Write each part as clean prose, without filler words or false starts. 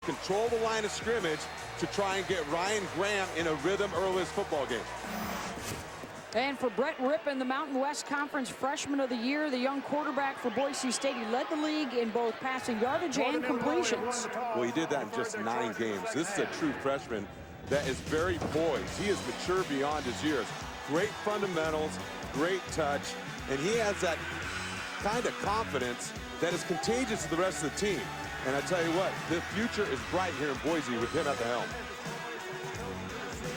control the line of scrimmage to try and get Ryan Graham in a rhythm early in this football game. And for Brett Rippon, the Mountain West Conference Freshman of the Year, the young quarterback for Boise State, he led the league in both passing yardage and completions. Well, he did that in just 9 games. This is a true freshman that is very poised. He is mature beyond his years. Great fundamentals, great touch, and he has that kind of confidence that is contagious to the rest of the team. And I tell you what, the future is bright here in Boise with him at the helm.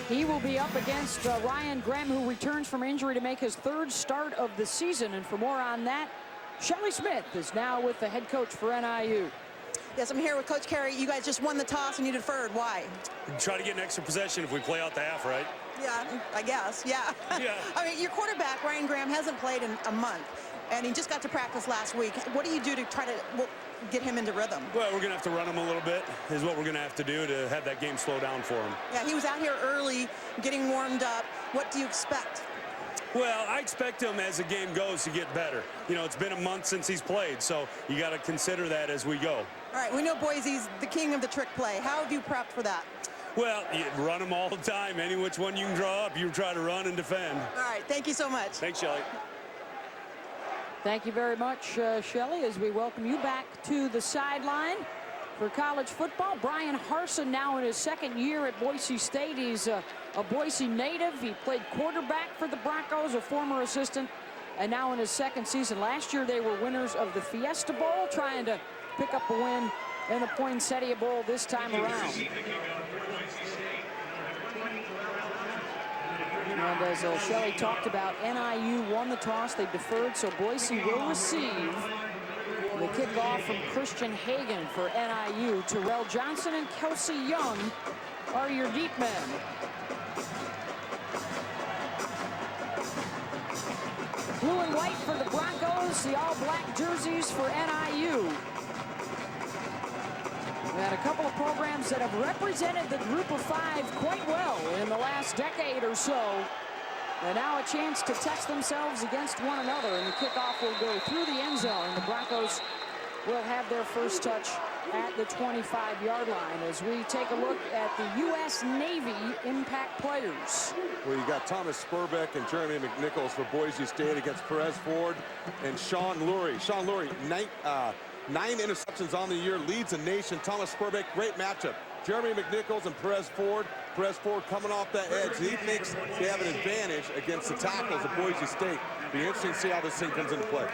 He will be up against Ryan Graham, who returns from injury to make his 3rd start of the season. And for more on that, Shelley Smith is now with the head coach for NIU. Yes, I'm here with Coach Carey. You guys just won the toss and you deferred. Why? Try to get an extra possession if we play out the half, right? Yeah, I guess, yeah. Yeah. I mean, your quarterback, Ryan Graham, hasn't played in a month, and he just got to practice last week. What do you do to try to get him into rhythm? Well, we're going to have to run him a little bit, is what we're going to have to do to have that game slow down for him. Yeah, he was out here early, getting warmed up. What do you expect? Well, I expect him as the game goes to get better. You know, it's been a month since he's played, so you got to consider that as we go. All right, we know Boise's the king of the trick play. How have you prepped for that? Well, you run them all the time. Any which one you can draw up, you try to run and defend. All right, thank you so much. Thanks, Shelley. Thank you very much, Shelley, as we welcome you back to the sideline for college football. Brian Harsin now in his 2nd year at Boise State. He's a Boise native. He played quarterback for the Broncos, a former assistant, and now in his 2nd season. Last year they were winners of the Fiesta Bowl, trying to pick up a win in the Poinsettia Bowl this time around. And as Shelley talked about, NIU won the toss. They deferred, so Boise will receive. The kickoff from Christian Hagan for NIU. Terrell Johnson and Kelsey Young are your deep men. Blue and white for the Broncos, the all-black jerseys for NIU. We had a couple of programs that have represented the group of 5 quite well in the last decade or so. And now a chance to test themselves against one another. And the kickoff will go through the end zone. And the Broncos will have their first touch at the 25-yard line as we take a look at the U.S. Navy impact players. Well, you got Thomas Spurbeck and Jeremy McNichols for Boise State against Perez Ford and Sean Lurie. Sean Lurie, 9 interceptions on the year, leads the nation. Thomas Spurbeck, great matchup. Jeremy McNichols and Perez Ford. Perez Ford coming off that edge. He thinks they have an advantage against the tackles of Boise State. Be interesting to see how this thing comes into play.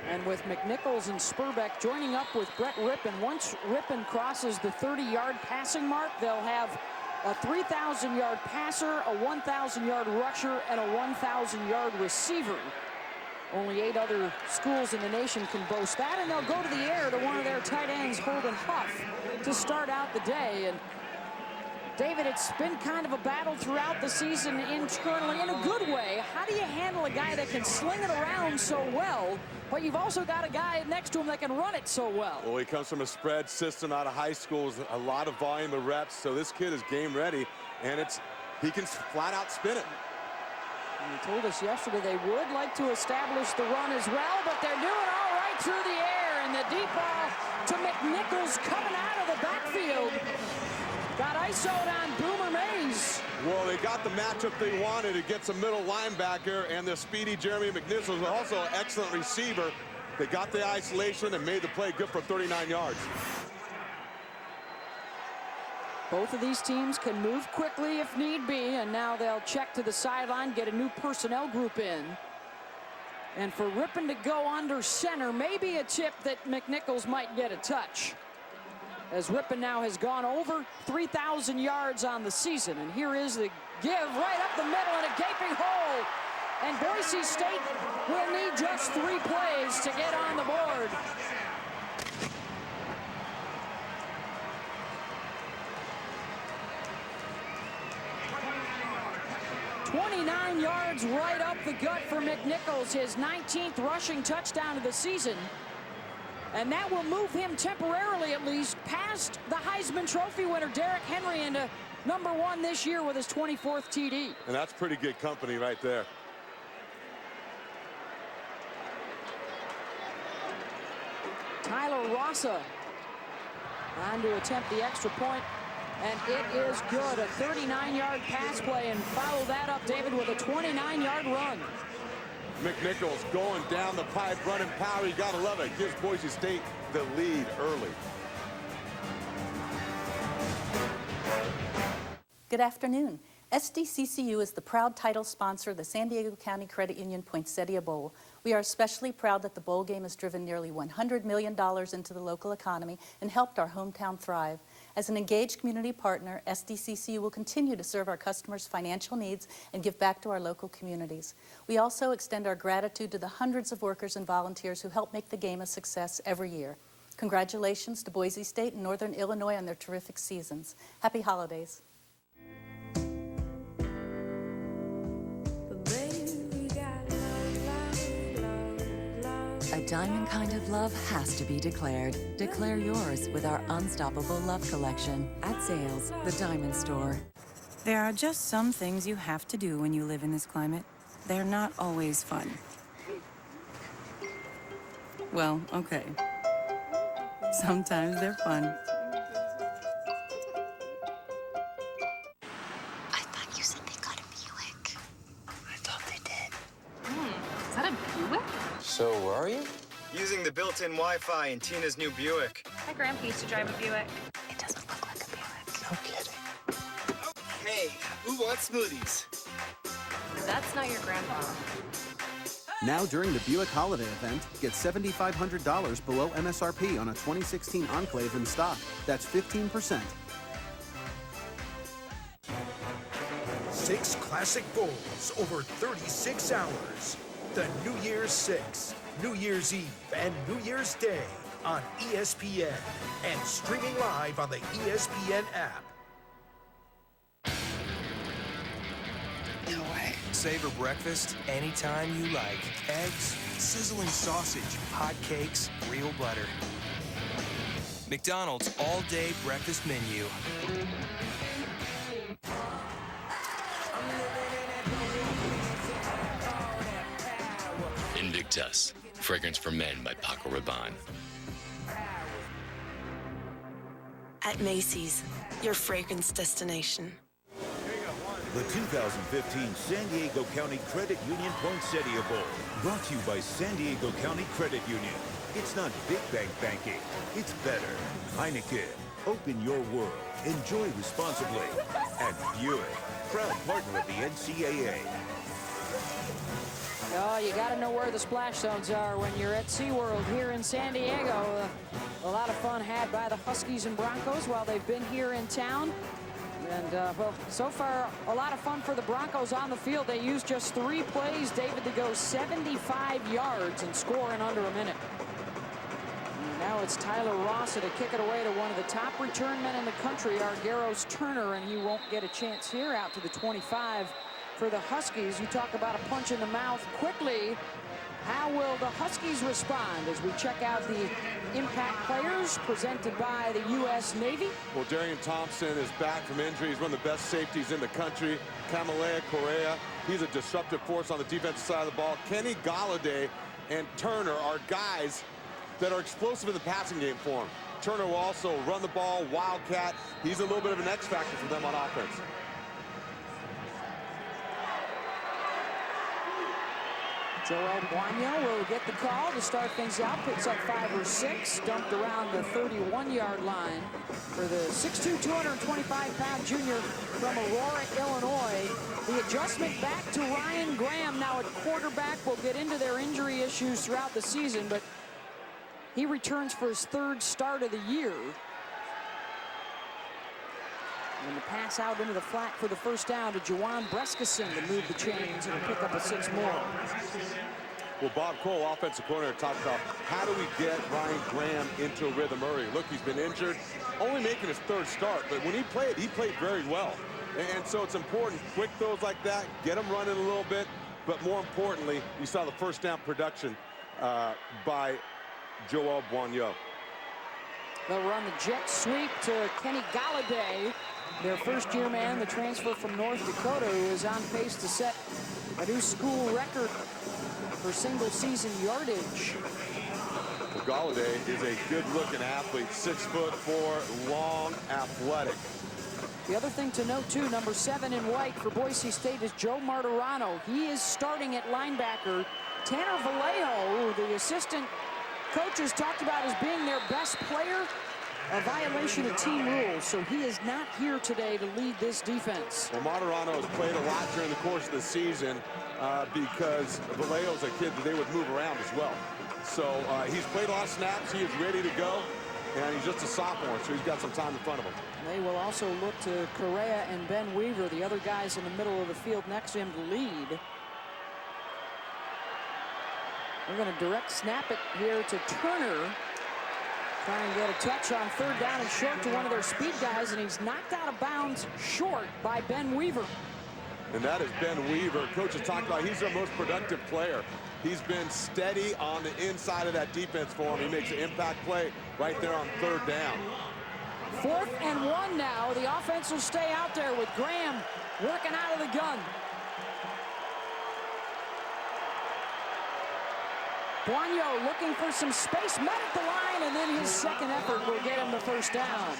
And with McNichols and Spurbeck joining up with Brett Rippon, once Rippon crosses the 30-yard passing mark, they'll have a 3,000-yard passer, a 1,000-yard rusher, and a 1,000-yard receiver. Only 8 other schools in the nation can boast that, and they'll go to the air to one of their tight ends, Holden Huff, to start out the day. And David, it's been kind of a battle throughout the season internally in a good way. How do you handle a guy that can sling it around so well, but you've also got a guy next to him that can run it so well? Well, he comes from a spread system out of high school, a lot of volume of reps, so this kid is game ready, and he can flat out spin it. And he told us yesterday they would like to establish the run as well, but they're doing all right through the air, and the deep ball to McNichols coming out of the backfield. Got ISO'd on Boomer Mays. Well, they got the matchup they wanted against a middle linebacker, and the speedy Jeremy McNichols was also an excellent receiver. They got the isolation and made the play good for 39 yards. Both of these teams can move quickly if need be, and now they'll check to the sideline, get a new personnel group in. And for Rippon to go under center, maybe a tip that McNichols might get a touch, as Rippon now has gone over 3,000 yards on the season. And here is the give right up the middle and a gaping hole. And Boise State will need just 3 plays to get on the board. 29 yards right up the gut for McNichols, his 19th rushing touchdown of the season. And that will move him temporarily, at least, past the Heisman Trophy winner, Derrick Henry, into #1 this year with his 24th TD. And that's pretty good company right there. Tyler Rossa On to attempt the extra point, and it is good. A 39-yard pass play, and follow that up, David, with a 29-yard run. McNichols going down the pipe, running power. You got to love it. Gives Boise State the lead early. Good afternoon. SDCCU is the proud title sponsor of the San Diego County Credit Union Poinsettia Bowl. We are especially proud that the bowl game has driven nearly $100 million into the local economy and helped our hometown thrive. As an engaged community partner, SDCCU will continue to serve our customers' financial needs and give back to our local communities. We also extend our gratitude to the hundreds of workers and volunteers who help make the game a success every year. Congratulations to Boise State and Northern Illinois on their terrific seasons. Happy holidays. A diamond kind of love has to be declared. Declare yours with our Unstoppable Love Collection at Zales, the diamond store. There are just some things you have to do when you live in this climate. They're not always fun. Well, okay. Sometimes they're fun. I thought you said they got a Buick. I thought they did. Is that a Buick? So, where are you? Using the built-in Wi-Fi in Tina's new Buick. My grandpa used to drive a Buick. It doesn't look like a Buick. No kidding. Hey, who wants smoothies? That's not your grandpa. Now during the Buick holiday event, get $7,500 below MSRP on a 2016 Enclave in stock. That's 15%. 6 classic bowls over 36 hours. The New Year's 6, New Year's Eve, and New Year's Day on ESPN and streaming live on the ESPN app. No way. Savor breakfast anytime you like. Eggs, sizzling sausage, hot cakes, real butter. McDonald's all-day breakfast menu. Invictus, fragrance for men by Paco Rabanne. At Macy's, your fragrance destination. The 2015 San Diego County Credit Union Poinsettia Bowl, brought to you by San Diego County Credit Union. It's not big bank banking, it's better. Heineken, open your world, enjoy responsibly. And Buick, proud partner of the NCAA. Oh, you got to know where the splash zones are when you're at SeaWorld here in San Diego. A lot of fun had by the Huskies and Broncos while they've been here in town. And, well, so far, a lot of fun for the Broncos on the field. They used just 3 plays, David, to go 75 yards and score in under a minute. And now it's Tyler Rossa to kick it away to one of the top return men in the country, Argyros Turner, and he won't get a chance here out to the 25 for the Huskies. You talk about a punch in the mouth quickly. How will the Huskies respond as we check out the impact players presented by the U.S. Navy? Well, Darian Thompson is back from injury. He's one of the best safeties in the country. Kamalea Correa, he's a disruptive force on the defensive side of the ball. Kenny Galladay and Turner are guys that are explosive in the passing game for him. Turner will also run the ball, wildcat. He's a little bit of an X factor for them on offense. Joel Buono will get the call to start things out. Picks up 5 or 6. Dumped around the 31-yard line for the 6'2", 225-pound junior from Aurora, Illinois. The adjustment back to Ryan Graham now at quarterback. We'll get into their injury issues throughout the season, but he returns for his 3rd start of the year. And the pass out into the flat for the first down to Juwan Brescison to move the chains and pick up a 6 more. Well, Bob Cole, offensive coordinator, talked about how do we get Ryan Graham into a rhythm early. Look, he's been injured, only making his 3rd start, but when he played very well. And so it's important, quick throws like that, get him running a little bit, but more importantly, you saw the first down production by Joel Buono. They'll run the jet sweep to Kenny Galladay, their first-year man, the transfer from North Dakota, who is on pace to set a new school record for single-season yardage. Galladay is a good-looking athlete, 6'4", long, athletic. The other thing to note, too, number 7 in white for Boise State is Joe Martirano. He is starting at linebacker. Tanner Vallejo, who the assistant coaches talked about as being their best player, a violation of team rules, so he is not here today to lead this defense. Well, Martirano has played a lot during the course of the season because Vallejo's a kid that they would move around as well. So he's played a lot of snaps. He is ready to go, and he's just a sophomore, so he's got some time in front of him. They will also look to Correa and Ben Weaver, the other guys in the middle of the field next to him, to lead. We're going to direct snap it here to Turner. Trying to get a touch on 3rd down and short to one of their speed guys, and he's knocked out of bounds short by Ben Weaver. And that is Ben Weaver. Coach has talked about he's their most productive player. He's been steady on the inside of that defense for him. He makes an impact play right there on 3rd down. 4th and 1 now. The offense will stay out there with Graham working out of the gun. Boigneau looking for some space, met at the line, and then his second effort will get him the 1st down.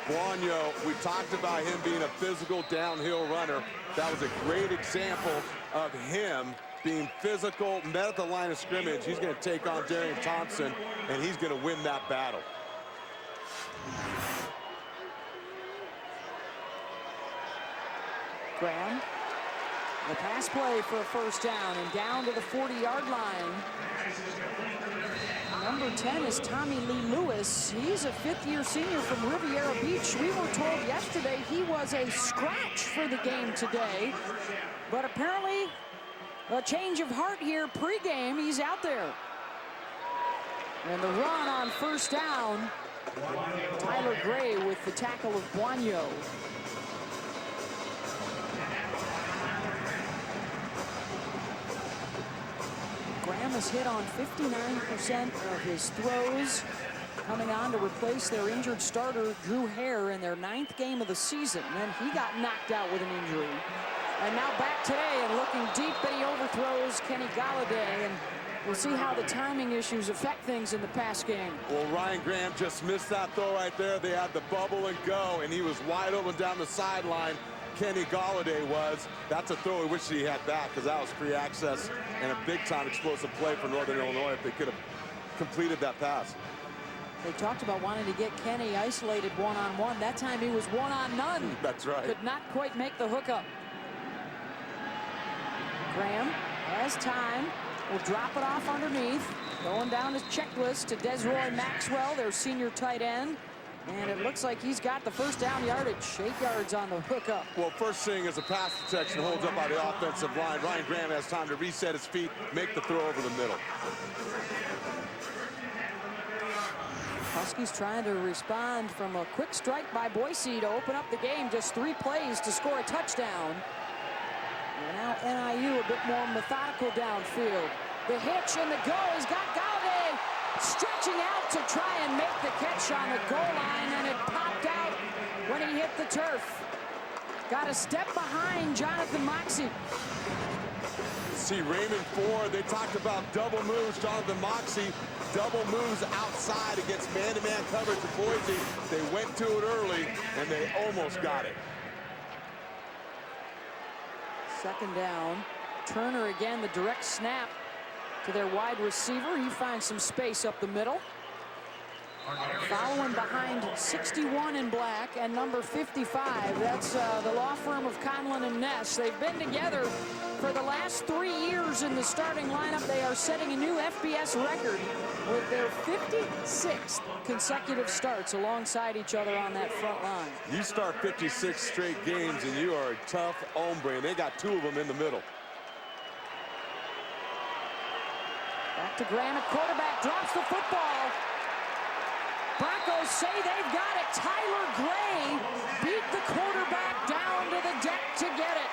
Boigneau, we talked about him being a physical downhill runner. That was a great example of him being physical, met at the line of scrimmage. He's going to take on Darian Thompson, and he's going to win that battle. Graham, the pass play for a 1st down, and down to the 40-yard line. Number 10 is Tommy Lee Lewis. He's a 5th-year senior from Riviera Beach. We were told yesterday he was a scratch for the game today, but apparently a change of heart here pregame. He's out there. And the run on 1st down, Tyler Gray with the tackle of Boigneau. Graham has hit on 59% of his throws, coming on to replace their injured starter, Drew Hare, in their 9th game of the season. And he got knocked out with an injury. And now back today and looking deep, and he overthrows Kenny Galladay. And we'll see how the timing issues affect things in the pass game. Well, Ryan Graham just missed that throw right there. They had the bubble and go, and he was wide open down the sideline. Kenny Galladay was. That's a throw we wish he had back, because that was free access and a big-time explosive play for Northern Illinois if they could have completed that pass. They talked about wanting to get Kenny isolated one-on-one. That time he was one-on-none. That's right. Could not quite make the hookup. Graham has time. Will drop it off underneath. Going down his checklist to Desroy Maxwell, their senior tight end. And it looks like he's got the 1st down yardage, 8 yards on the hookup. Well, first thing is a pass protection holds up by the offensive line. Ryan Graham has time to reset his feet, make the throw over the middle. Huskies trying to respond from a quick strike by Boise to open up the game. Just 3 plays to score a touchdown. And now NIU a bit more methodical downfield. The hitch and the go. He's got Galladay stretching out to try and make the catch on the goal line, and it popped out when he hit the turf. Got a step behind Jonathan Moxey. See, Raymond Ford, they talked about double moves. Jonathan Moxey, double moves outside against man-to-man coverage of Boise. They went to it early, and they almost got it. 2nd down. Turner again, the direct snap to their wide receiver. He finds some space up the middle. Following behind 61 in black and number 55. That's the law firm of Conlon and Ness. They've been together for the last 3 years in the starting lineup. They are setting a new FBS record with their 56th consecutive starts alongside each other on that front line. You start 56 straight games and you are a tough hombre, and they got 2 of them in the middle. Back to Graham at quarterback, drops the football. Broncos say they've got it. Tyler Gray beat the quarterback down to the deck to get it.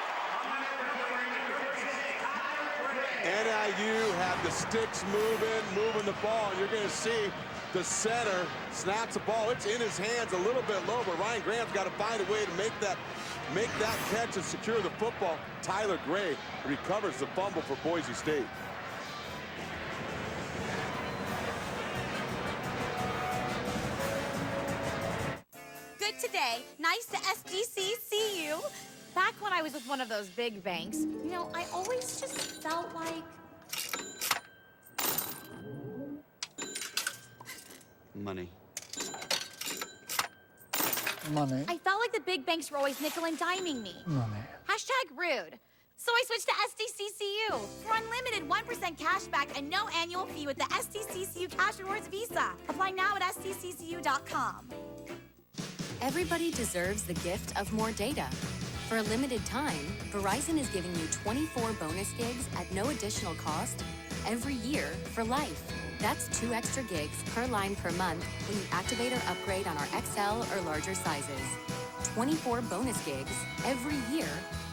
NIU had the sticks moving the ball, and you're going to see the center snaps the ball. It's in his hands a little bit low, but Ryan Graham's got to find a way to make that catch and secure the football. Tyler Gray recovers the fumble for Boise State. today. Nice to SDC see you. Back when I was with one of those big banks, you know, I always just felt like... Money. Money. I felt like the big banks were always nickel and diming me. Money. Hashtag rude. So I switched to SDCCU for unlimited 1% cash back and no annual fee with the SDCCU Cash Rewards Visa. Apply now at SDCCU.com. Everybody deserves the gift of more data. For a limited time, Verizon is giving you 24 bonus gigs at no additional cost every year for life. That's 2 extra gigs per line per month when you activate or upgrade on our XL or larger sizes. 24 bonus gigs every year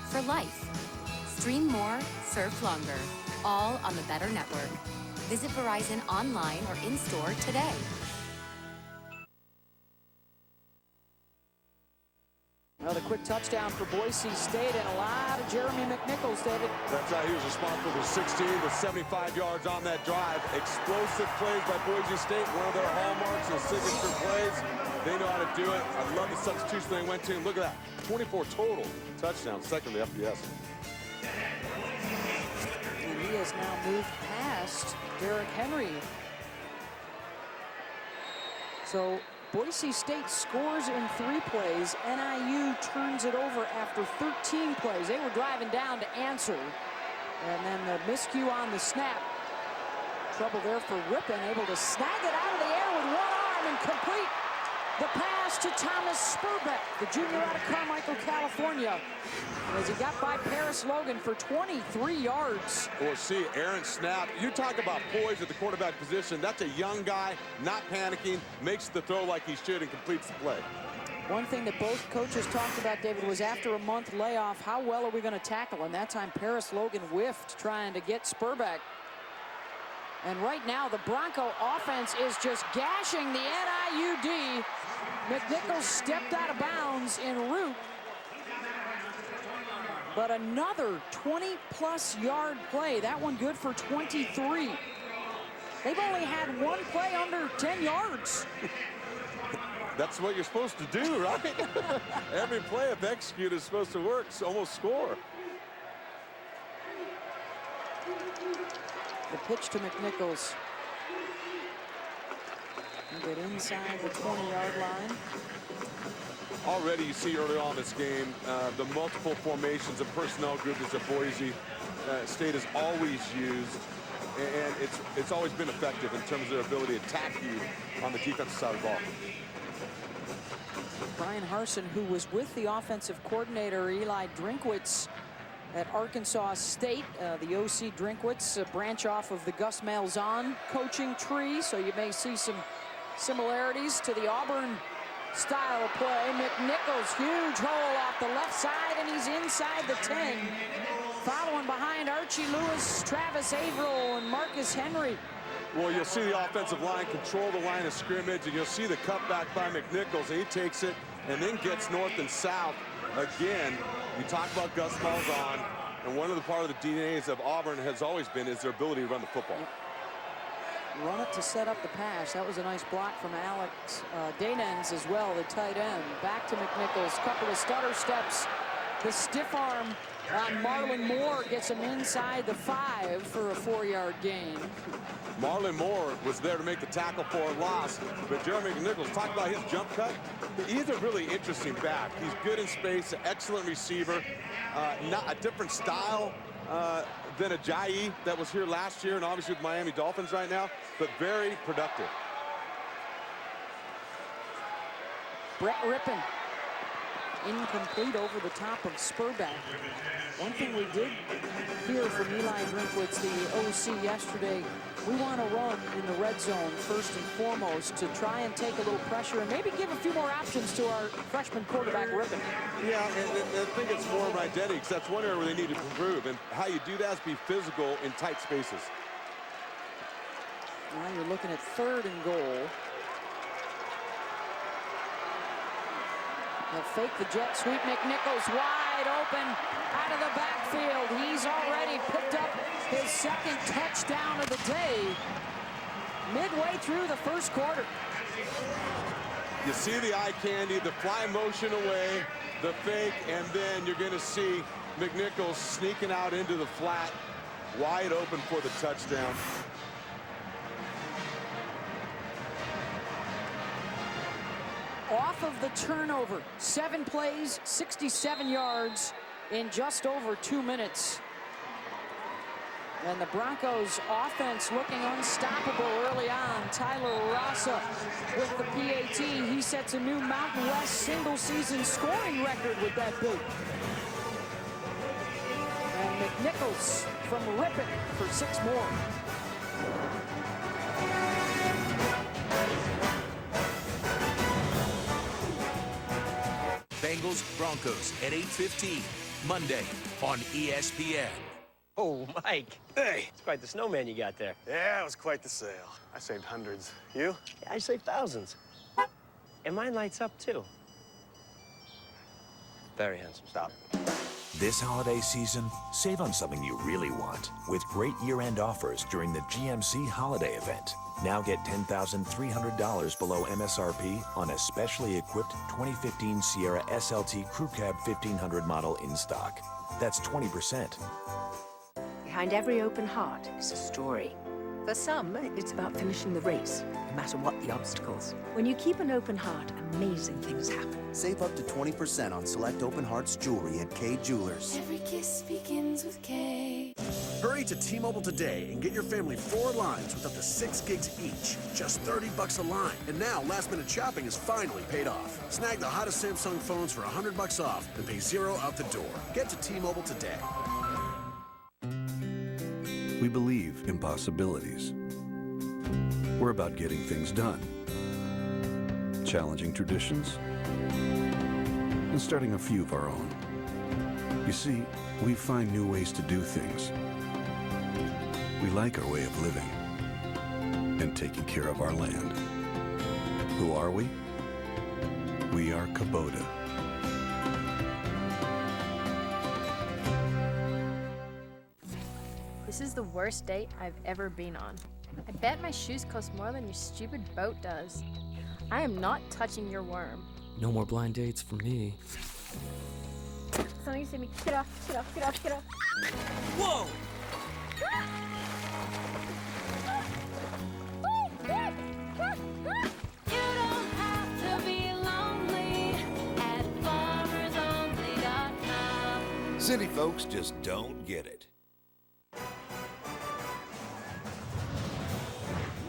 for life. Stream more, surf longer, all on the Better Network. Visit Verizon online or in-store today. Another quick touchdown for Boise State and a lot of Jeremy McNichols, David. That's how he was responsible for 16 with 75 yards on that drive. Explosive plays by Boise State, one of their hallmarks and signature plays. They know how to do it. I love the substitution they went to. Look at that, 24 total touchdowns, second to the FBS. And he has now moved past Derrick Henry. So Boise State scores in 3 plays. NIU turns it over after 13 plays. They were driving down to answer. And then the miscue on the snap. Trouble there for Rippon, able to snag it out of the air with one arm and complete the pass to Thomas Spurbeck, the junior out of Carmichael, California. And as he got by Paris Logan for 23 yards. Well, see, Aaron Snap, you talk about poise at the quarterback position. That's a young guy, not panicking, makes the throw like he should and completes the play. One thing that both coaches talked about, David, was after a month layoff, how well are we going to tackle? And that time, Paris Logan whiffed trying to get Spurbeck. And right now, the Bronco offense is just gashing the NIU D. McNichols stepped out of bounds en route. But another 20-plus yard play. That one good for 23. They've only had one play under 10 yards. That's what you're supposed to do, right? Every play, if executed, is supposed to work, so almost score. The pitch to McNichols. He'll get inside the 20-yard line. Already you see early on in this game, the multiple formations and personnel groupings that Boise State has always used. And it's always been effective in terms of their ability to attack you on the defensive side of the ball. Brian Harsin, who was with the offensive coordinator, Eli Drinkwitz, at Arkansas State. The OC Drinkwitz, a branch off of the Gus Malzahn coaching tree, so you may see some similarities to the Auburn style of play. McNichols, huge hole off the left side, and he's inside the 10. Following behind Archie Lewis, Travis Averill, and Marcus Henry. Well, you'll see the offensive line control the line of scrimmage, and you'll see the cutback by McNichols, and he takes it and then gets north and south. Again, you talk about Gus Malzahn, and one of the part of the DNAs of Auburn has always been is their ability to run the football. Run it to set up the pass. That was a nice block from Alex Danens as well, the tight end. Back to McNichols, couple of stutter steps. The stiff arm on Marlon Moore gets him inside the 5 for a 4-yard gain. Marlon Moore was there to make the tackle for a loss, but Jeremy McNichols, talk about his jump cut. He's a really interesting back. He's good in space, an excellent receiver, not a different style than Ajayi that was here last year and obviously with Miami Dolphins right now, but very productive. Brett Rippon, incomplete over the top of Spurbeck. One thing we did hear from Eli Drinkwitz, the OC, yesterday, we want to run in the red zone first and foremost to try and take a little pressure and maybe give a few more options to our freshman quarterback, Rippon. Yeah, and I think it's more of an identity because that's one area where they need to improve. And how you do that is be physical in tight spaces. Now you're looking at 3rd and goal. They'll fake the jet sweep. McNichols wide open out of the backfield. He's already picked up his 2nd touchdown of the day midway through the 1st quarter. You see the eye candy, the fly motion away, the fake, and then you're going to see McNichols sneaking out into the flat, wide open for the touchdown. Off of the turnover, 7 plays, 67 yards in just over 2 minutes. And the Broncos offense looking unstoppable early on. Tyler Rasa with the PAT. He sets a new Mountain West single-season scoring record with that boot. And McNichols from Ripon for 6 more. Bengals Broncos at 8:15 Monday on ESPN. Oh, Mike. Hey. It's quite the snowman you got there. Yeah, it was quite the sale. I saved hundreds. You? Yeah, I saved thousands. And mine lights up, too. Very handsome. Stop. This holiday season, save on something you really want with great year-end offers during the GMC holiday event. Now get $10,300 below MSRP on a specially equipped 2015 Sierra SLT Crew Cab 1500 model in stock. That's 20%. Behind every open heart is a story. For some, it's about finishing the race, no matter what the obstacles. When you keep an open heart, amazing things happen. Save up to 20% on select Open Hearts jewelry at K Jewelers. Every kiss begins with K. Hurry to T-Mobile today and get your family 4 lines with up to 6 gigs each. Just $30 a line. And now, last-minute shopping is finally paid off. Snag the hottest Samsung phones for $100 off and pay $0 out the door. Get to T-Mobile today. We believe in possibilities. We're about getting things done, challenging traditions, and starting a few of our own. You see, we find new ways to do things. We like our way of living and taking care of our land. Who are we? We are Kubota. This is the worst date I've ever been on. I bet my shoes cost more than your stupid boat does. I am not touching your worm. No more blind dates for me. Something said me, get off, get off, get off, get off. Whoa! You don't have to be lonely at farmersonly.com. City folks just don't get it.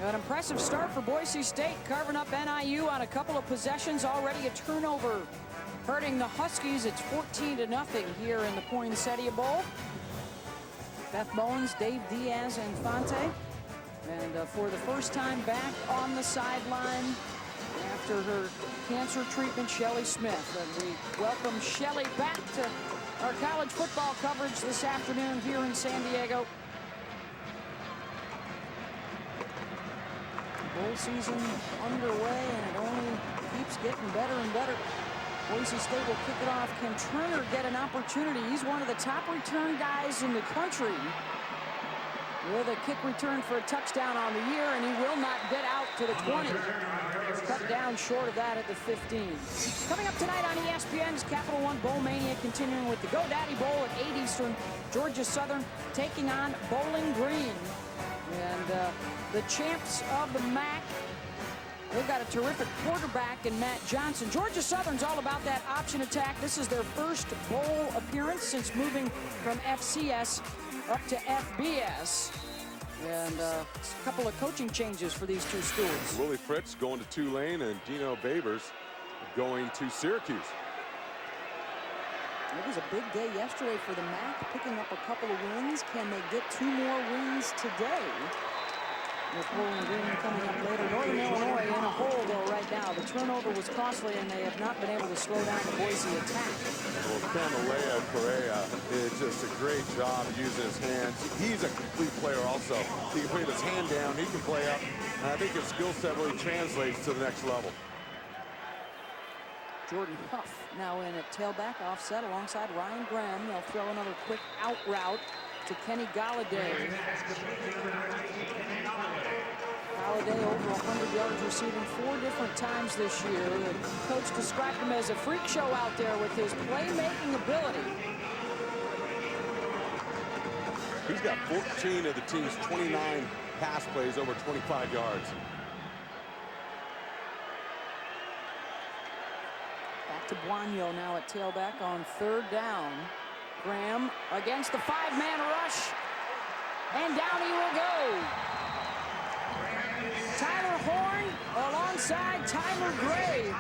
An impressive start for Boise State, carving up NIU on a couple of possessions. Already a turnover hurting the Huskies. It's 14-0 here in the Poinsettia Bowl. Beth Bowens, Dave Diaz, and Fonte. And for the first time back on the sideline after her cancer treatment, Shelley Smith. And we welcome Shelley back to our college football coverage this afternoon here in San Diego. Bowl season underway, and it only keeps getting better and better. Boise State will kick it off. Can Turner get an opportunity? He's one of the top return guys in the country with a kick return for a touchdown on the year, and he will not get out to the 20. Cut down short of that at the 15. Coming up tonight on ESPN's Capital One Bowl Mania, continuing with the GoDaddy Bowl at 8 Eastern. Georgia Southern taking on Bowling Green. And the champs of the MAC, they've got a terrific quarterback in Matt Johnson. Georgia Southern's all about that option attack. This is their first bowl appearance since moving from FCS up to FBS. And a couple of coaching changes for these two schools. Willie Fritz going to Tulane and Dino Babers going to Syracuse. It was a big day yesterday for the MAC, picking up a couple of wins. Can they get 2 more wins today? With Bowling Green coming up later. Northern Illinois in a hole, though, right now. The turnover was costly, and they have not been able to slow down the Boise attack. Well, Camalea Correa did just a great job using his hands. He's a complete player also. He can put his hand down, he can play up, and I think his skill set really translates to the next level. Jordan Huff now in at tailback, offset alongside Ryan Graham. They'll throw another quick out route to Kenny Galladay. Holiday over 100 yards receiving 4 different times this year. The coach described him as a freak show out there with his playmaking ability. He's got 14 of the team's 29 pass plays over 25 yards. Back to Buono now at tailback on 3rd down. Graham against the 5-man rush. And down he will go. Tyler Horn alongside Tyler Gray.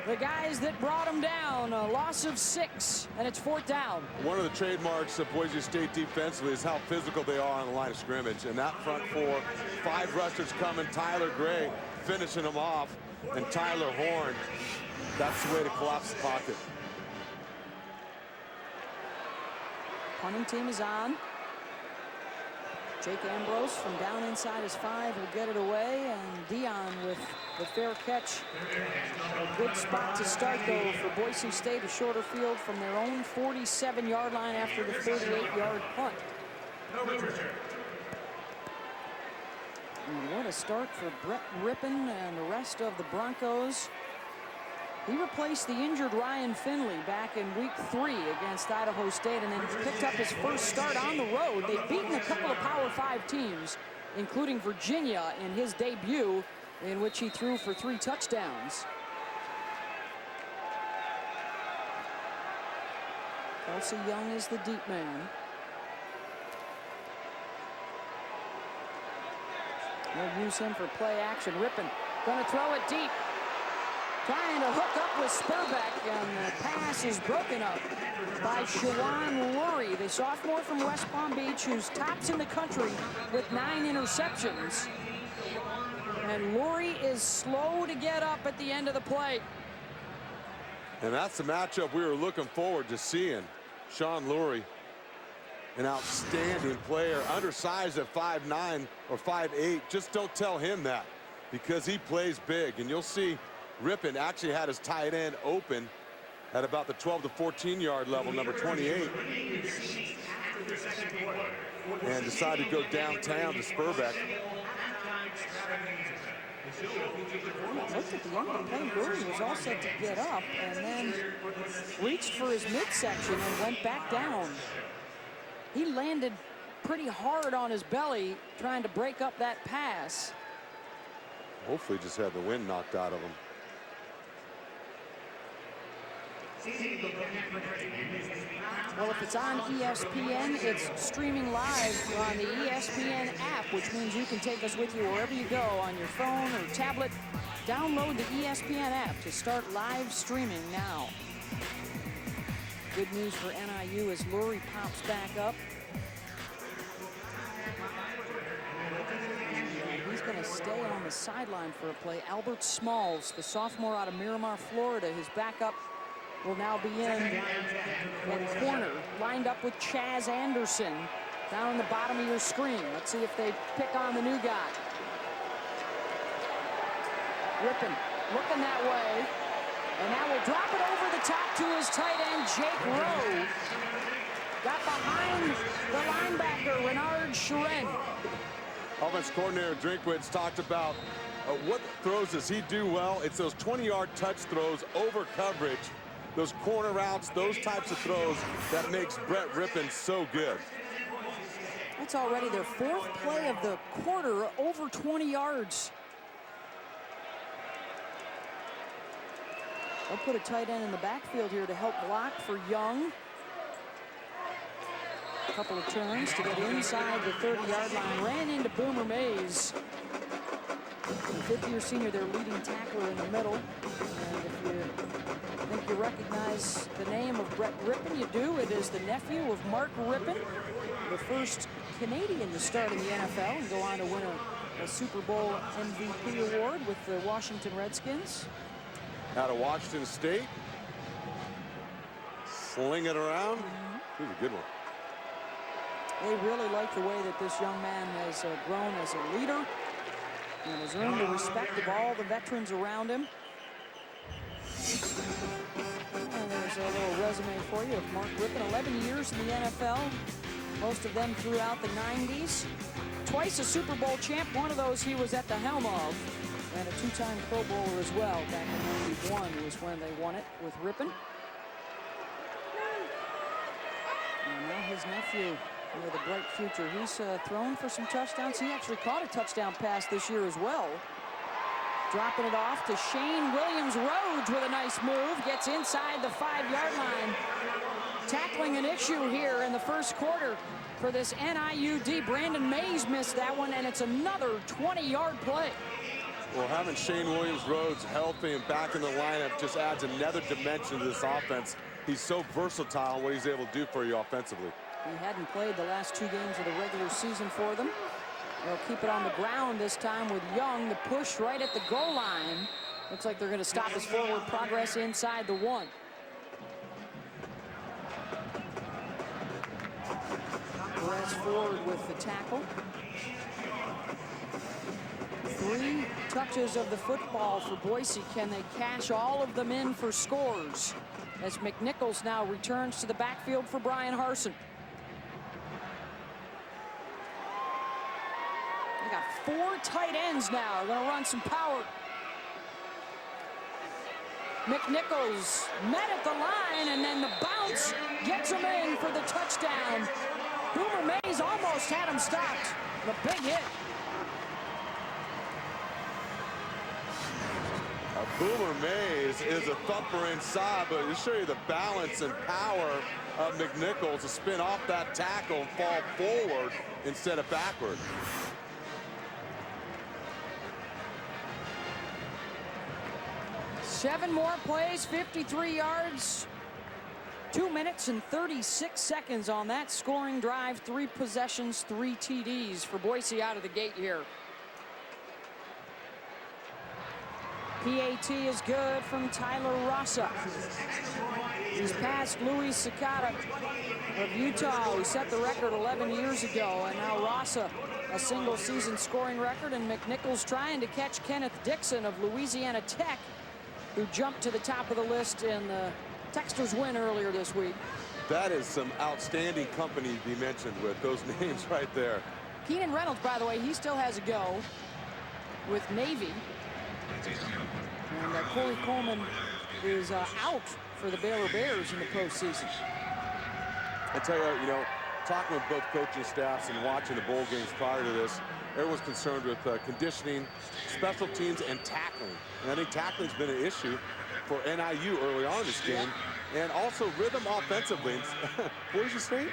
The guys that brought him down, a loss of 6, and it's 4th down. One of the trademarks of Boise State defensively is how physical they are on the line of scrimmage. And that front 4, 5 rushers coming, Tyler Gray finishing them off, and Tyler Horn, that's the way to collapse the pocket. Punting team is on. Jake Ambrose from down inside his 5 will get it away, and Dion with the fair catch. A good spot to start, though, for Boise State, a shorter field from their own 47-yard line after the 38-yard punt. And what a start for Brett Rippon and the rest of the Broncos. He replaced the injured Ryan Finley back in week 3 against Idaho State, and then picked up his first start on the road. They've beaten a couple of Power 5 teams, including Virginia in his debut, in which he threw for 3 touchdowns. Kelsey Young is the deep man. They'll use him for play action. Rippon gonna throw it deep. Trying to hook up with Spurbeck, and the pass is broken up by Shawan Lurie, the sophomore from West Palm Beach, who's tops in the country with 9 interceptions. And Lurie is slow to get up at the end of the play. And that's the matchup we were looking forward to seeing. Sean Lurie, an outstanding player, undersized at 5'9" or 5'8". Just don't tell him that, because he plays big. And you'll see Rippon actually had his tight end open at about the 12 to 14-yard level, number 28. And decided to go downtown to Spurbeck. Looked at the end of the play, Lurie was all set to get up, and then reached for his midsection and went back down. He landed pretty hard on his belly trying to break up that pass. Hopefully just had the wind knocked out of him. Well, if it's on ESPN, it's streaming live on the ESPN app, which means you can take us with you wherever you go on your phone or tablet. Download the ESPN app to start live streaming now. Good news for NIU as Lurie pops back up. And he's going to stay on the sideline for a play. Albert Smalls, the sophomore out of Miramar, Florida, his backup, will now be in corner, lined up with Chaz Anderson down in the bottom of your screen. Let's see if they pick on the new guy. Rippon looking that way, and now we'll drop it over the top to his tight end, Jake Rowe. Got behind the linebacker, Renard Sharon. Offense coordinator Drinkwitz talked about what throws does he do well. It's those 20-yard touch throws over coverage, those corner routes, those types of throws that makes Brett Rippon so good. That's already their 4th play of the quarter, over 20 yards. They'll put a tight end in the backfield here to help block for Young. A couple of turns to get inside the 30-yard line. Ran into Boomer Mays. The 5th-year senior, their leading tackler in the middle. And if you think you recognize the name of Brett Rippon, you do. It is the nephew of Mark Rippon, the first Canadian to start in the NFL and go on to win a Super Bowl MVP award with the Washington Redskins. Out of Washington State. Sling it around. He's a good one. They really like the way that this young man has grown as a leader and has earned the respect of all the veterans around him. And there's a little resume for you of Mark Rippon. 11 years in the NFL, most of them throughout the 90s. twice a Super Bowl champ. One of those he was at the helm of. And a two-time Pro Bowler as well. Back in '91 was when they won it with Rippon. And now his nephew with a bright future. He's thrown for some touchdowns. He actually caught a touchdown pass this year as well. Dropping it off to Shane Williams-Rhodes with a nice move. Gets inside the 5-yard line. Tackling an issue here in the first quarter for this NIUD. Brandon Mays missed that one, and it's another 20-yard play. Well, having Shane Williams-Rhodes healthy and back in the lineup just adds another dimension to this offense. He's so versatile in what he's able to do for you offensively. He hadn't played the last 2 games of the regular season for them. They'll keep it on the ground this time with Young. The push right at the goal line. Looks like they're going to stop his forward progress inside the 1. Perez forward with the tackle. 3 touches of the football for Boise. Can they cash all of them in for scores? As McNichols now returns to the backfield for Brian Harsin. They got 4 tight ends now. They're going to run some power. McNichols met at the line, and then the bounce gets him in for the touchdown. Boomer Mays almost had him stopped. The big hit. Boomer Mays is a thumper inside, but to show you the balance and power of McNichols to spin off that tackle and fall forward instead of backward. Seven more plays, 53 yards. 2 minutes and 36 seconds on that scoring drive. 3 possessions, 3 TDs for Boise out of the gate here. PAT is good from Tyler Rassa. He's passed Louis Sakata of Utah, who set the record 11 years ago. And now Rassa, a single season scoring record. And McNichols trying to catch Kenneth Dixon of Louisiana Tech, who jumped to the top of the list in the Texters win earlier this week. That is some outstanding company to be mentioned with those names right there. Keenan Reynolds, by the way, he still has a go with Navy. And Corey Coleman is out for the Baylor Bears in the postseason. I tell you, talking with both coaching staffs and watching the bowl games prior to this, everyone's concerned with conditioning, special teams, and tackling. And I think tackling's been an issue for NIU early on in this game. And also rhythm offensively. Boise State,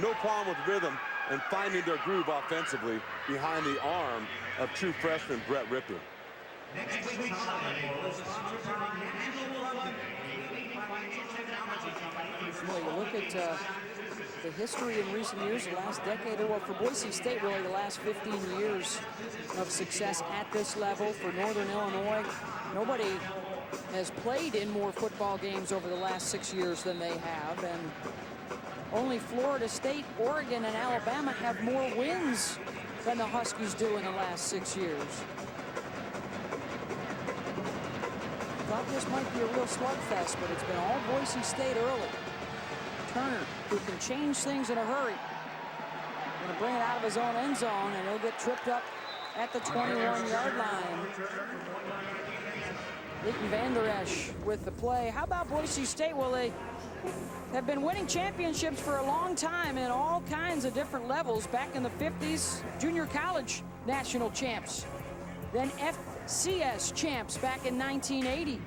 no problem with rhythm and finding their groove offensively behind the arm of true freshman Brett Rippon. Well, you look at the history in recent years, the last decade, or for Boise State, really the last 15 years of success at this level. For Northern Illinois, nobody has played in more football games over the last 6 years than they have, and only Florida State, Oregon, and Alabama have more wins than the Huskies do in the last 6 years. Thought this might be a real slugfest, but it's been all Boise State early. Turner, who can change things in a hurry, going to bring it out of his own end zone, and he'll get tripped up at the 21-yard line. Leighton Vander Esch with the play. How about Boise State? Well, they have been winning championships for a long time in all kinds of different levels. Back in the 50s, junior college national champs. Then FCS champs back in 1980.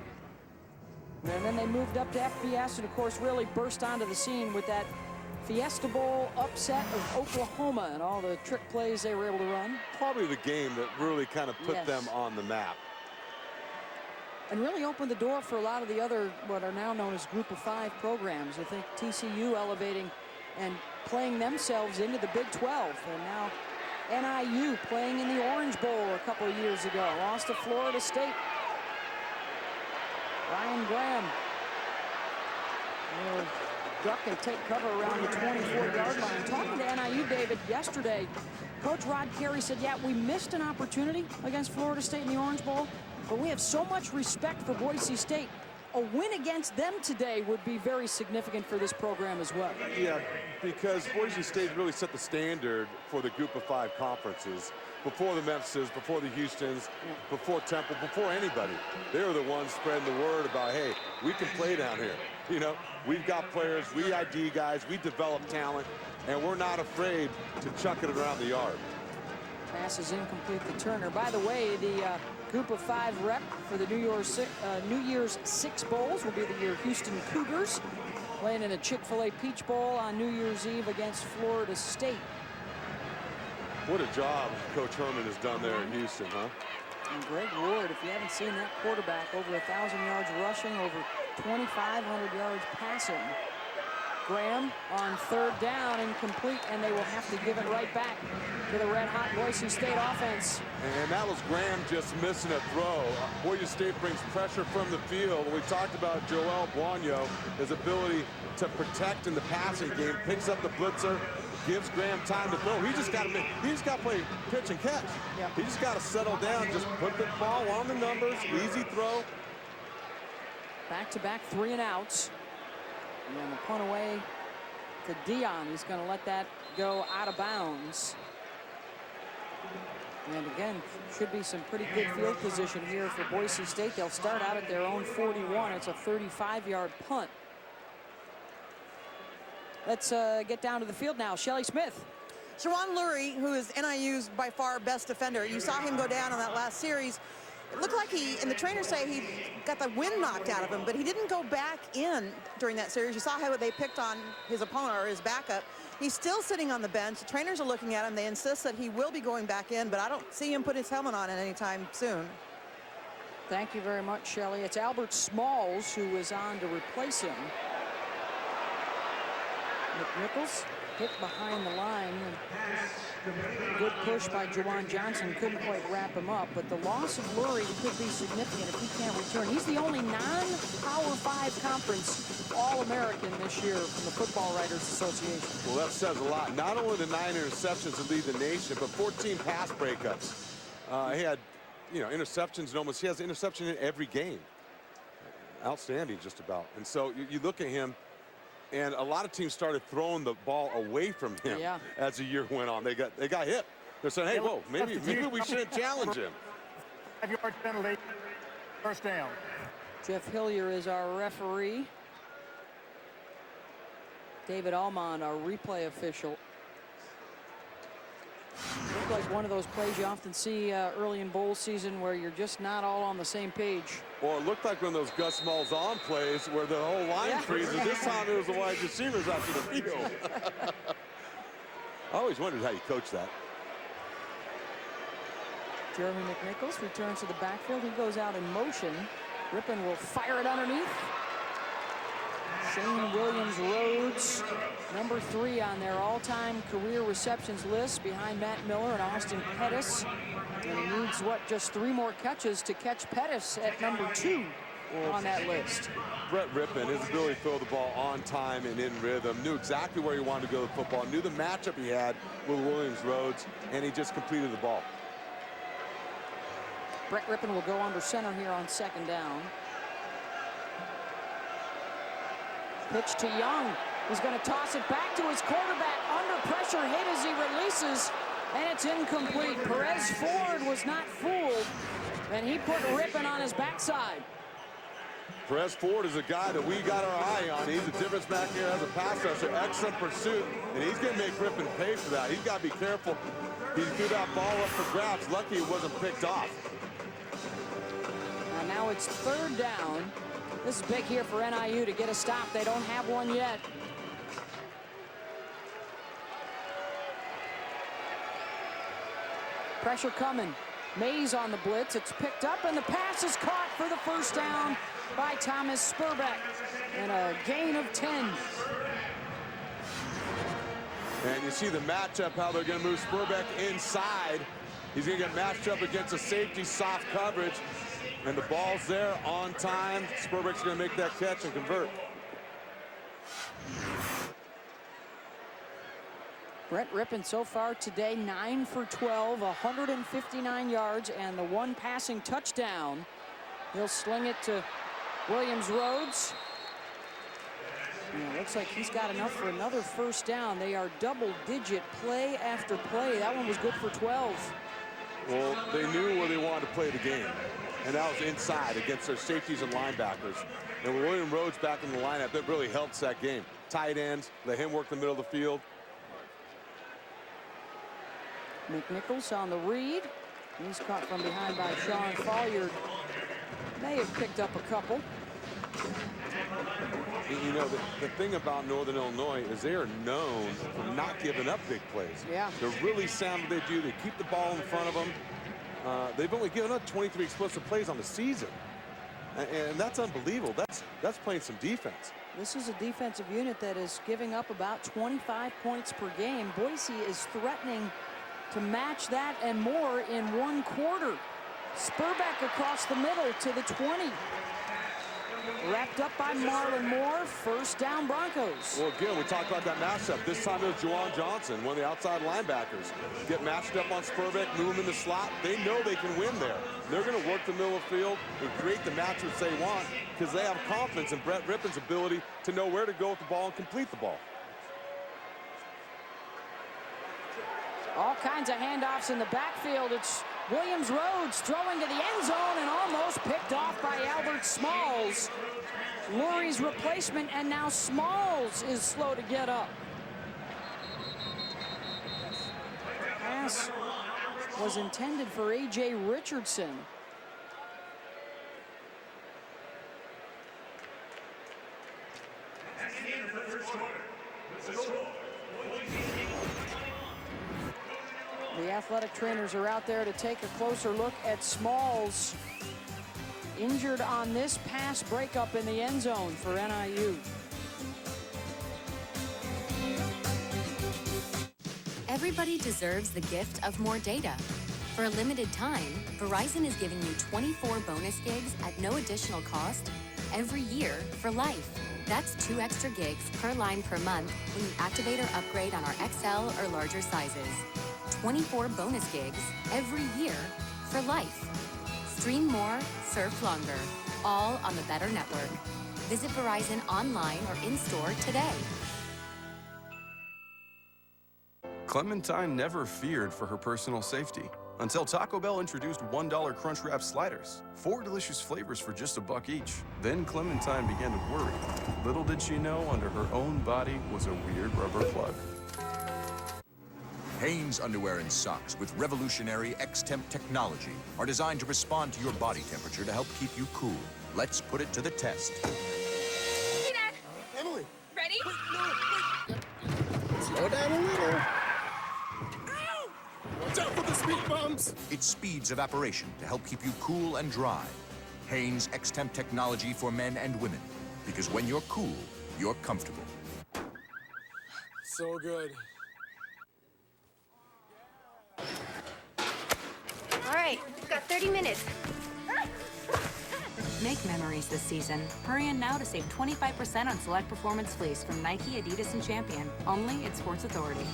And then they moved up to FBS and, of course, really burst onto the scene with that Fiesta Bowl upset of Oklahoma and all the trick plays they were able to run. Probably the game that really kind of put them on the map. And really opened the door for a lot of the other, what are now known as Group of 5 programs. I think TCU elevating and playing themselves into the Big 12. And now NIU playing in the Orange Bowl a couple of years ago. Lost to Florida State. Ryan Graham will duck and take cover around the 24-yard line. Talking to NIU, David, yesterday, Coach Rod Carey said, yeah, we missed an opportunity against Florida State in the Orange Bowl, but we have so much respect for Boise State. a win against them today would be very significant for this program as well. Yeah, because Boise State really set the standard for the Group of 5 conferences. Before the Memphises, before the Houstons, before Temple, before anybody. They were the ones spreading the word about, hey, we can play down here. You know, we've got players, we ID guys, we develop talent, and we're not afraid to chuck it around the yard. Pass is incomplete to Turner. By the way, the Group of 5 rep for the New Year's 6 Bowls will be the Houston Cougars, playing in a Chick-fil-A Peach Bowl on New Year's Eve against Florida State. What a job Coach Herman has done there in Houston, huh? And Greg Ward, if you haven't seen that quarterback, over 1,000 yards rushing, over 2,500 yards passing. Graham on 3rd down, incomplete, and they will have to give it right back to the red-hot Boise State offense. And that was Graham just missing a throw. Boise State brings pressure from the field. We talked about Joel Buono, his ability to protect in the passing game, picks up the blitzer, gives Graham time to throw. He just got to play pitch and catch. Yep. He just got to settle down, just put the ball on the numbers, easy throw. Back-to-back 3 and outs. And the punt away to Dion. He's going to let that go out of bounds. And again, should be some pretty good field position here for Boise State. They'll start out at their own 41. It's a 35-yard punt. Let's get down to the field now. Shelly Smith. Shawan Lurie, who is NIU's by far best defender. You saw him go down on that last series. It looked like and the trainers say he got the wind knocked out of him, but he didn't go back in during that series. You saw how they picked on his opponent or his backup. He's still sitting on the bench. The trainers are looking at him. They insist that he will be going back in, but I don't see him put his helmet on at any time soon. Thank you very much, Shelly. It's Albert Smalls who is on to replace him. McNichols hit behind the line. Good push by Juwan Johnson. Couldn't quite wrap him up, but the loss of Lurie could be significant if he can't return. He's the only non-Power 5 conference All-American this year from the Football Writers Association. Well, that says a lot. Not only the 9 interceptions to lead the nation, but 14 pass breakups. He had, interceptions he has interception in every game. Outstanding, just about. And so you look at him, and a lot of teams started throwing the ball away from him as the year went on. They got hit. They're saying, hey, whoa, maybe we shouldn't challenge him. 5-yard penalty, 1st down. Jeff Hillier is our referee. David Almond, our replay official. Looked like one of those plays you often see early in bowl season where you're just not all on the same page. Or it looked like one of those Gus Malzahn plays where the whole line freezes. This time it was the wide receivers after the field. I always wondered how you coach that. Jeremy McNichols returns to the backfield. He goes out in motion. Rippon will fire it underneath. Shane Williams-Rhodes, number 3 on their all-time career receptions list behind Matt Miller and Austin Pettis. And he needs, just 3 more catches to catch Pettis at number 2 on that list. Brett Rippon, his ability to throw the ball on time and in rhythm, knew exactly where he wanted to go with the football, knew the matchup he had with Williams-Rhodes, and he just completed the ball. Brett Rippon will go under center here on 2nd down. Pitch to Young. He's going to toss it back to his quarterback. Under pressure, hit as he releases, and it's incomplete. Perez Ford was not fooled, and he put Rippon on his backside. Perez Ford is a guy that we got our eye on. He's a difference back here as a pass rusher. Excellent pursuit, and he's going to make Rippon pay for that. He's got to be careful. He threw that ball up for grabs. Lucky it wasn't picked off. And now it's 3rd down. This is big here for NIU to get a stop. They don't have one yet. Pressure coming. Mays on the blitz. It's picked up, and the pass is caught for the 1st down by Thomas Spurbeck. And a gain of 10. And you see the matchup, how they're going to move Spurbeck inside. He's going to get matched up against a safety, soft coverage. And the ball's there on time. Spurbeck's going to make that catch and convert. Brett Rippon so far today, 9 for 12, 159 yards, and the 1 passing touchdown. He'll sling it to Williams Rhodes. Looks like he's got enough for another first down. They are double-digit play after play. That one was good for 12. Well, they knew where they wanted to play the game, and that was inside against their safeties and linebackers. And with William Rhodes back in the lineup, that really helps that game. Tight ends, let him work the middle of the field. McNichols on the read. He's caught from behind by Sean Folliard. May have picked up a couple. You know, the thing about Northern Illinois is they are known for not giving up big plays. Yeah. They're really sound what they do. They keep the ball in front of them. They've only given up 23 explosive plays on the season. And that's unbelievable. That's playing some defense. This is a defensive unit that is giving up about 25 points per game. Boise is threatening to match that and more in one quarter. Spurbeck across the middle to the 20. Wrapped up by Marlon Moore. First down, Broncos. Well, again, we talked about that matchup. This time it was Juwan Johnson, one of the outside linebackers. Get matched up on Spurbeck, move him in the slot. They know they can win there. They're going to work the middle of the field and create the matchups they want because they have confidence in Brett Rippon's ability to know where to go with the ball and complete the ball. All kinds of handoffs in the backfield. It's Williams Rhodes throwing to the end zone and almost picked off by Albert Smalls. Lurie's replacement, and now Smalls is slow to get up. Pass was intended for A.J. Richardson. The athletic trainers are out there to take a closer look at Smalls. Injured on this pass breakup in the end zone for NIU. Everybody deserves the gift of more data. For a limited time, Verizon is giving you 24 bonus gigs at no additional cost every year for life. That's 2 extra gigs per line per month when you activate or upgrade on our XL or larger sizes. 24 bonus gigs every year for life. Stream more, surf longer, all on the Better Network. Visit Verizon online or in-store today. Clementine never feared for her personal safety until Taco Bell introduced $1 Crunchwrap sliders. 4 delicious flavors for just $1 each. Then Clementine began to worry. Little did she know, under her own body was a weird rubber plug. Hanes underwear and socks with revolutionary X-Temp technology are designed to respond to your body temperature to help keep you cool. Let's put it to the test. Hey, Dad. Emily. Ready? Slow down a little. Watch out for the speed bumps. It speeds evaporation to help keep you cool and dry. Hanes X-Temp technology for men and women. Because when you're cool, you're comfortable. So good. All right, we've got 30 minutes. Make memories this season. Hurry in now to save 25% on select performance fleece from Nike, Adidas, and Champion. Only at Sports Authority.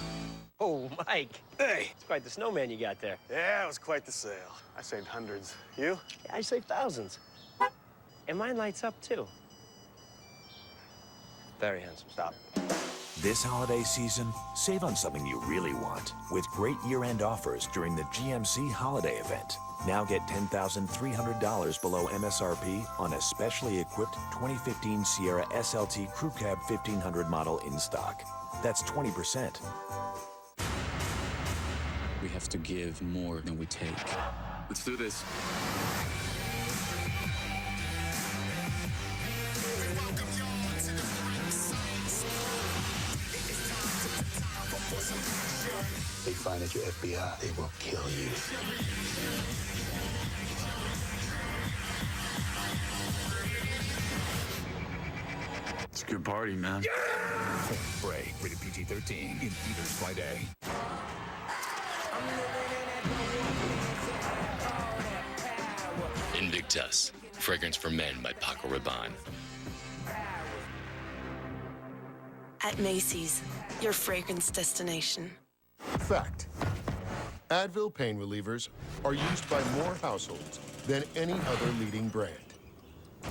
Oh, Mike. Hey, it's quite the snowman you got there. Yeah, it was quite the sale. I saved hundreds. You? Yeah, I saved thousands. And mine lights up, too. Very handsome. Stop. This holiday season, save on something you really want with great year-end offers during the GMC holiday event. Now get $10,300 below MSRP on a specially equipped 2015 Sierra SLT Crew Cab 1500 model in stock. That's 20%. We have to give more than we take. Let's do this. They find that you're FBI, they will kill you. It's a good party, man. Bray, rated PG-13, in theaters Friday. Invictus, fragrance for men by Paco Rabanne. At Macy's, your fragrance destination. Fact. Advil pain relievers are used by more households than any other leading brand.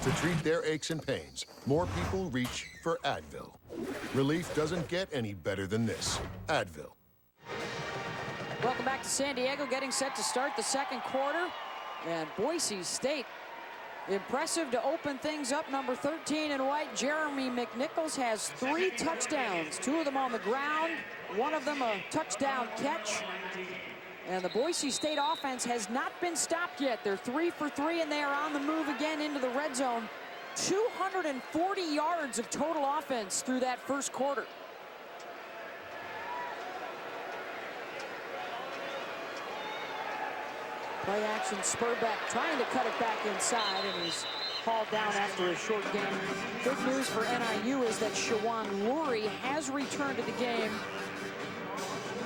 To treat their aches and pains, more people reach for Advil. Relief doesn't get any better than this. Advil. Welcome back to San Diego, getting set to start the second quarter. And Boise State, impressive to open things up. Number 13 in white, Jeremy McNichols, has 3 touchdowns, 2 of them on the ground, 1 of them a touchdown catch. And the Boise State offense has not been stopped yet. They're 3 for 3, and they are on the move again into the red zone. 240 yards of total offense through that first quarter. Play action, Spurbeck trying to cut it back inside, and he's hauled down after a short gain. Good news for NIU is that Shawan Lurie has returned to the game.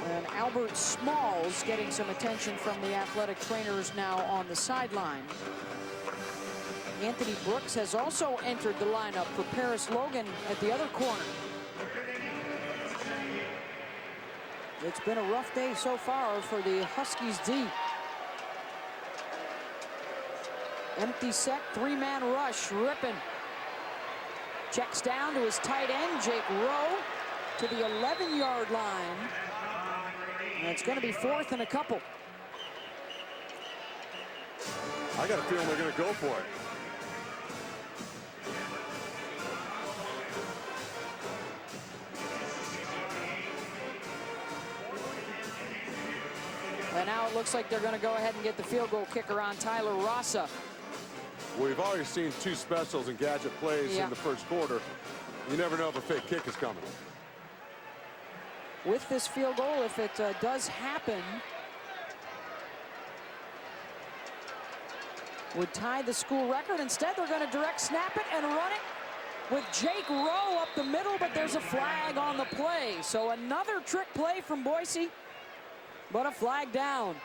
And Albert Smalls getting some attention from the athletic trainers now on the sideline. Anthony Brooks has also entered the lineup for Paris Logan at the other corner. It's been a rough day so far for the Huskies D. Empty set, 3-man rush, Rippon checks down to his tight end, Jake Rowe, to the 11-yard line. And it's going to be 4th and a couple. I got a feeling they're going to go for it. And now it looks like they're going to go ahead and get the field goal kicker on, Tyler Rassa. We've already seen 2 specials and gadget plays in the first quarter. You never know if a fake kick is coming. With this field goal, if it does happen, would tie the school record. Instead, they're going to direct snap it and run it with Jake Rowe up the middle, but there's a flag on the play. So another trick play from Boise, but a flag down.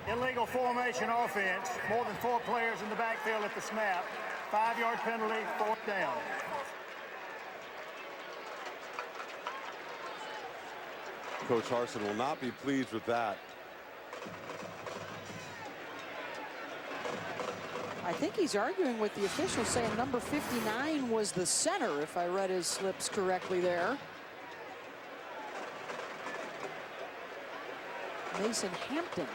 Illegal formation offense. More than 4 players in the backfield at the snap. 5-yard penalty, 4th down. Coach Harsin will not be pleased with that. I think he's arguing with the officials, saying number 59 was the center, if I read his slips correctly there. Mason Hampton.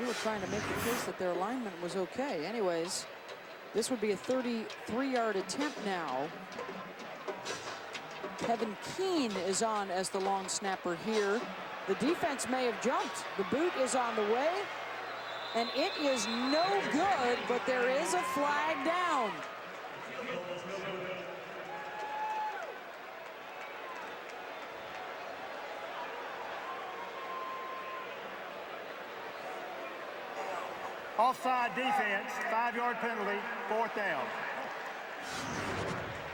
They were trying to make the case that their alignment was okay. Anyways, this would be a 33-yard attempt now. Kevin Keene is on as the long snapper here. The defense may have jumped. The boot is on the way, and it is no good, but there is a flag down. Offside defense, 5-yard penalty, 4th down.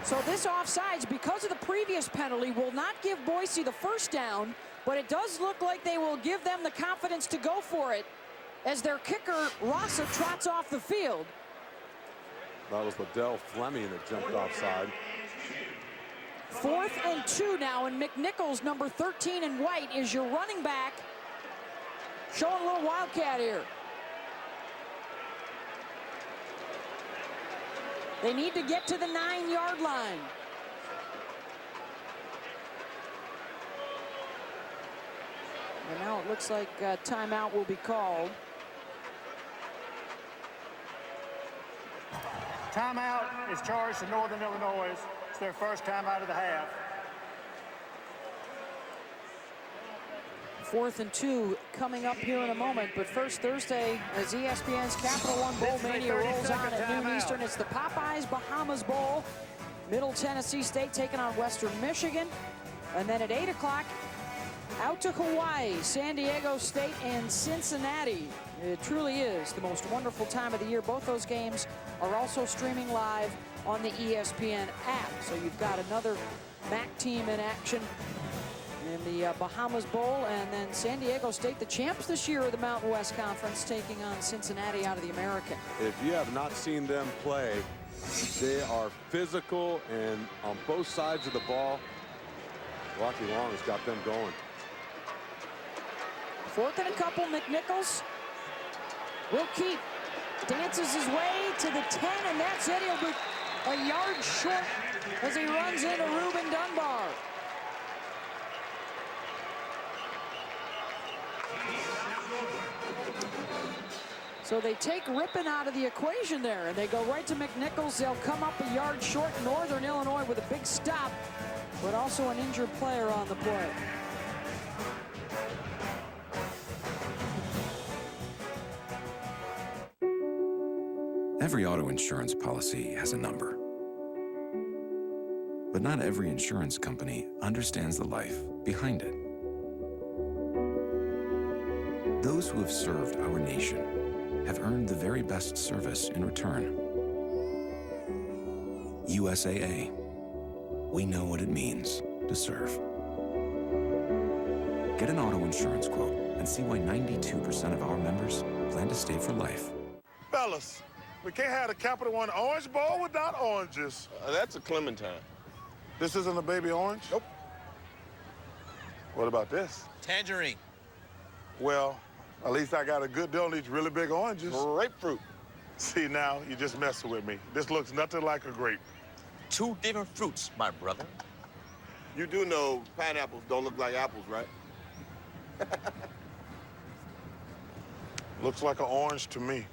So this offsides, because of the previous penalty, will not give Boise the first down, but it does look like they will give them the confidence to go for it as their kicker, Rassa, trots off the field. That was Liddell Fleming that jumped offside. 4th and 2 now, and McNichols, number 13 in white, is your running back. Showing a little wildcat here. They need to get to the 9-yard line. And now it looks like timeout will be called. Timeout is charged to Northern Illinois. It's their first timeout of the half. 4th and 2 coming up here in a moment. But first, Thursday, as ESPN's Capital One Bowl Mania rolls on at noon Eastern, it's the Popeyes Bahamas Bowl. Middle Tennessee State taking on Western Michigan. And then at 8 o'clock, out to Hawaii, San Diego State and Cincinnati. It truly is the most wonderful time of the year. Both those games are also streaming live on the ESPN app. So you've got another MAC team in action in the Bahamas Bowl, and then San Diego State, the champs this year of the Mountain West Conference, taking on Cincinnati out of the American. If you have not seen them play, they are physical and on both sides of the ball. Rocky Long has got them going. 4th and a couple. McNichols will keep. Dances his way to the 10, and that's it. He'll be a yard short as he runs into Reuben Dunbar. So they take Rippon out of the equation there, and they go right to McNichols. They'll come up a yard short. Northern Illinois with a big stop, but also an injured player on the play. Every auto insurance policy has a number. But not every insurance company understands the life behind it. Those who have served our nation have earned the very best service in return. USAA. We know what it means to serve. Get an auto insurance quote and see why 92% of our members plan to stay for life. Fellas, we can't have the Capital One Orange Bowl without oranges. That's a clementine. This isn't a baby orange? Nope. What about this? Tangerine. Well, at least I got a good deal on these really big oranges. Grapefruit. See, now you're just messing with me. This looks nothing like a grape. 2 different fruits, my brother. You do know pineapples don't look like apples, right? Looks like an orange to me.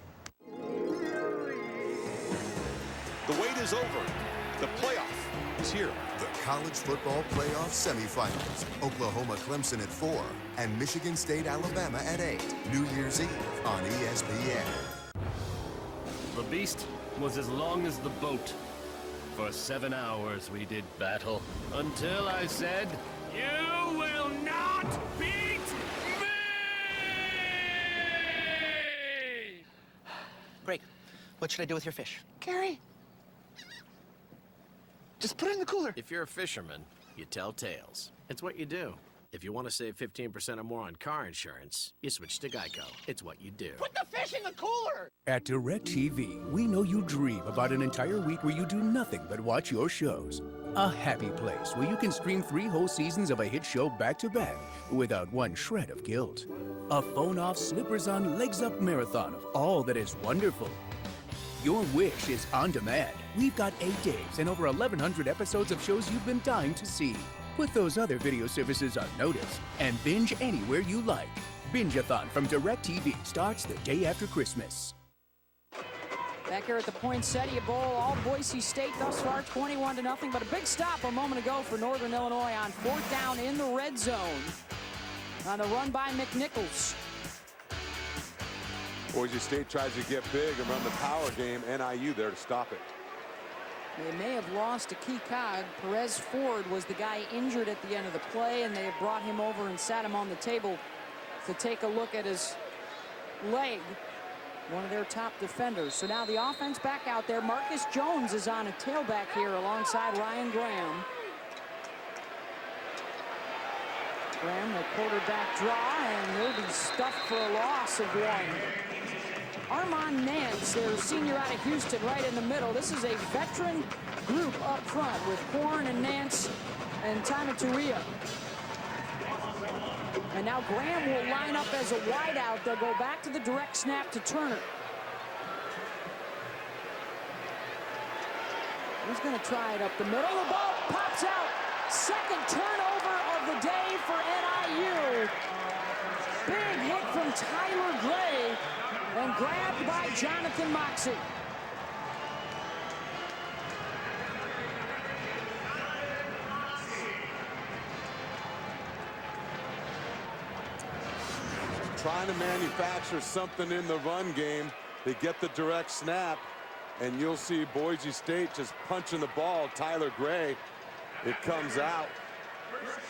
The wait is over. The playoff is here. The college football playoff semifinals. Oklahoma Clemson at 4 and Michigan State Alabama at 8. New Year's Eve on ESPN. The beast was as long as the boat. For 7 hours we did battle until I said, "You will not beat me!" Greg, what should I do with your fish? Gary, just put it in the cooler. If you're a fisherman, you tell tales. It's what you do. If you want to save 15% or more on car insurance, you switch to Geico. It's what you do. Put the fish in the cooler! At DirecTV, we know you dream about an entire week where you do nothing but watch your shows. A happy place where you can stream 3 whole seasons of a hit show back-to-back without one shred of guilt. A phone-off, slippers-on, legs-up marathon of all that is wonderful. Your wish is on demand. We've got 8 days and over 1,100 episodes of shows you've been dying to see. Put those other video services on notice and binge anywhere you like. Binge-a-thon from DirecTV starts the day after Christmas. Back here at the Poinsettia Bowl, all Boise State thus far 21-0, but a big stop a moment ago for Northern Illinois on 4th down in the red zone on the run by McNichols. Boise State tries to get big and run the power game. NIU there to stop it. They may have lost a key cog. Perez Ford was the guy injured at the end of the play, and they have brought him over and sat him on the table to take a look at his leg, one of their top defenders. So now the offense back out there. Marcus Jones is on a tailback here alongside Ryan Graham. Graham, the quarterback draw, and he'll be stuffed for a loss of 1. Armand Nance, their senior out of Houston, right in the middle. This is a veteran group up front with Horn and Nance and Tamaturia. And now Graham will line up as a wideout. They'll go back to the direct snap to Turner. He's going to try it up the middle. The ball pops out. Second turnover of the day for NIU. Big hit from Tyler Gray and grabbed by Jonathan Moxey. Trying to manufacture something in the run game. They get the direct snap, and you'll see Boise State just punching the ball. Tyler Gray, it comes out,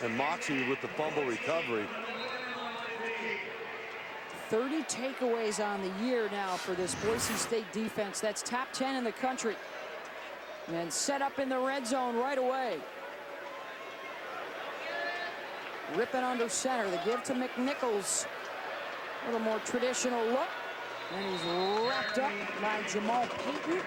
and Moxey with the fumble recovery. 30 takeaways on the year now for this Boise State defense. That's top 10 in the country. And set up in the red zone right away. Ripping under center. The give to McNichols. A little more traditional look. And he's wrapped up by Jamal Payton.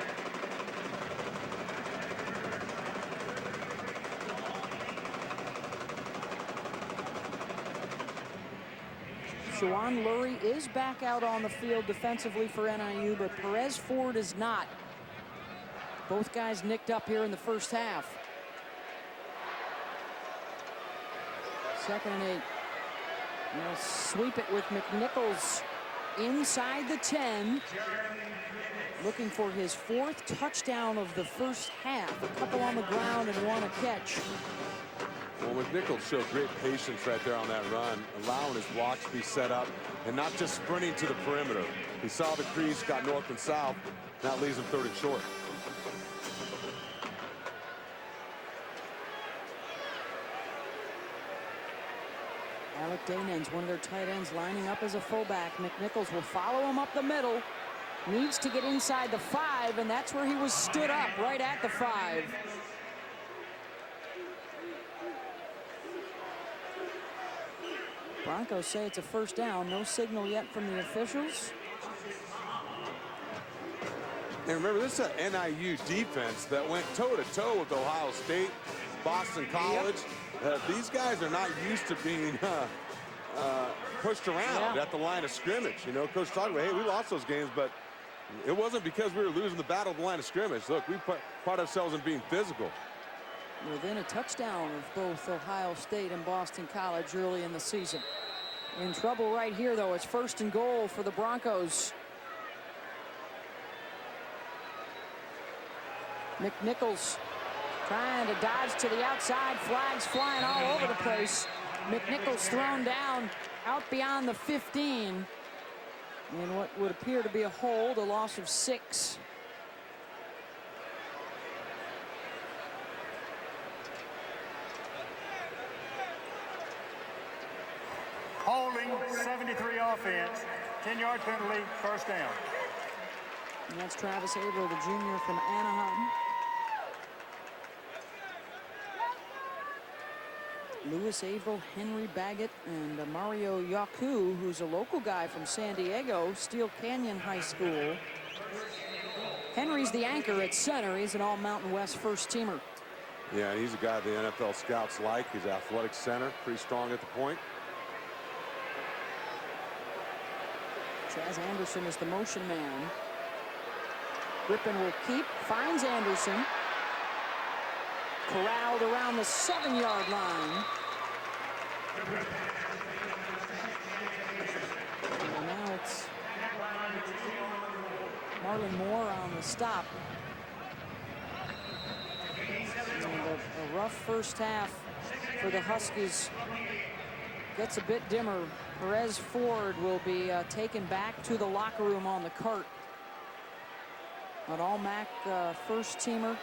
Shawan Lurie is back out on the field defensively for NIU, but Perez Ford is not. Both guys nicked up here in the first half. 2nd and 8. They'll sweep it with McNichols inside the 10. Looking for his 4th touchdown of the first half. A couple on the ground and 1 a catch. Well, McNichols showed great patience right there on that run, allowing his blocks to be set up and not just sprinting to the perimeter. He saw the crease, got north and south. Now leaves him 3rd and short. Alec Daynen's one of their tight ends lining up as a fullback. McNichols will follow him up the middle. Needs to get inside the 5, and that's where he was stood up, right at the 5. Broncos say it's a first down. No signal yet from the officials. And remember, this is an NIU defense that went toe-to-toe with Ohio State, Boston College. These guys are not used to being pushed around at the line of scrimmage. You know, Coach talked about, hey, we lost those games, but it wasn't because we were losing the battle of the line of scrimmage. Look, we pride ourselves in being physical. Within a touchdown of both Ohio State and Boston College early in the season. In trouble right here, though. It's 1st and goal for the Broncos. McNichols trying to dodge to the outside. Flags flying all over the place. McNichols thrown down out beyond the 15. In what would appear to be a hold, a loss of 6. Holding, 73 offense, 10-yard penalty, first down. And that's Travis Averill, the junior from Anaheim. Lewis Averill, Henry Baggett, and Mario Yaku, who's a local guy from San Diego, Steel Canyon High School. Henry's the anchor at center. He's an all-Mountain West first-teamer. Yeah, he's a guy the NFL scouts like. He's athletic center, pretty strong at the point. Chaz Anderson is the motion man. Rippon will keep, finds Anderson. Corralled around the 7-yard line. And now it's Marlon Moore on the stop. And a rough first half for the Huskies. Gets a bit dimmer. Perez Ford will be taken back to the locker room on the cart. An all-MAC first-teamer.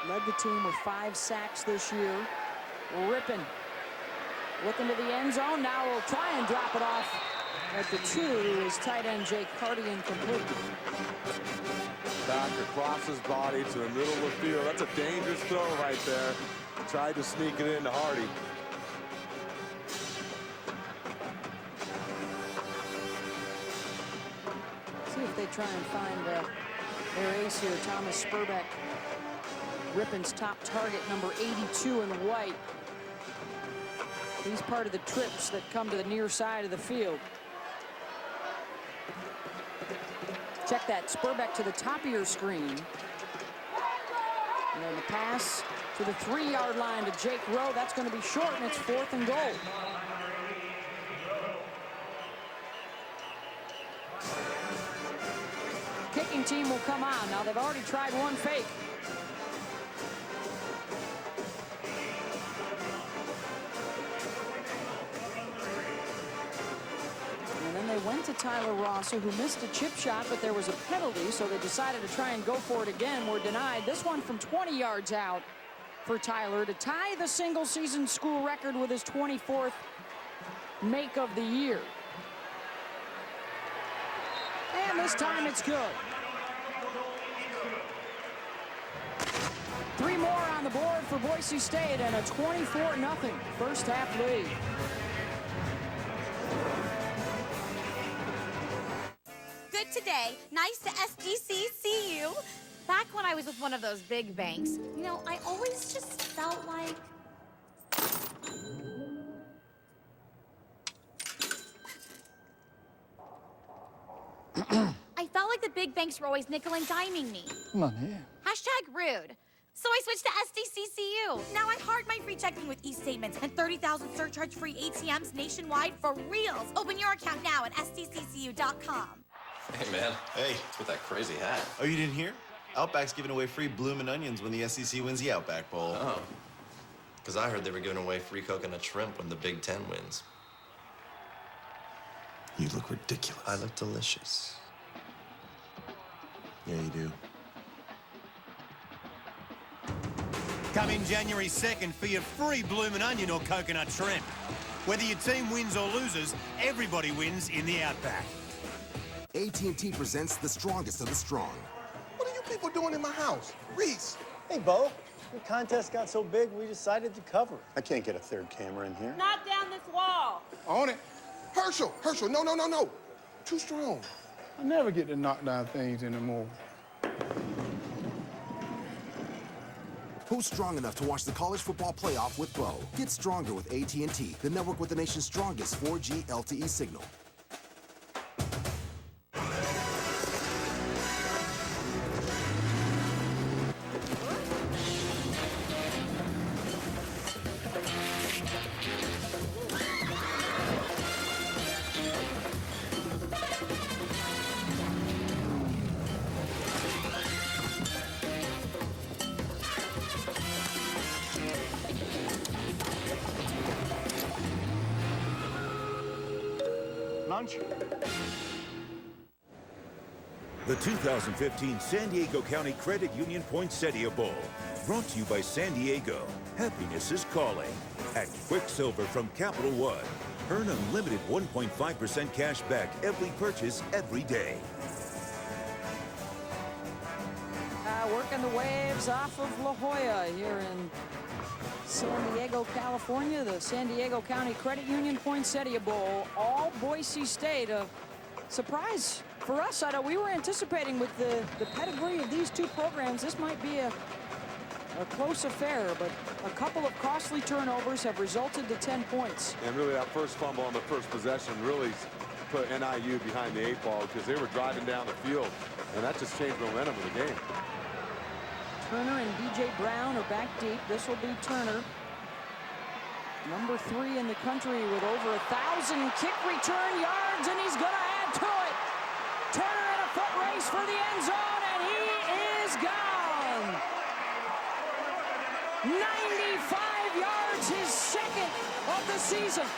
Led the team with 5 sacks this year. Rippon looking to the end zone. Now we'll try and drop it off at the 2 to his tight end Jake Hardy, incomplete. Back across his body to the middle of the field. That's a dangerous throw right there. Tried to sneak it into Hardy. See if they try and find their ace here, Thomas Spurbeck. Rippon's top target, number 82 in white. He's part of the trips that come to the near side of the field. Check that, Spurbeck to the top of your screen. And then the pass to the 3-yard line to Jake Rowe. That's going to be short, and it's 4th and goal. Kicking team will come on. Now they've already tried one fake. And then they went to Tyler Rosser, who missed a chip shot, but there was a penalty, so they decided to try and go for it again. Were denied. This one from 20 yards out for Tyler to tie the single-season school record with his 24th make of the year. And this time it's good. 3 more on the board for Boise State and a 24-0 first half lead. Good today. Nice to SDC see you. Back when I was with one of those big banks, you know, I always just felt like... like the big banks were always nickel and diming me. Come on here. Hashtag rude. So I switched to SDCCU. Now I heart my free checking with e-statements and 30,000 surcharge-free ATMs nationwide for reals. Open your account now at sdccu.com. Hey, man. Hey, with that crazy hat. Oh, you didn't hear? Outback's giving away free bloomin' onions when the SEC wins the Outback Bowl. Oh. Because I heard they were giving away free coconut shrimp when the Big Ten wins. You look ridiculous. I look delicious. Yeah, you do. Come in January 2nd for your free bloomin' onion or coconut shrimp. Whether your team wins or loses, everybody wins in the Outback. AT&T presents the strongest of the strong. What are you people doing in my house? Reese. Hey, Bo. The contest got so big, we decided to cover it. I can't get a third camera in here. Knock down this wall. On it. Herschel, no. Too strong. I never get to knock down things anymore. Who's strong enough to watch the college football playoff with Bo? Get stronger with AT&T, the network with the nation's strongest 4G LTE signal. Lunch? The 2015 San Diego County Credit Union Poinsettia Bowl. Brought to you by San Diego. Happiness is calling. At Quicksilver from Capital One. Earn unlimited 1.5% cash back every purchase every day. Working the waves off of La Jolla here in San Diego, California. The San Diego County Credit Union Poinsettia Bowl, all Boise State. A surprise for us. I know we were anticipating with the pedigree of these two programs, this might be a close affair, but a couple of costly turnovers have resulted to 10 points. And really that first fumble on the first possession really put NIU behind the 8 ball because they were driving down the field, and that just changed momentum of the game. Turner and B.J. Brown are back deep. This will be Turner, number 3 in the country with over 1,000 kick return yards, and he's going to add to it. Turner in a foot race for the end zone, and he is gone. 95 yards, his second of the season.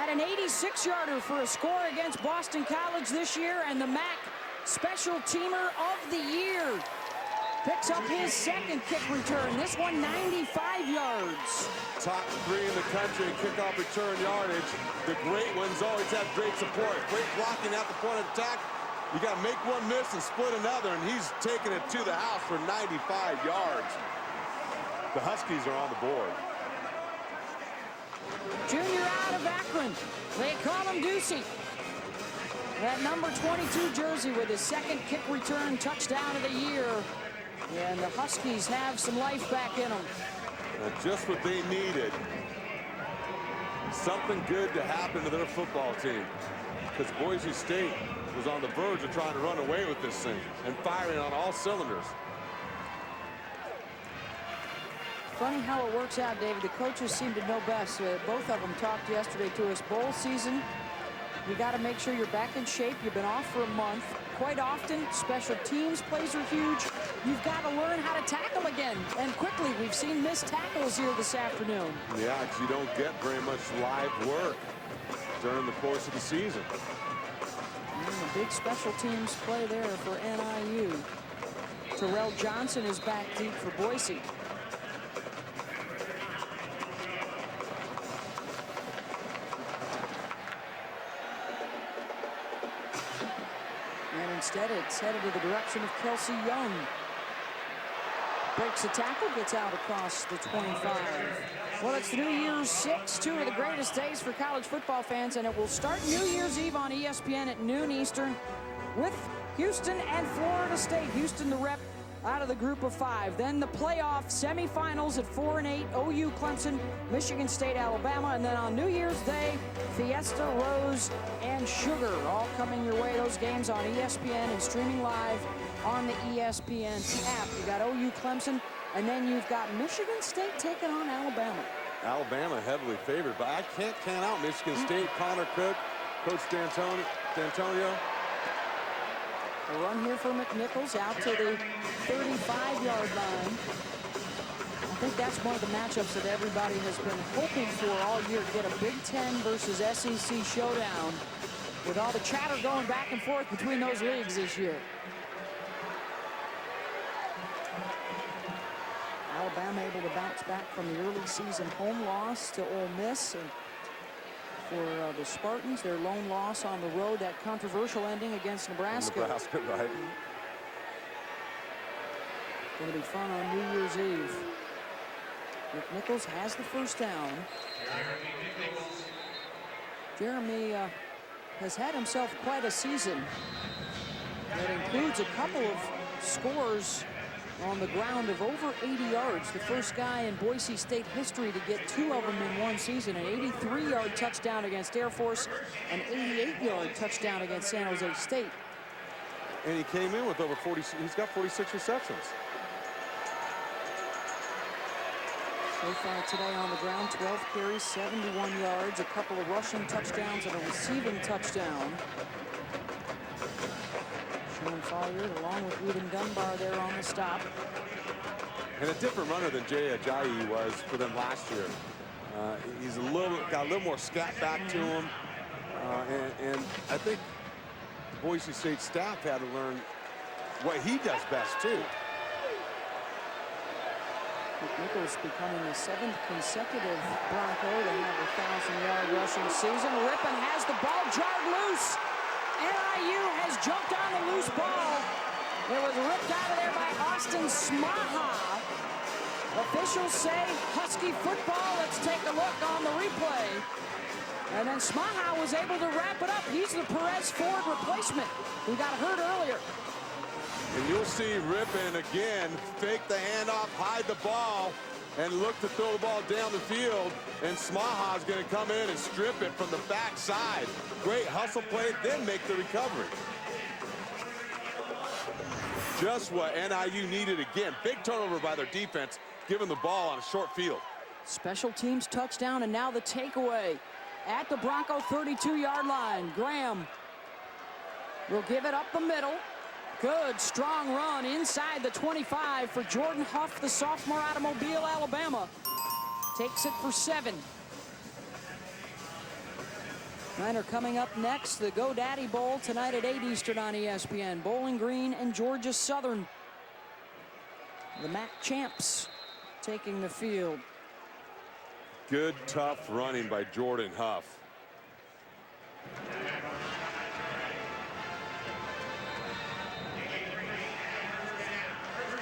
An 86-yarder for a score against Boston College this year, and the MAC Special Teamer of the Year picks up his second kick return. This one 95 yards. Top 3 in the country in kickoff return yardage. The great ones always have great support. Great blocking at the point of attack. You got to make one miss and split another, and he's taking it to the house for 95 yards. The Huskies are on the board. Junior out of Akron. They call him Ducey. That number 22 jersey with his second kick return touchdown of the year. And the Huskies have some life back in them. Just what they needed. Something good to happen to their football team. Because Boise State was on the verge of trying to run away with this thing and firing on all cylinders. Funny how it works out, David. The coaches seem to know best. Both of them talked yesterday to us. Bowl season, you got to make sure you're back in shape. You've been off for a month. Quite often, special teams plays are huge. You've got to learn how to tackle again, and quickly. We've seen missed tackles here this afternoon. Yeah, because you don't get very much live work during the course of the season. And a big special teams play there for NIU. Terrell Johnson is back deep for Boise. Instead, It's headed to the direction of Kelsey Young. Breaks a tackle, gets out across the 25. Well, it's the New Year's 6, two of the greatest days for college football fans, and it will start New Year's Eve on ESPN at noon Eastern with Houston and Florida State. Houston, the rep, out of the group of 5. Then the playoff semifinals at 4 and 8, OU, Clemson, Michigan State, Alabama, and then on New Year's Day, Fiesta, Rose, and Sugar, all coming your way. Those games on ESPN and streaming live on the ESPN app. You got OU, Clemson, and then you've got Michigan State taking on Alabama. Alabama heavily favored, but I can't count out Michigan State. Connor Cook, Coach D'Antonio. A run here for McNichols out to the 35-yard line. I think that's one of the matchups that everybody has been hoping for all year, to get a Big Ten versus SEC showdown with all the chatter going back and forth between those leagues this year. Alabama able to bounce back from the early season home loss to Ole Miss. And for the Spartans, their lone loss on the road, that controversial ending against Nebraska. Nebraska, right. Going to be fun on New Year's Eve. McNichols has the first down. Jeremy has had himself quite a season. That includes a couple of scores on the ground of over 80 yards. The first guy in Boise State history to get 2 of them in one season. An 83-yard touchdown against Air Force, an 88-yard touchdown against San Jose State. And he came in with over 40, he's got 46 receptions. So far today on the ground, 12 carries, 71 yards, a couple of rushing touchdowns and a receiving touchdown. Sean Folliard along with Ruben Dunbar there on the stop. And a different runner than Jay Ajayi was for them last year. He's got a little more scat back to him. And I think the Boise State staff had to learn what he does best too. McNichols becoming the 7th consecutive Bronco to have a 1,000-yard rushing season. Rippon has the ball jarred loose. NIU has jumped on the loose ball. It was ripped out of there by Austin Smaha. Officials say Husky football. Let's take a look on the replay. And then Smaha was able to wrap it up. He's the Perez Ford replacement who got hurt earlier. And you'll see Rippon again fake the handoff, hide the ball, and look to throw the ball down the field. And Smaha's going to come in and strip it from the backside. Great hustle play, then make the recovery. Just what NIU needed again. Big turnover by their defense, giving the ball on a short field. Special teams touchdown, and now the takeaway at the Bronco 32-yard line. Graham will give it up the middle. Good, strong run inside the 25 for Jordan Huff, the sophomore out of Mobile, Alabama. Takes it for 7. Niner coming up next, the GoDaddy Bowl tonight at 8 Eastern on ESPN. Bowling Green and Georgia Southern. The MAC champs taking the field. Good, tough running by Jordan Huff.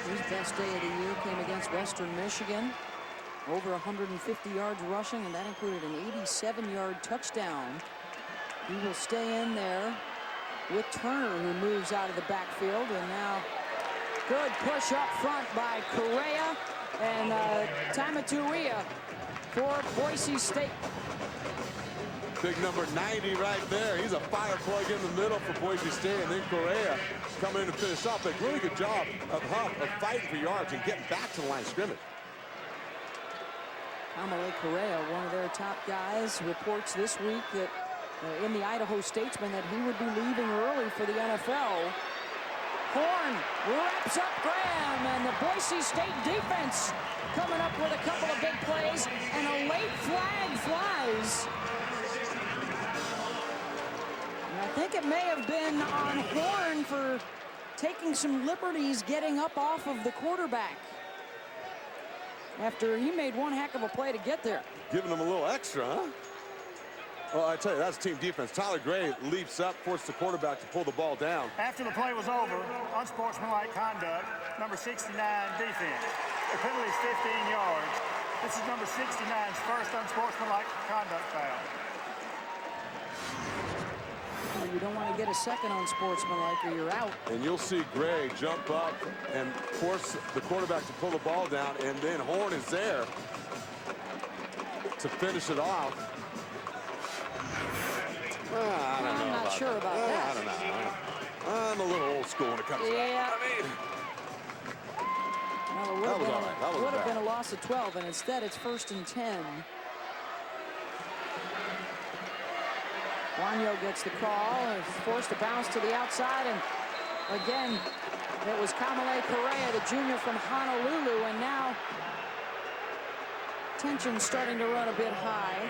His best day of the year came against Western Michigan. Over 150 yards rushing, and that included an 87-yard touchdown. He will stay in there with Turner, who moves out of the backfield. And now good push up front by Correa and Tamatuia for Boise State. Big number 90 right there. He's a fire plug in the middle for Boise State. And then Correa coming in to finish off. A really good job of Huff of fighting for yards and getting back to the line of scrimmage. Amalé Correa, one of their top guys, reports this week that in the Idaho Statesman that he would be leaving early for the NFL. Horn wraps up Graham, and the Boise State defense coming up with a couple of big plays, and a late flag flies. And I think it may have been on Horn for taking some liberties getting up off of the quarterback after he made one heck of a play to get there. Giving him a little extra, huh? Well, I tell you, that's team defense. Tyler Gray leaps up, forced the quarterback to pull the ball down. After the play was over, unsportsmanlike conduct, number 69 defense. The penalty is 15 yards. This is number 69's first unsportsmanlike conduct foul. Well, you don't want to get a second unsportsmanlike or you're out. And you'll see Gray jump up and force the quarterback to pull the ball down, and then Horn is there to finish it off. I'm not sure about that. I don't know. I'm a little old school when it comes to that. Well, it would have been a loss of 12, and instead it's 1st and 10. Wanyo gets the call, is forced to bounce to the outside, and again, it was Kamale Correa, the junior from Honolulu, and now tension's starting to run a bit high.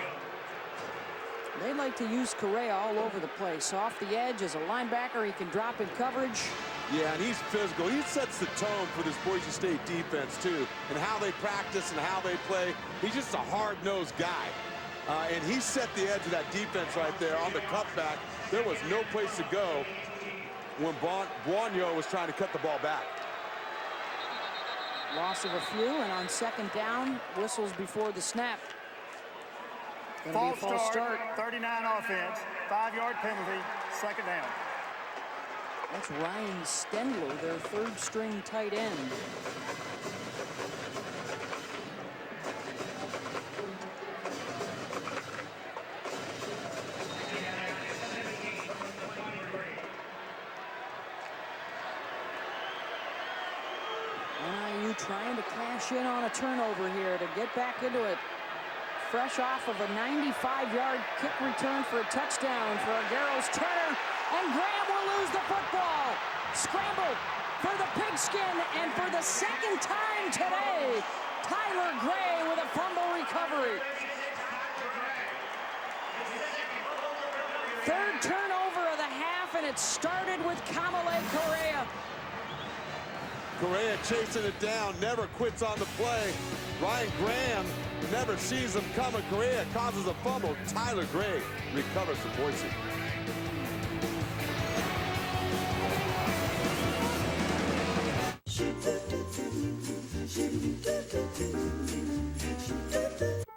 They like to use Correa all over the place. Off the edge as a linebacker, he can drop in coverage. Yeah, and he's physical. He sets the tone for this Boise State defense, too, and how they practice and how they play. He's just a hard-nosed guy. And he set the edge of that defense right there on the cutback. There was no place to go when Wanyo was trying to cut the ball back. Loss of a few, and on 2nd down, whistles before the snap. False start, 39 offense, 5-yard penalty, 2nd down. That's Ryan Stendler, their 3rd-string tight end. NIU trying to cash in on a turnover here to get back into it. Fresh off of a 95-yard kick return for a touchdown for Agueros Turner, and Graham will lose the football. Scramble for the pigskin, and for the 2nd time today, Tyler Gray with a fumble recovery. 3rd turnover of the half, and it started with Kamale Correa. Correa chasing it down, never quits on the play. Ryan Graham never sees him coming. Correa causes a fumble. Tyler Gray recovers for Boise.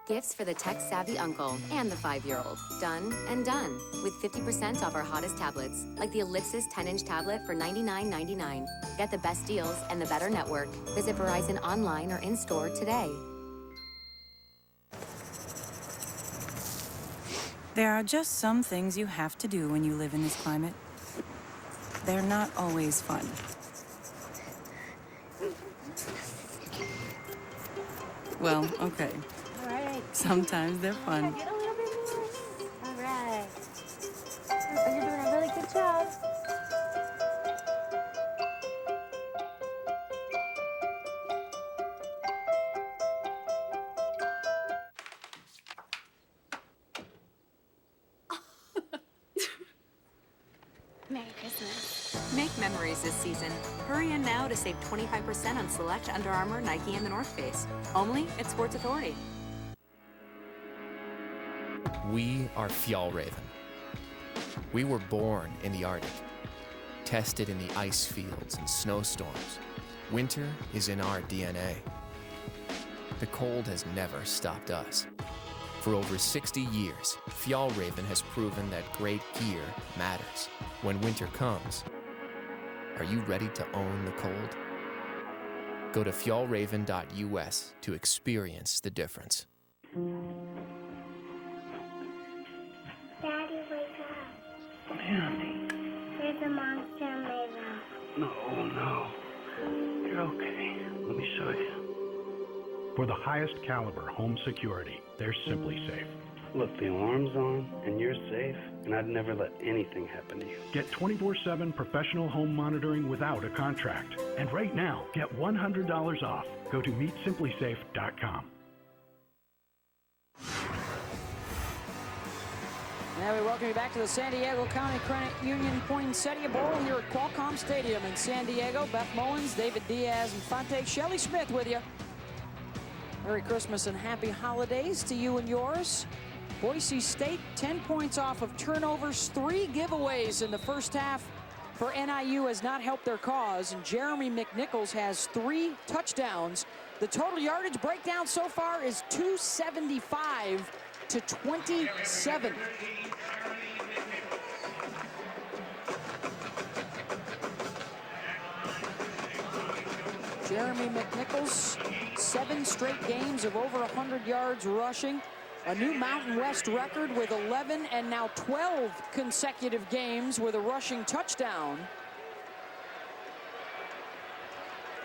Gifts for the tech-savvy uncle and the 5-year-old. Done and done. With 50% off our hottest tablets, like the Ellipsis 10-inch tablet for $99.99. Get the best deals and the better network. Visit Verizon online or in-store today. There are just some things you have to do when you live in this climate. They're not always fun. Well, okay. All right. Sometimes they're fun. Get a little bit more. All right. Oh, you're doing a really good job. Merry Christmas. Make memories this season. Hurry in now to save 25% on select Under Armour, Nike, and the North Face. Only at Sports Authority. We are Fjallraven. We were born in the Arctic, tested in the ice fields and snowstorms. Winter is in our DNA. The cold has never stopped us. For over 60 years, Fjallraven has proven that great gear matters. When winter comes, are you ready to own the cold? Go to fjallraven.us to experience the difference. Daddy, wake up. Honey. There's a monster in my room. No. You're okay. Let me show you. For the highest caliber home security, they're Simply Safe. Look, the alarm's on, and you're safe, and I'd never let anything happen to you. Get 24/7 professional home monitoring without a contract. And right now, get $100 off. Go to meetsimplysafe.com. Now we welcome you back to the San Diego County Credit Union Poinsettia Bowl here at Qualcomm Stadium in San Diego. Beth Mullins, David Diaz, and Fonte Shelley Smith with you. Merry Christmas and happy holidays to you and yours. Boise State, 10 points off of turnovers, 3 giveaways in the first half for NIU has not helped their cause, and Jeremy McNichols has 3 touchdowns. The total yardage breakdown so far is 275 to 27. Jeremy McNichols, 7 straight games of over 100 yards rushing. A new Mountain West record with 11 and now 12 consecutive games with a rushing touchdown.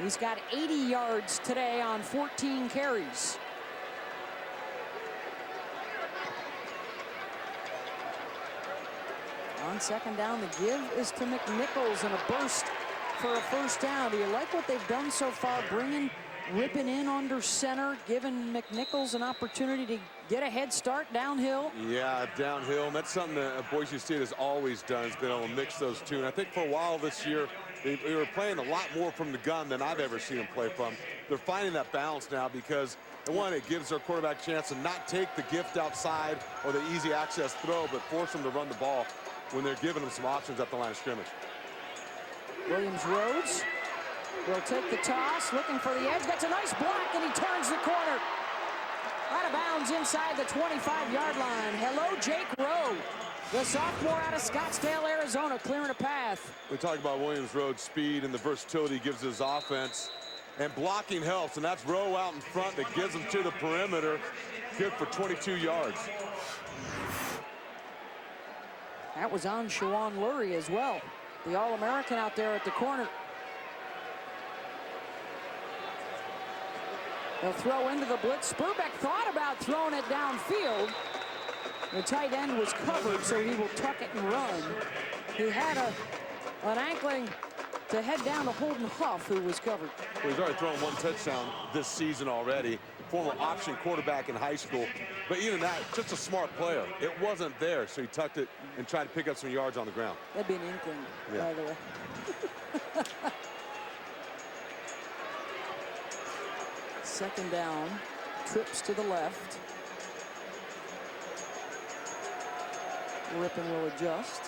He's got 80 yards today on 14 carries. On second down, the give is to McNichols and a burst for a first down. Do you like what they've done so far, ripping in under center, giving McNichols an opportunity to get a head start downhill? Yeah, downhill. And that's something that Boise State has always done, has been able to mix those two. And I think for a while this year, they were playing a lot more from the gun than I've ever seen them play from. They're finding that balance now because, one, it gives their quarterback a chance to not take the gift outside or the easy access throw, but force them to run the ball when they're giving them some options at the line of scrimmage. Williams Rhodes will take the toss, looking for the edge, gets a nice block, and he turns the corner. Out of bounds inside the 25-yard line. Hello, Jake Rowe, the sophomore out of Scottsdale, Arizona, clearing a path. We talk about Williams Rhodes' speed and the versatility he gives his offense, and blocking helps, and that's Rowe out in front that gives him to the perimeter. Good for 22 yards. That was on Shawan Lurie as well, the All-American out there at the corner. They'll throw into the blitz. Spurbeck thought about throwing it downfield. The tight end was covered, so he will tuck it and run. He had an ankling to head down to Holden Huff, who was covered. Well, he's already thrown 1 touchdown this season already. Former option quarterback in high school. But even that, just a smart player. It wasn't there, so he tucked it and tried to pick up some yards on the ground. That'd be an inkling, by the way. Second down, trips to the left. Rippon will adjust.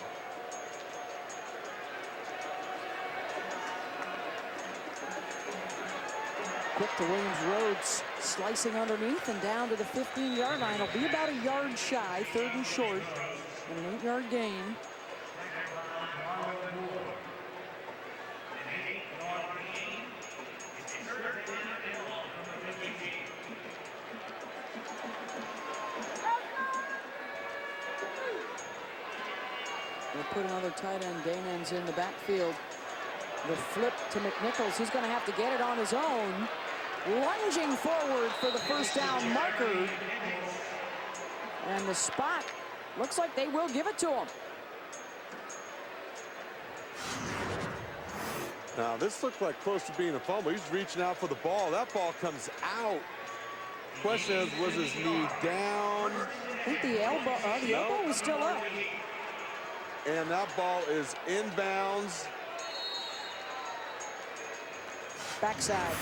Quick to Williams Rhodes, slicing underneath and down to the 15-yard line. It'll be about a yard shy, 3rd and short, and an 8-yard gain. They'll put another tight end, Damon's in the backfield. The flip to McNichols. He's going to have to get it on his own. Lunging forward for the first down marker. And the spot looks like they will give it to him. Now, this looked like close to being a fumble. He's reaching out for the ball. That ball comes out. Question is, was his knee down? I think the elbow was still up. And that ball is inbounds. Backside.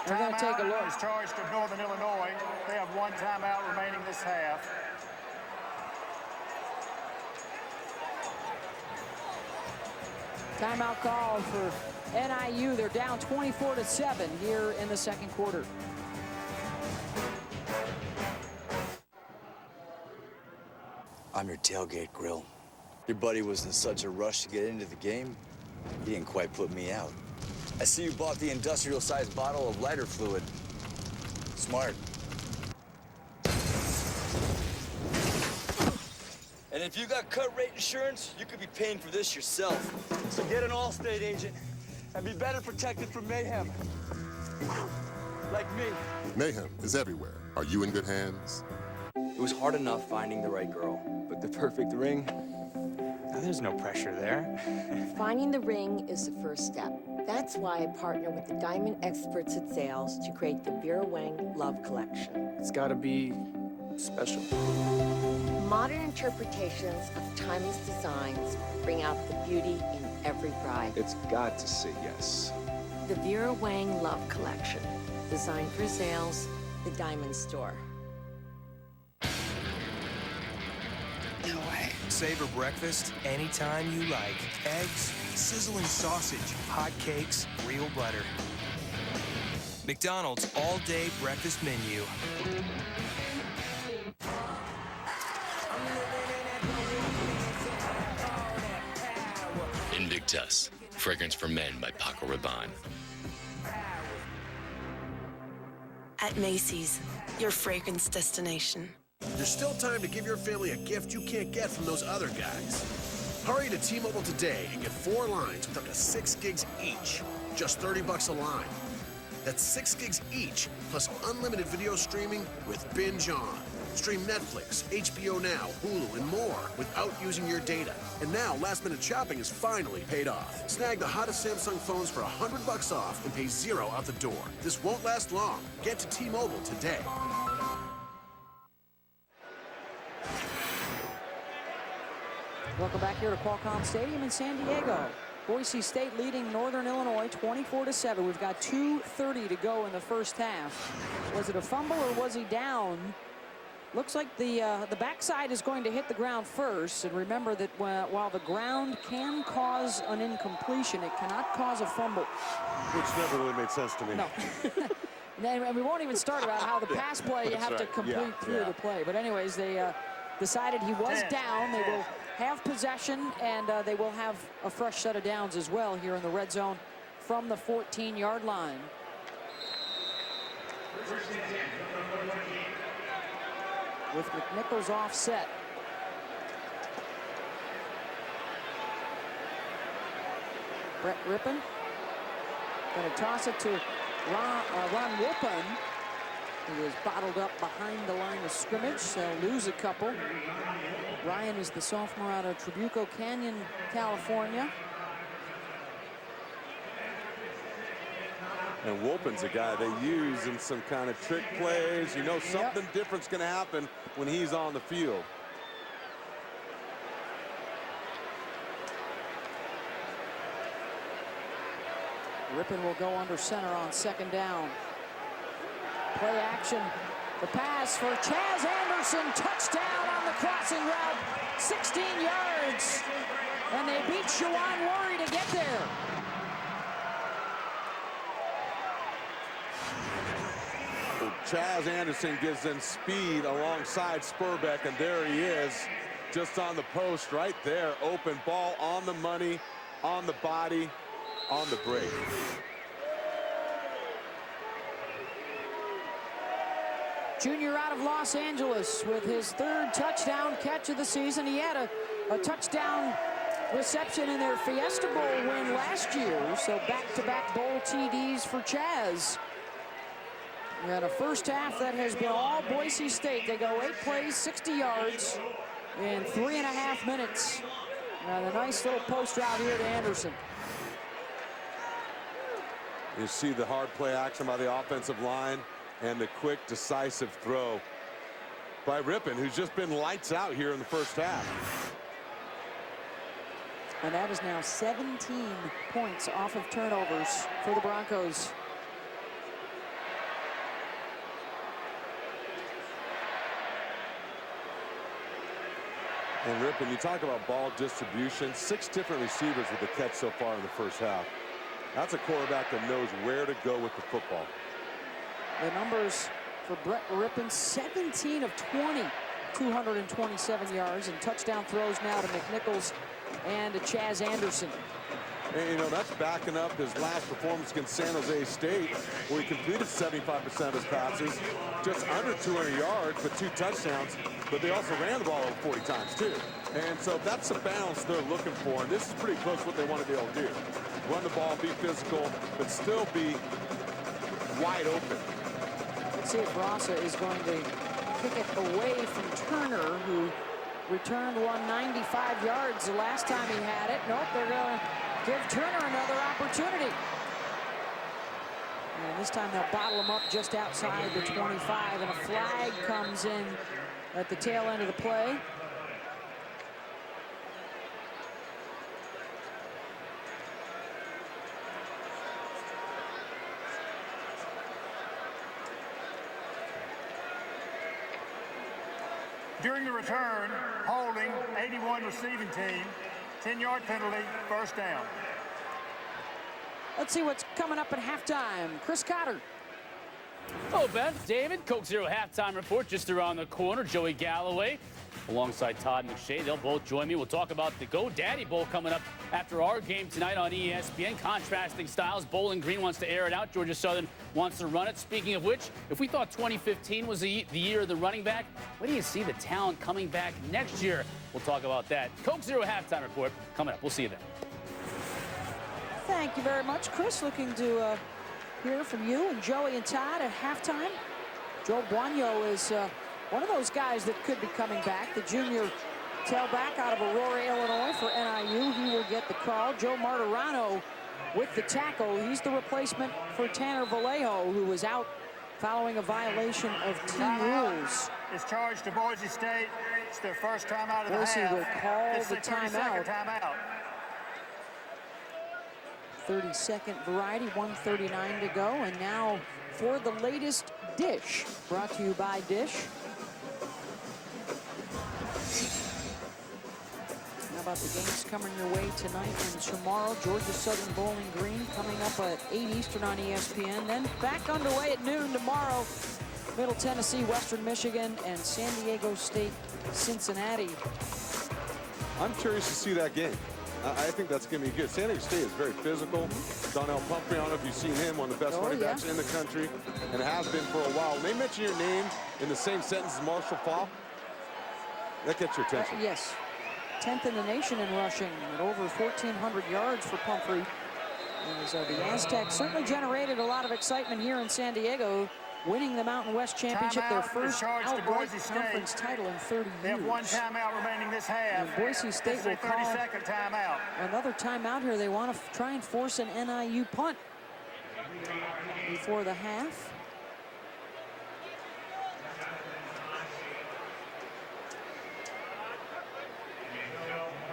They're going to take a look. Is charged to Northern Illinois. They have 1 timeout remaining this half. Timeout call for NIU. They're down 24-7 here in the second quarter. I'm your tailgate grill. Your buddy was in such a rush to get into the game, he didn't quite put me out. I see you bought the industrial-sized bottle of lighter fluid. Smart. And if you got cut rate insurance, you could be paying for this yourself. So get an Allstate agent and be better protected from mayhem. Like me. Mayhem is everywhere. Are you in good hands? It was hard enough finding the right girl, but the perfect ring? Now, there's no pressure there. Finding the ring is the first step. That's why I partner with the diamond experts at Zales to create the Vera Wang Love Collection. It's gotta be special. Modern interpretations of timeless designs bring out the beauty in every bride. It's got to say yes. The Vera Wang Love Collection, designed for Zales, the diamond store. No way. Savor breakfast anytime you like. Eggs, sizzling sausage, hot cakes, real butter. McDonald's all-day breakfast menu. Invictus, fragrance for men by Paco Rabanne. At Macy's, your fragrance destination. There's still time to give your family a gift you can't get from those other guys. Hurry to T-Mobile today and get 4 lines with up to 6 gigs each. Just $30 a line. That's 6 gigs each, plus unlimited video streaming with Binge On. Stream Netflix, HBO Now, Hulu, and more without using your data. And now, last-minute shopping is finally paid off. Snag the hottest Samsung phones for $100 off and pay $0 out the door. This won't last long. Get to T-Mobile today. Welcome back here to Qualcomm Stadium in San Diego. Boise State leading Northern Illinois 24-7. We've got 2:30 to go in the first half. Was it a fumble or was he down? Looks like the backside is going to hit the ground first. And remember that while the ground can cause an incompletion, it cannot cause a fumble. Which never really made sense to me. No. And we won't even start about how the pass play you have to complete through the play. But anyways, they decided he was down. They will have possession, and they will have a fresh set of downs as well here in the red zone from the 14-yard line. With McNichols offset. Brett Rippon going to toss it to Ron Wolpen. He is bottled up behind the line of scrimmage. They'll lose a couple. Ryan is the sophomore out of Trabuco Canyon, California. And Wolpen's a guy they use in some kind of trick plays. You know something different's going to happen when he's on the field. Rippon will go under center on second down. Play action. The pass for Chaz Anderson. Touchdown on the crossing route. 16 yards. And they beat Shawan Lurie to get there. Chaz Anderson gives them speed alongside Spurbeck, and there he is, just on the post right there. Open ball on the money, on the body, on the break. Junior out of Los Angeles with his 3rd touchdown catch of the season. He had a touchdown reception in their Fiesta Bowl win last year, so back-to-back bowl TDs for Chaz. And a first half that has been all Boise State. They go 8 plays, 60 yards in 3.5 minutes. And a nice little post route here to Anderson. You see the hard play action by the offensive line and the quick, decisive throw by Rippon, who's just been lights out here in the first half. And that is now 17 points off of turnovers for the Broncos. And Rippon, you talk about ball distribution, 6 different receivers with the catch so far in the first half. That's a quarterback that knows where to go with the football. The numbers for Brett Rippon, 17 of 20, 227 yards, and touchdown throws now to McNichols and to Chaz Anderson. And, you know, that's backing up his last performance against San Jose State, where he completed 75% of his passes, just under 200 yards, but 2 touchdowns. But they also ran the ball over 40 times, too. And so that's the balance they're looking for. And this is pretty close to what they want to be able to do. Run the ball, be physical, but still be wide open. Let's see if Rasa is going to kick it away from Turner, who returned 195 yards the last time he had it. Nope, they're going to give Turner another opportunity. And this time they'll bottle him up just outside the 25, and a flag comes in at the tail end of the play. During the return, holding 81 receiving team, 10-yard penalty, first down. Let's see what's coming up at halftime. Chris Cotter. Hello, Beth, David. Coke Zero halftime report just around the corner. Joey Galloway alongside Todd McShay. They'll both join me. We'll talk about the Go Daddy Bowl coming up after our game tonight on ESPN. Contrasting styles. Bowling Green wants to air it out. Georgia Southern wants to run it. Speaking of which, if we thought 2015 was the year of the running back, where do you see the talent coming back next year? We'll talk about that. Coke Zero halftime report coming up. We'll see you then. Thank you very much, Chris. Looking to hear from you and Joey and Todd at halftime. Joe Buono is one of those guys that could be coming back. The junior tailback out of Aurora, Illinois for NIU. He will get the call. Joe Martirano with the tackle. He's the replacement for Tanner Vallejo, who was out following a violation of team rules. Is charged to Boise State. It's their first time out of the Boise half. will call It's the timeout. 30-second timeout. 30-second variety, 1:39 to go. And now for the latest dish, brought to you by Dish. How about the games coming your way tonight and tomorrow? Georgia Southern Bowling Green coming up at 8 Eastern on ESPN. Then back underway at noon tomorrow. Middle Tennessee, Western Michigan, and San Diego State, Cincinnati. I'm curious to see that game. I think that's going to be good. San Diego State is very physical. Donnell Pumphrey, I don't know if you've seen him, one of the best running backs in the country, and has been for a while. When they mention your name in the same sentence as Marshall Faulk, that gets your attention. Yes. 10th in the nation in rushing at over 1,400 yards for Pumphrey. As the Aztecs certainly generated a lot of excitement here in San Diego, winning the Mountain West Championship, their first outright conference title in 30 years. They have one timeout remaining this half. And Boise State will call 30-second timeout. Another timeout here. They want to try and force an NIU punt before the half.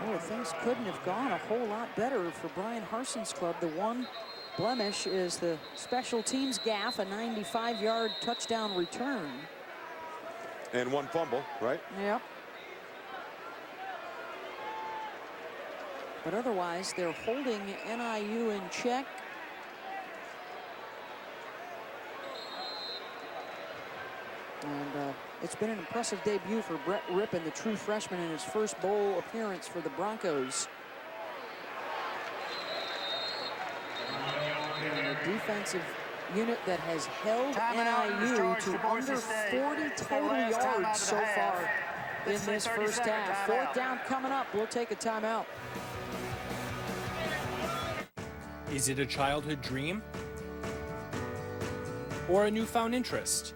Oh, things couldn't have gone a whole lot better for Brian Harson's club. The one blemish is the special teams gaffe, a 95-yard touchdown return. And one fumble, right? Yep. But otherwise, they're holding NIU in check. And it's been an impressive debut for Brett Rippon, the true freshman, in his first bowl appearance for the Broncos. And a defensive unit that has held NIU to under 40 total yards so far in this first half. Fourth down coming up. We'll take a timeout. Is it a childhood dream? Or a newfound interest?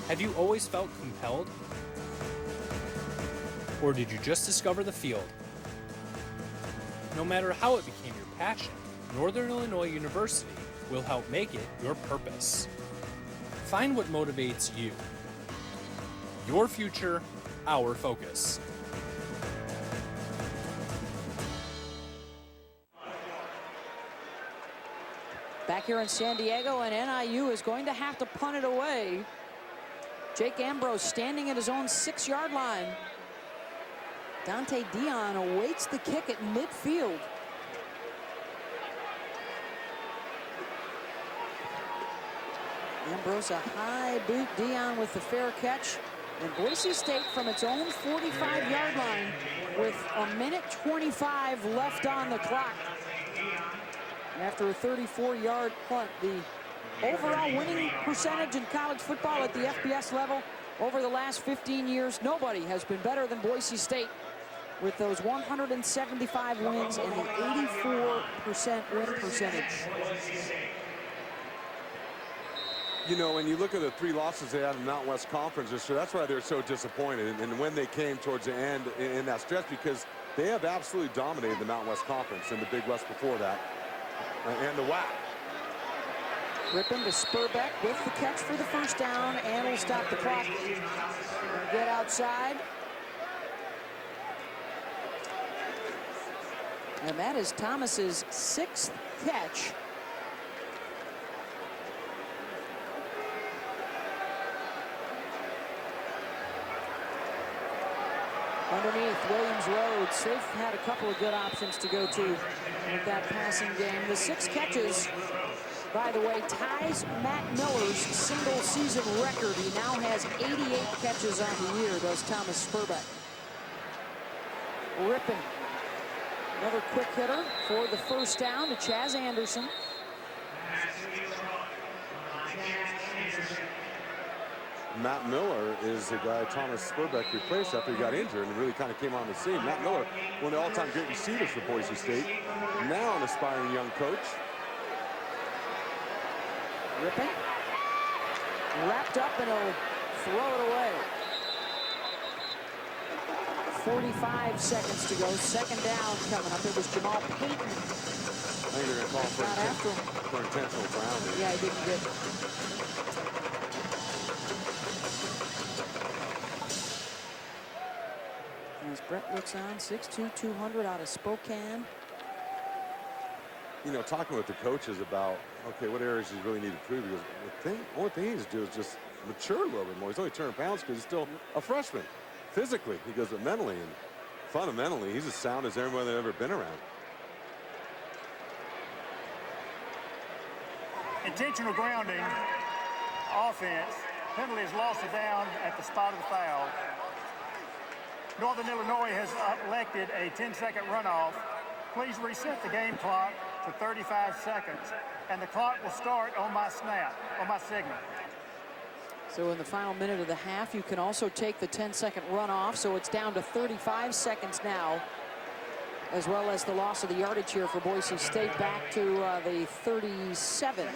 Have you always felt compelled? Or did you just discover the field? No matter how it became your passion, Northern Illinois University will help make it your purpose. Find what motivates you. Your future, our focus. Back here in San Diego, and NIU is going to have to punt it away. Jake Ambrose standing at his own 6-yard line. Dante Dion awaits the kick at midfield. Ambrose a high boot, Dion with the fair catch. And Boise State from its own 45-yard line with 1:25 left on the clock. After a 34-yard punt, the overall winning percentage in college football at the FBS level over the last 15 years, nobody has been better than Boise State with those 175 wins and the 84% win percentage. You know, when you look at the 3 losses they had in the Mountain West Conference this year, that's why they're so disappointed. And when they came towards the end in that stretch, because they have absolutely dominated the Mountain West Conference and the Big West before that, and the WAC. Rippon to Spurbeck with the catch for the first down, and will stop the clock and get outside. And that is Thomas's 6th catch. Underneath, Williams Rhodes. They've had a couple of good options to go to with that passing game. The 6 catches, by the way, ties Matt Miller's single-season record. He now has 88 catches on the year, does Thomas Spurbeck. Rippon, another quick hitter for the first down to Chaz Anderson. Matt Miller is the guy Thomas Spurbeck replaced after he got injured and really kind of came on the scene. Matt Miller, one of the all-time great receivers for Boise State, now an aspiring young coach. Rippon wrapped up and he'll throw it away. 45 seconds to go. Second down coming up. It was Jamal Payton. I think they're going to call for intentional grounding. Yeah, he didn't get it. As Brett looks on, 6'2", 200 out of Spokane. You know, talking with the coaches about, okay, what areas you really need to improve, because the only thing he needs to do is just mature a little bit more. He's only 200 pounds because he's still a freshman. Physically, he goes, but mentally and fundamentally, he's as sound as everyone they've ever been around. Intentional grounding, offense. Penalty is loss of down at the spot of the foul. Northern Illinois has elected a 10-second runoff. Please reset the game clock to 35 seconds, and the clock will start on my snap, on my signal. So in the final minute of the half, you can also take the 10-second runoff, so it's down to 35 seconds now, as well as the loss of the yardage here for Boise State back to the 37.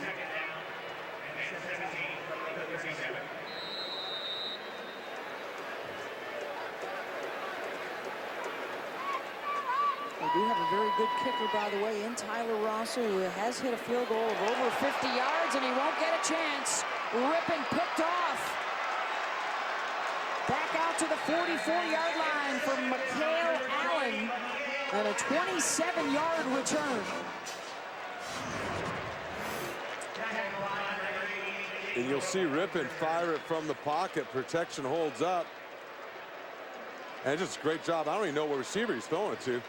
We do have a very good kicker, by the way, in Tyler Rosser, who has hit a field goal of over 50 yards, and he won't get a chance. Rippon picked off. Back out to the 44-yard line for Mikhail Allen, and a 27-yard return. And you'll see Rippon fire it from the pocket. Protection holds up. And just a great job. I don't even know what receiver he's throwing it to.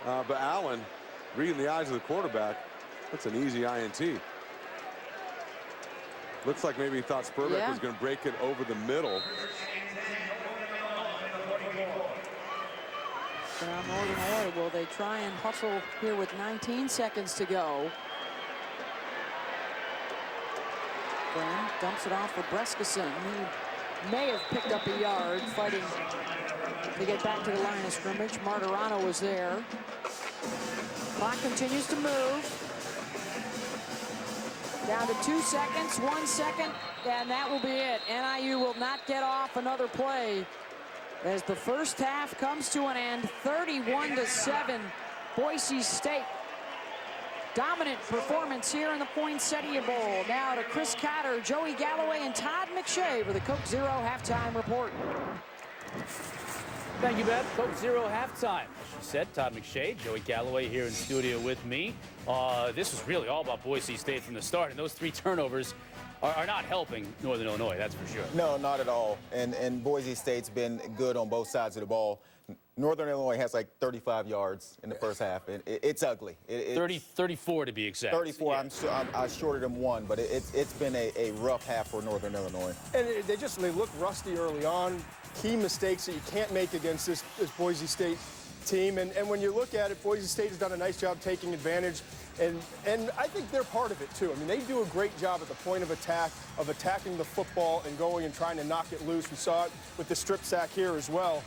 But Allen, reading the eyes of the quarterback, that's an easy INT. Looks like maybe he thought Spurbeck was going to break it over the middle. Now Northern Illinois, will they try and hustle here with 19 seconds to go? Graham dumps it off for Breskeson. He may have picked up a yard fighting to get back to the line of scrimmage. Martirano was there. Clock continues to move. Down to 2 seconds, 1 second, and that will be it. NIU will not get off another play as the first half comes to an end. 31-7, Boise State. Dominant performance here in the Poinsettia Bowl. Now to Chris Cotter, Joey Galloway, and Todd McShay for the Coke Zero halftime report. Thank you, Bev. Coke Zero halftime. As she said, Todd McShay, Joey Galloway here in studio with me. This was really all about Boise State from the start, and those 3 turnovers are not helping Northern Illinois, that's for sure. No, not at all. And Boise State's been good on both sides of the ball. Northern Illinois has like 35 yards in the first half. It's ugly. 34 to be exact. 34. Yeah. I shorted them 1, but it's been a rough half for Northern Illinois. And they look rusty early on. Key mistakes that you can't make against this Boise State team. And when you look at it, Boise State has done a nice job taking advantage. And I think they're part of it, too. I mean, they do a great job at the point of attack, of attacking the football and going and trying to knock it loose. We saw it with the strip sack here as well.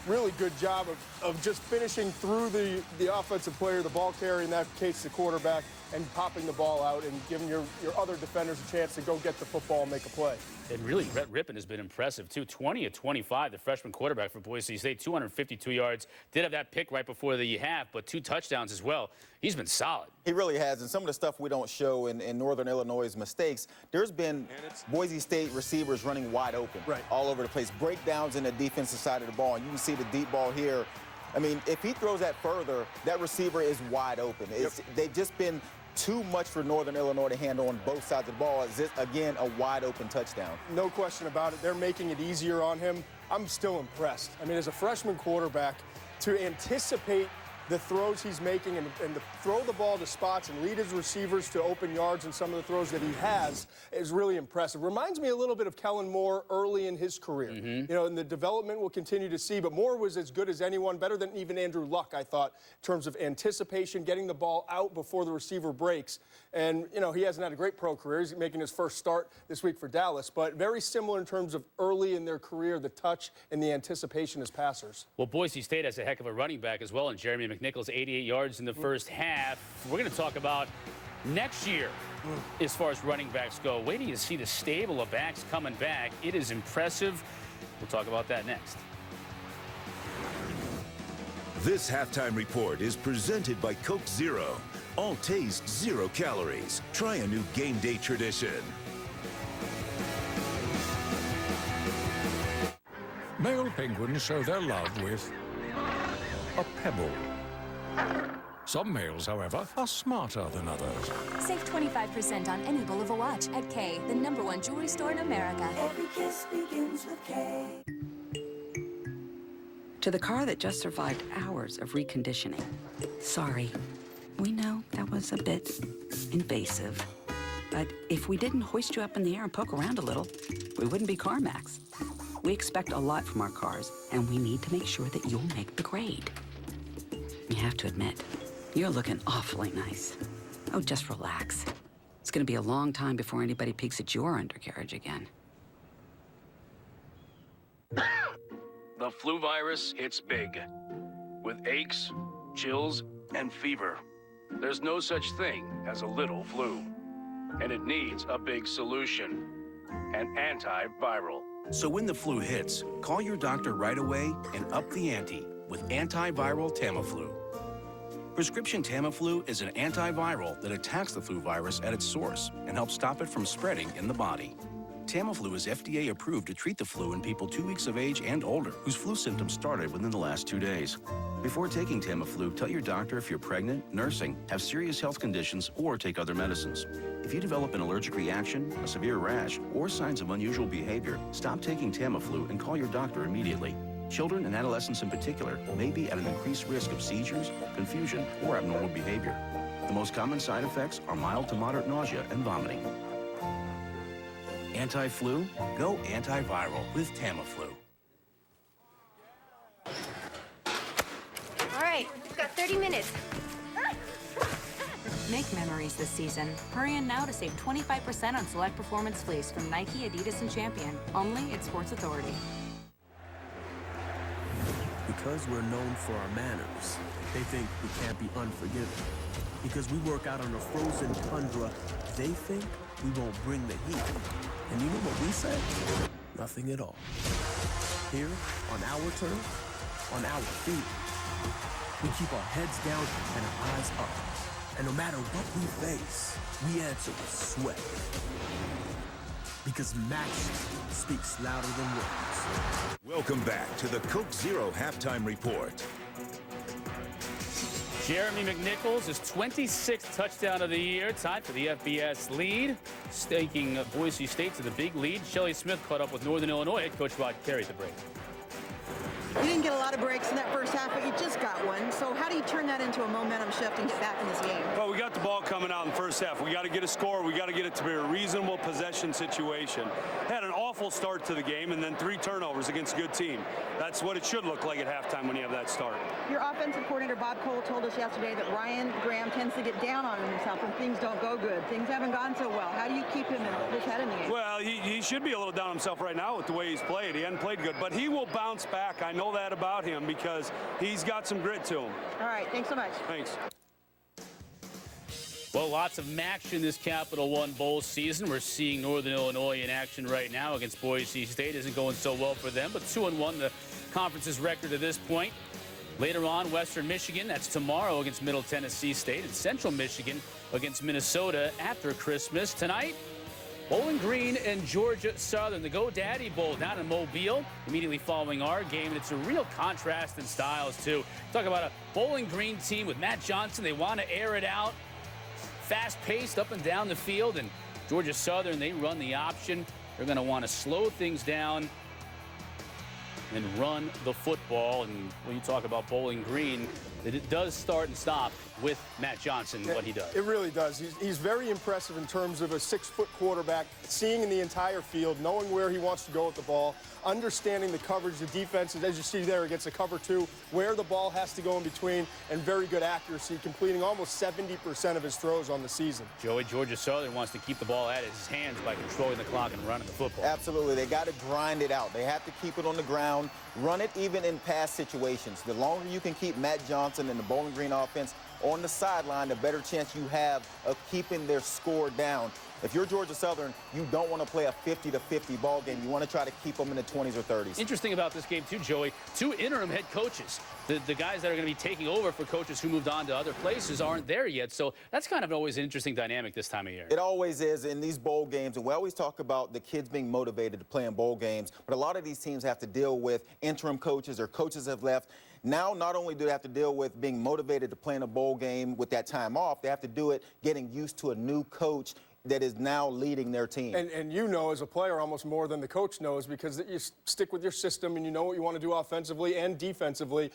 Really good job of just finishing through the offensive player, the ball carrier, in that case the quarterback, and popping the ball out and giving your other defenders a chance to go get the football and make a play. And really, Brett Rippon has been impressive, too. 20 of 25, the freshman quarterback for Boise State, 252 yards. Did have that pick right before the half, but 2 touchdowns as well. He's been solid. He really has, and some of the stuff we don't show in Northern Illinois' mistakes, there's been Boise State receivers running wide open all over the place. Breakdowns in the defensive side of the ball, and you can see the deep ball here. I mean, if he throws that further, that receiver is wide open. They've just been too much for Northern Illinois to handle on both sides of the ball. Is this, again, a wide-open touchdown? No question about it. They're making it easier on him. I'm still impressed. I mean, as a freshman quarterback, to anticipate the throws he's making and to throw the ball to spots and lead his receivers to open yards and some of the throws that he has is really impressive. Reminds me a little bit of Kellen Moore early in his career. You know, and the development we'll continue to see, but Moore was as good as anyone, better than even Andrew Luck, I thought, in terms of anticipation, getting the ball out before the receiver breaks. And, you know, he hasn't had a great pro career. He's making his first start this week for Dallas, but very similar in terms of early in their career, the touch and the anticipation as passers. Well, Boise State has a heck of a running back as well, and Jeremy McNichols, 88 yards in the first half. We're going to talk about next year as far as running backs go. Wait till you see the stable of backs coming back. It is impressive. We'll talk about that next. This halftime report is presented by Coke Zero. All taste, 0 calories. Try a new game day tradition. Male penguins show their love with a pebble. Some males, however, are smarter than others. Save 25% on any Bulova watch at Kay, the #1 jewelry store in America. Every kiss begins with Kay. To the car that just survived hours of reconditioning. Sorry, we know that was a bit invasive. But if we didn't hoist you up in the air and poke around a little, we wouldn't be CarMax. We expect a lot from our cars, and we need to make sure that you'll make the grade. You have to admit, you're looking awfully nice. Oh, just relax. It's gonna be a long time before anybody peeks at your undercarriage again. The flu virus hits big, with aches, chills, and fever. There's no such thing as a little flu, and it needs a big solution, an antiviral. So when the flu hits, call your doctor right away and up the ante with antiviral Tamiflu. Prescription Tamiflu is an antiviral that attacks the flu virus at its source and helps stop it from spreading in the body. Tamiflu is FDA approved to treat the flu in people 2 weeks of age and older whose flu symptoms started within the last 2 days. Before taking Tamiflu, tell your doctor if you're pregnant, nursing, have serious health conditions, or take other medicines. If you develop an allergic reaction, a severe rash, or signs of unusual behavior, stop taking Tamiflu and call your doctor immediately. Children and adolescents in particular may be at an increased risk of seizures, confusion, or abnormal behavior. The most common side effects are mild to moderate nausea and vomiting. Anti-flu? Go antiviral with Tamiflu. All right, we've got 30 minutes. Make memories this season. Hurry in now to save 25% on select performance fleece from Nike, Adidas, and Champion. Only at Sports Authority. Because we're known for our manners, they think we can't be unforgiving. Because we work out on a frozen tundra, they think we won't bring the heat. And you know what we say? Nothing at all. Here, on our turf, on our feet, we keep our heads down and our eyes up. And no matter what we face, we answer with sweat. Because match speaks louder than words. Welcome back to the Coke Zero halftime report. Jeremy McNichols, his 26th touchdown of the year, tied for the FBS lead, staking Boise State to the big lead. Shelley Smith caught up with Northern Illinois. Head coach Rod Carey at the break. You didn't get a lot of breaks in that first half, but you just got one. So how do you turn that into a momentum shift and get back in this game? Well, we got the ball coming out in the first half. We got to get a score. We got to get it to be a reasonable possession situation. Had an awful start to the game and then 3 turnovers against a good team. That's what it should look like at halftime when you have that start. Your offensive coordinator, Bob Cole, told us yesterday that Ryan Graham tends to get down on himself when things don't go good. Things haven't gone so well. How do you keep him in his head in the game? Well, he should be a little down on himself right now with the way he's played. He hadn't played good, but he will bounce back. I know that about him because he's got some grit to him. All right, thanks so much. Thanks. Well, lots of action this Capital One Bowl season. We're seeing Northern Illinois in action right now against Boise State. Isn't going so well for them, but 2-1 the conference's record to this point. Later on, Western Michigan, that's tomorrow against Middle Tennessee State, and Central Michigan against Minnesota after Christmas. Tonight, Bowling Green and Georgia Southern, the Go Daddy Bowl down in Mobile, immediately following our game. And it's a real contrast in styles, too. Talk about a Bowling Green team with Matt Johnson. They want to air it out, fast-paced up and down the field. And Georgia Southern, they run the option. They're going to want to slow things down and then run the football. And when you talk about Bowling Green, it does start and stop with Matt Johnson, what he does. It really does. He's very impressive in terms of a 6-foot quarterback, seeing in the entire field, knowing where he wants to go with the ball, understanding the coverage, the defenses, as you see there against the cover 2, where the ball has to go in between, and very good accuracy, completing almost 70% of his throws on the season. Joey, Georgia Southern wants to keep the ball at his hands by controlling the clock and running the football. Absolutely. They got to grind it out. They have to keep it on the ground, run it even in pass situations. The longer you can keep Matt Johnson and the Bowling Green offense on the sideline, the better chance you have of keeping their score down. If you're Georgia Southern, you don't want to play a 50-50 ball game. You want to try to keep them in the 20s or 30s. Interesting about this game, too, Joey, 2 interim head coaches. The guys that are going to be taking over for coaches who moved on to other places aren't there yet. So that's kind of always an interesting dynamic this time of year. It always is in these bowl games. And we always talk about the kids being motivated to play in bowl games. But a lot of these teams have to deal with interim coaches or coaches have left. Now, not only do they have to deal with being motivated to play in a bowl game with that time off, they have to do it getting used to a new coach that is now leading their team. And you know as a player almost more than the coach knows, because you stick with your system and you know what you want to do offensively and defensively.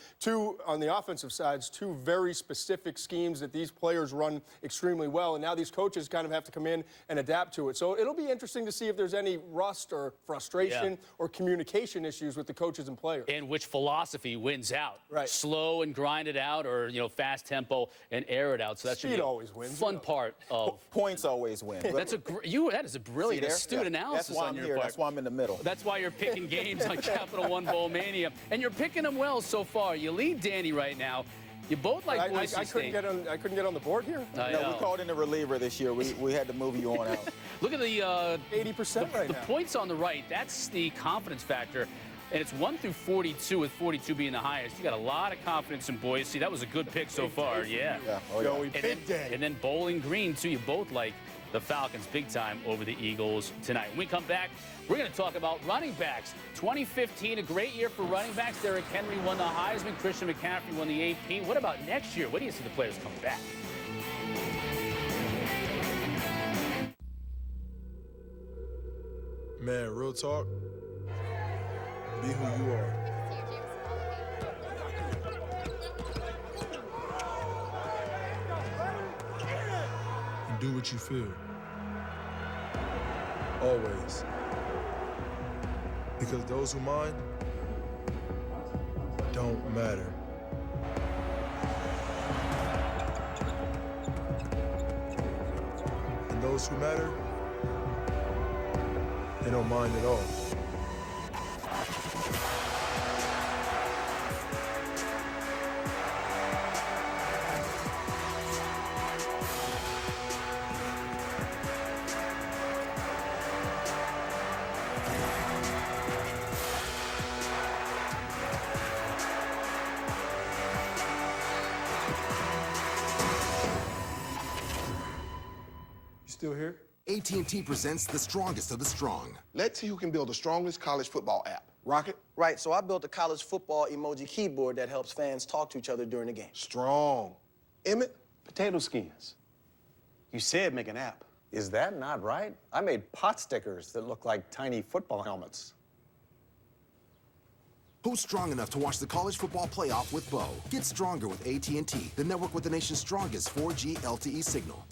On the offensive sides, 2 very specific schemes that these players run extremely well, and now these coaches kind of have to come in and adapt to it. So it'll be interesting to see if there's any rust or frustration or communication issues with the coaches and players. And which philosophy wins out. Right. Slow and grind it out, or, fast tempo and air it out. So that's Speed always wins. Fun part of... Points always win. That is a brilliant, astute analysis on your part. That's why I'm in the middle. That's why you're picking games on Capital One Bowl Mania. And you're picking them well so far. You lead Danny right now. You both like Boise State. I couldn't get on the board here? No, we called in a reliever this year. We had to move you on out. Look at the 80% right now. The points on the right, that's the confidence factor. And it's 1 through 42, with 42 being the highest. You got a lot of confidence in Boise. That was a good pick so far. Yeah. And then Bowling Green, too. You both like the Falcons big time over the Eagles tonight. When we come back, we're going to talk about running backs. 2015, a great year for running backs. Derrick Henry won the Heisman. Christian McCaffrey won the AP. What about next year? When do you see the players come back? Man, real talk. Be who you are. And do what you feel. Always. Because those who mind don't matter. And those who matter, they don't mind at all. Still here? AT&T presents the strongest of the strong. Let's see who can build the strongest college football app. Rocket? Right, so I built a college football emoji keyboard that helps fans talk to each other during the game. Strong. Emmett? Potato skins. You said make an app. Is that not right? I made pot stickers that look like tiny football helmets. Who's strong enough to watch the college football playoff with Bo? Get stronger with AT&T, the network with the nation's strongest 4G LTE signal.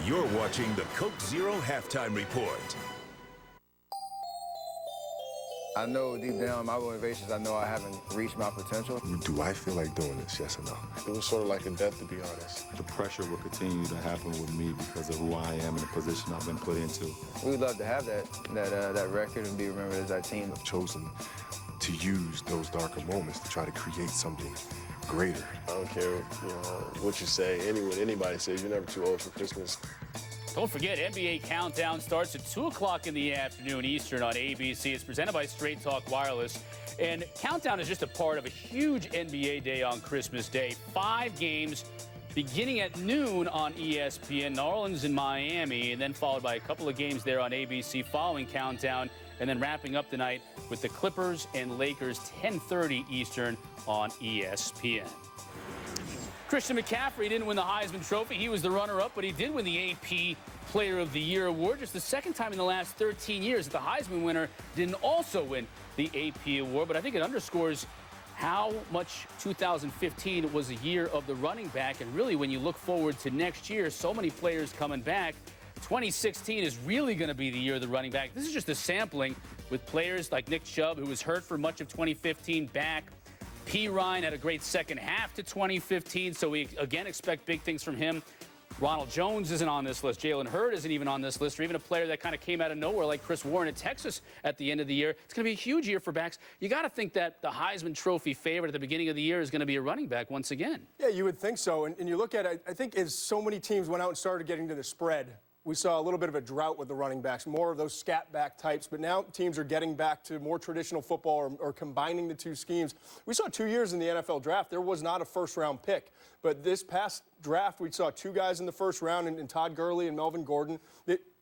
You're watching the Coke Zero Halftime Report. I know deep down my motivations, I know I haven't reached my potential. Do I feel like doing this, yes or no? It was sort of like a death, to be honest. The pressure will continue to happen with me because of who I am and the position I've been put into. We'd love to have that record and be remembered as that team. I've chosen to use those darker moments to try to create something greater. I don't care, what you say. What anybody says, you're never too old for Christmas. Don't forget, NBA Countdown starts at 2 o'clock in the afternoon Eastern on ABC. It's presented by Straight Talk Wireless. And Countdown is just a part of a huge NBA day on Christmas Day. 5 games beginning at noon on ESPN, New Orleans and Miami, and then followed by a couple of games there on ABC following Countdown, and then wrapping up tonight with the Clippers and Lakers, 10:30 Eastern on ESPN. Christian McCaffrey didn't win the Heisman Trophy. He was the runner-up, but he did win the AP Player of the Year award. Just the second time in the last 13 years that the Heisman winner didn't also win the AP award. But I think it underscores how much 2015 was a year of the running back. And really, when you look forward to next year, so many players coming back. 2016 is really going to be the year of the running back. This is just a sampling with players like Nick Chubb, who was hurt for much of 2015, back. P. Ryan had a great second half to 2015, so we again expect big things from him. Ronald Jones isn't on this list. Jalen Hurd isn't even on this list, or even a player that kind of came out of nowhere like Chris Warren at Texas at the end of the year. It's going to be a huge year for backs. You got to think that the Heisman Trophy favorite at the beginning of the year is going to be a running back once again. Yeah, you would think so. And you look at it, I think as so many teams went out and started getting to the spread, we saw a little bit of a drought with the running backs, more of those scat back types. But now teams are getting back to more traditional football or combining the two schemes. We saw 2 years in the NFL draft. There was not a first-round pick. But this past draft, we saw two guys in the first round, in Todd Gurley and Melvin Gordon.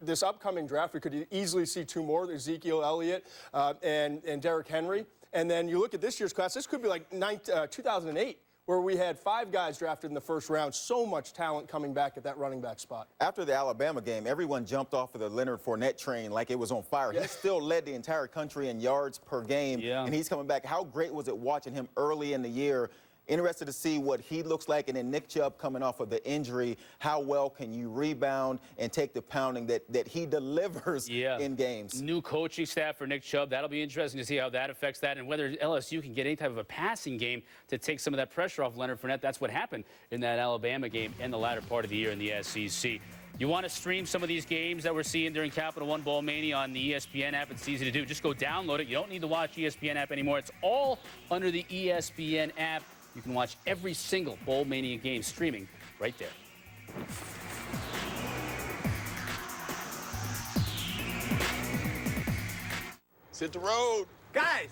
This upcoming draft, we could easily see two more, Ezekiel Elliott and Derrick Henry. And then you look at this year's class, this could be like 2008. Where we had 5 guys drafted in the first round. So much talent coming back at that running back spot. After the Alabama game, everyone jumped off of the Leonard Fournette train like it was on fire. Yeah. He still led the entire country in yards per game, and he's coming back. How great was it watching him early in the year? Interested to see what he looks like. And then Nick Chubb coming off of the injury. How well can you rebound and take the pounding that he delivers in games? New coaching staff for Nick Chubb. That'll be interesting to see how that affects that and whether LSU can get any type of a passing game to take some of that pressure off Leonard Fournette. That's what happened in that Alabama game in the latter part of the year in the SEC. You want to stream some of these games that we're seeing during Capital One Bowl Mania on the ESPN app. It's easy to do. Just go download it. You don't need to watch ESPN app anymore. It's all under the ESPN app. You can watch every single Bowl Mania game streaming right there. It's hit the road. Guys!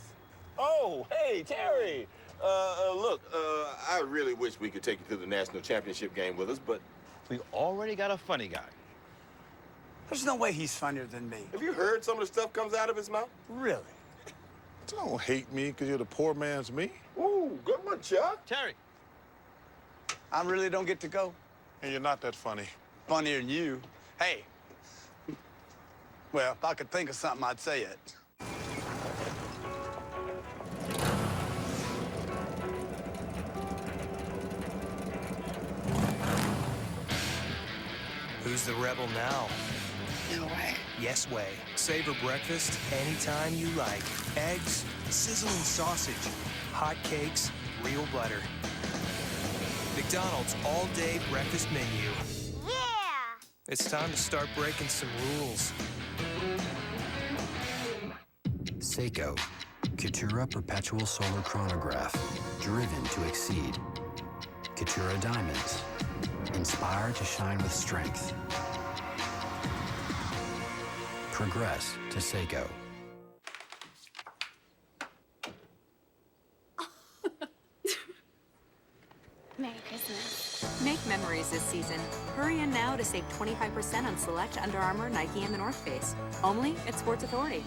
Oh, hey, Terry. Look, I really wish we could take you to the national championship game with us, but we already got a funny guy. There's no way he's funnier than me. Have you heard some of the stuff comes out of his mouth? Really? Don't hate me because you're the poor man's me. Ooh, good one, Chuck. Terry. I really don't get to go. And you're not that funny. Funnier than you. Hey. Well, if I could think of something, I'd say it. Who's the rebel now? No way. Yes way. Savor breakfast anytime you like. Eggs, sizzling sausage, hot cakes, real butter. McDonald's all-day breakfast menu. Yeah! It's time to start breaking some rules. Seiko, Katura Perpetual Solar Chronograph, driven to exceed. Katura Diamonds, inspired to shine with strength. Progress to Seiko. Merry Christmas. Make memories this season. Hurry in now to save 25% on select Under Armour, Nike, and the North Face. Only at Sports Authority.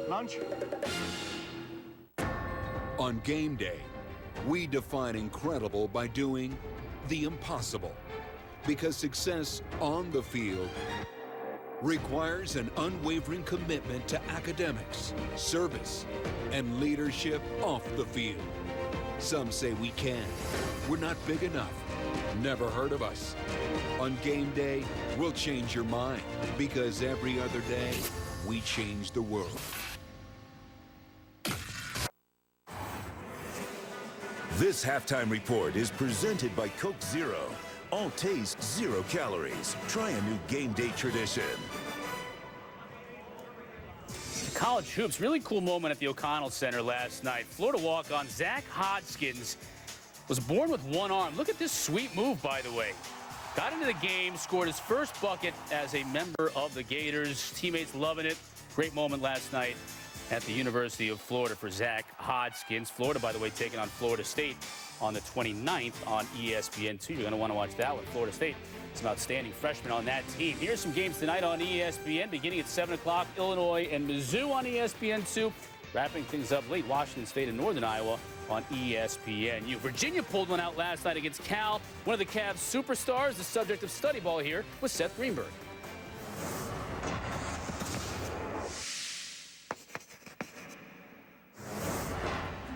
Lunch? On game day, we define incredible by doing the impossible. Because success on the field requires an unwavering commitment to academics, service, and leadership off the field. Some say we can. We're not big enough. Never heard of us. On game day, we'll change your mind. Because every other day, we change the world. This halftime report is presented by Coke Zero. All taste, 0 calories. Try a new game day tradition. College hoops, really cool moment at the O'Connell Center last night. Florida walk-on Zach Hodgkins was born with one arm. Look at this sweet move, by the way. Got into the game, scored his first bucket as a member of the Gators. Teammates loving it. Great moment last night at the University of Florida for Zach Huskies. Florida, by the way, taking on Florida State on the 29th on ESPN2. You're going to want to watch that one. Florida State, some outstanding freshmen on that team. Here's some games tonight on ESPN, beginning at 7 o'clock. Illinois and Mizzou on ESPN2. Wrapping things up late, Washington State and Northern Iowa on ESPNU. Virginia pulled one out last night against Cal. One of the Cavs superstars, the subject of study ball here, was Seth Greenberg.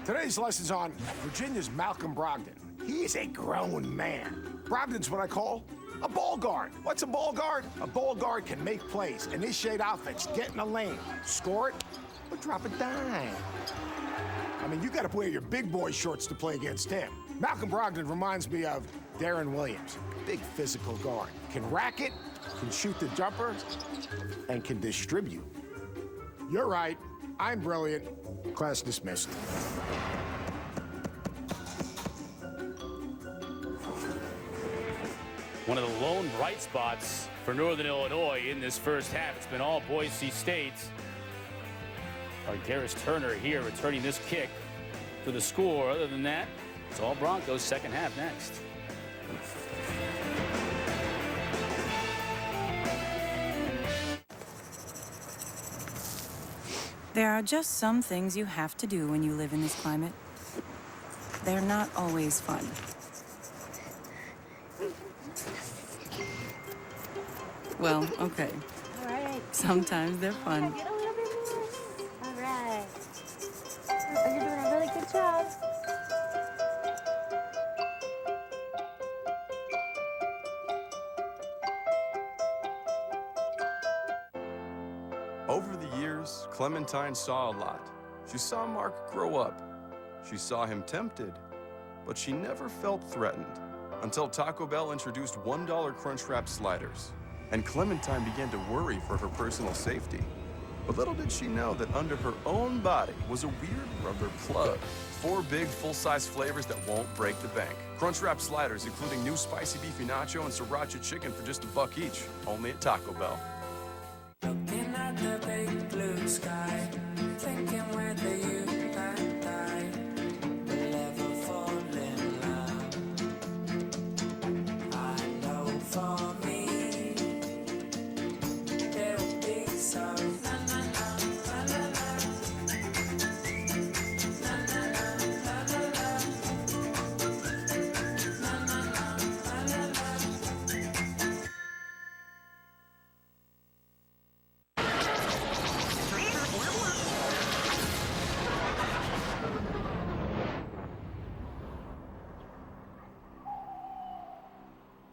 Today's lesson's on Virginia's Malcolm Brogdon. He's a grown man. Brogdon's what I call a ball guard. What's a ball guard? A ball guard can make plays, initiate offense, get in the lane, score it, or drop a dime. I mean, you got to wear your big boy shorts to play against him. Malcolm Brogdon reminds me of Darren Williams. Big physical guard. Can rack it, can shoot the jumper, and can distribute. You're right. I'm brilliant. Class dismissed. One of the lone bright spots for Northern Illinois in this first half. It's been all Boise State. Our Garris Turner here returning this kick for the score. Other than that, it's all Broncos. Second half next. There are just some things you have to do when you live in this climate. They're not always fun. Well, okay. All right. Sometimes they're fun. Get a little bit more. All right. Oh, you're doing a really good job. Over the years, Clementine saw a lot. She saw Mark grow up. She saw him tempted, but she never felt threatened until Taco Bell introduced $1 Crunchwrap sliders, and Clementine began to worry for her personal safety. But little did she know that under her own body was a weird rubber plug. 4 big, full-size flavors that won't break the bank. Crunchwrap sliders, including new spicy beefy nacho and sriracha chicken for just $1 each, only at Taco Bell. Looking at the big blue sky, thinking whether you and I will ever fall in love. I know for me, there'll be some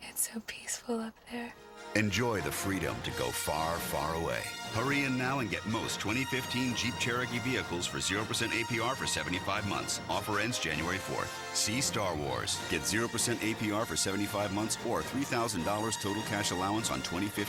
It's so peaceful up there. Enjoy the freedom to go far, far away. Hurry in now and get most 2015 Jeep Cherokee vehicles for 0% APR for 75 months. Offer ends January 4th. See Star Wars. Get 0% APR for 75 months or $3,000 total cash allowance on 2015.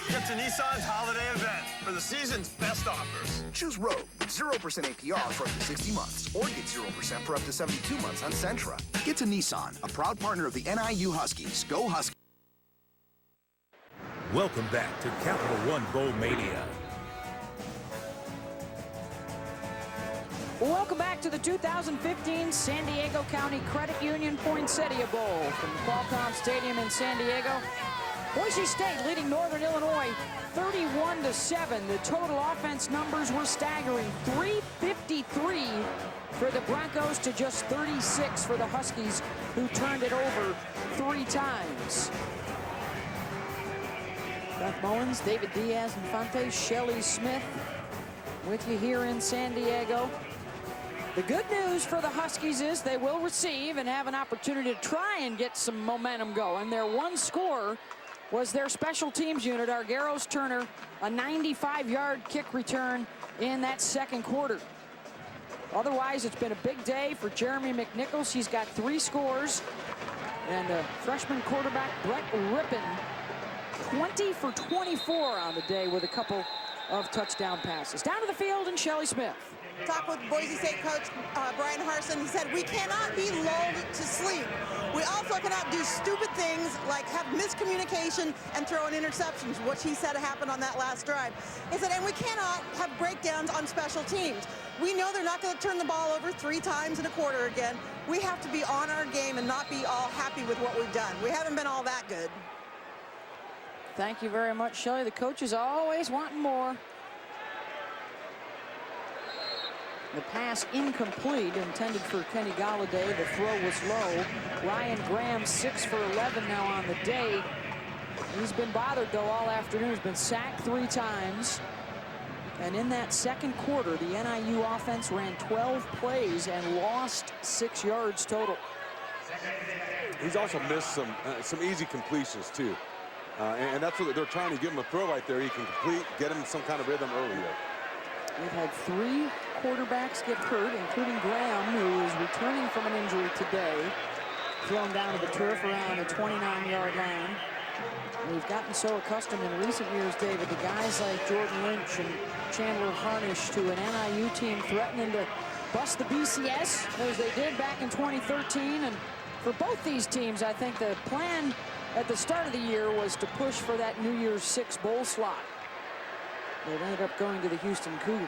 Get to Nissan's holiday event for the season's best offers. Choose Rogue with 0% APR for up to 60 months or get 0% for up to 72 months on Sentra. Get to Nissan, a proud partner of the NIU Huskies. Go Huskies. Welcome back to Capital One Bowl Mania. Welcome back to the 2015 San Diego County Credit Union Poinsettia Bowl from Qualcomm Stadium in San Diego. Boise State leading Northern Illinois 31-7. The total offense numbers were staggering. 353 for the Broncos to just 36 for the Huskies, who turned it over 3 times. Beth Mullins, David Diaz-Infante, Shelley Smith with you here in San Diego. The good news for the Huskies is they will receive and have an opportunity to try and get some momentum going. Their one score was their special teams unit, Argyros Turner, a 95-yard kick return in that second quarter. Otherwise, it's been a big day for Jeremy McNichols. He's got 3 scores. And freshman quarterback Brett Rippon, 20 for 24 on the day with a couple of touchdown passes. Down to the field, and Shelley Smith. Talked with Boise State coach Brian Harsin. He said, we cannot be lulled to sleep. We also cannot do stupid things like have miscommunication and throw in interceptions, which he said happened on that last drive. He said, and we cannot have breakdowns on special teams. We know they're not going to turn the ball over 3 times in a quarter again. We have to be on our game and not be all happy with what we've done. We haven't been all that good. Thank you very much, Shelley. The coach is always wanting more. The pass incomplete, intended for Kenny Galladay. The throw was low. Ryan Graham, 6 for 11 now on the day. He's been bothered, though, all afternoon. He's been sacked 3 times. And in that second quarter, the NIU offense ran 12 plays and lost 6 yards total. He's also missed some easy completions, too. And that's what they're trying to give him a throw right there. He can complete, get him some kind of rhythm earlier. We've had 3 quarterbacks get hurt, including Graham, who is returning from an injury today. Thrown down to the turf around the 29-yard line. We've gotten so accustomed in recent years, David, to guys like Jordan Lynch and Chandler Harnish to an NIU team threatening to bust the BCS, as they did back in 2013. And for both these teams, I think the plan at the start of the year was to push for that New Year's 6 bowl slot. They ended up going to the Houston Cougars.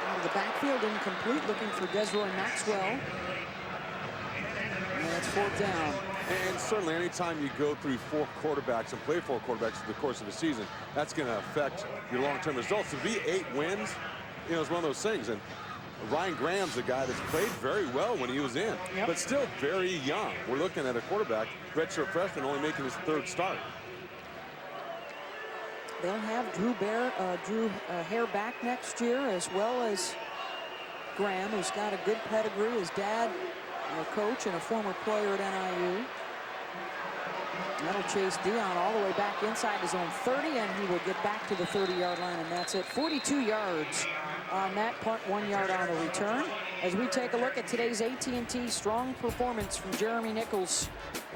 Out of the backfield, incomplete, looking for Desroy Maxwell. And it's 4th down. And certainly anytime you go through 4 quarterbacks and play 4 quarterbacks through the course of the season, that's going to affect your long-term results. To be 8 wins, you know, it's one of those things. And Ryan Graham's a guy that's played very well when he was in, but still very young. We're looking at a quarterback, redshirt freshman, only making his 3rd start. They'll have Drew Hare back next year, as well as Graham, who's got a good pedigree. His dad, a coach and a former player at NIU. That'll chase Dion all the way back inside his own 30, and he will get back to the 30-yard line, and that's it. 42 yards on that punt, 1 yard on the return. As we take a look at today's AT&T strong performance from Jeremy Nichols.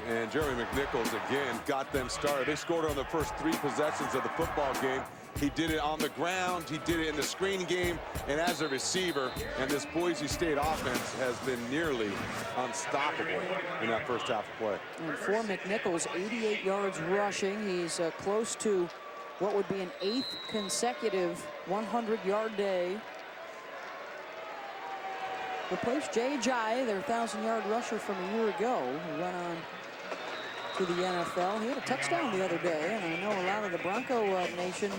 And Jeremy McNichols, again, got them started. They scored on the first 3 possessions of the football game. He did it on the ground. He did it in the screen game. And as a receiver, and this Boise State offense has been nearly unstoppable in that first half of play. And for McNichols, 88 yards rushing. He's close to what would be an 8th consecutive 100-yard day. Replaced Jay Ajayi, their 1,000-yard rusher from a year ago, who went on to the NFL. He had a touchdown the other day, and I know a lot of the Bronco Nation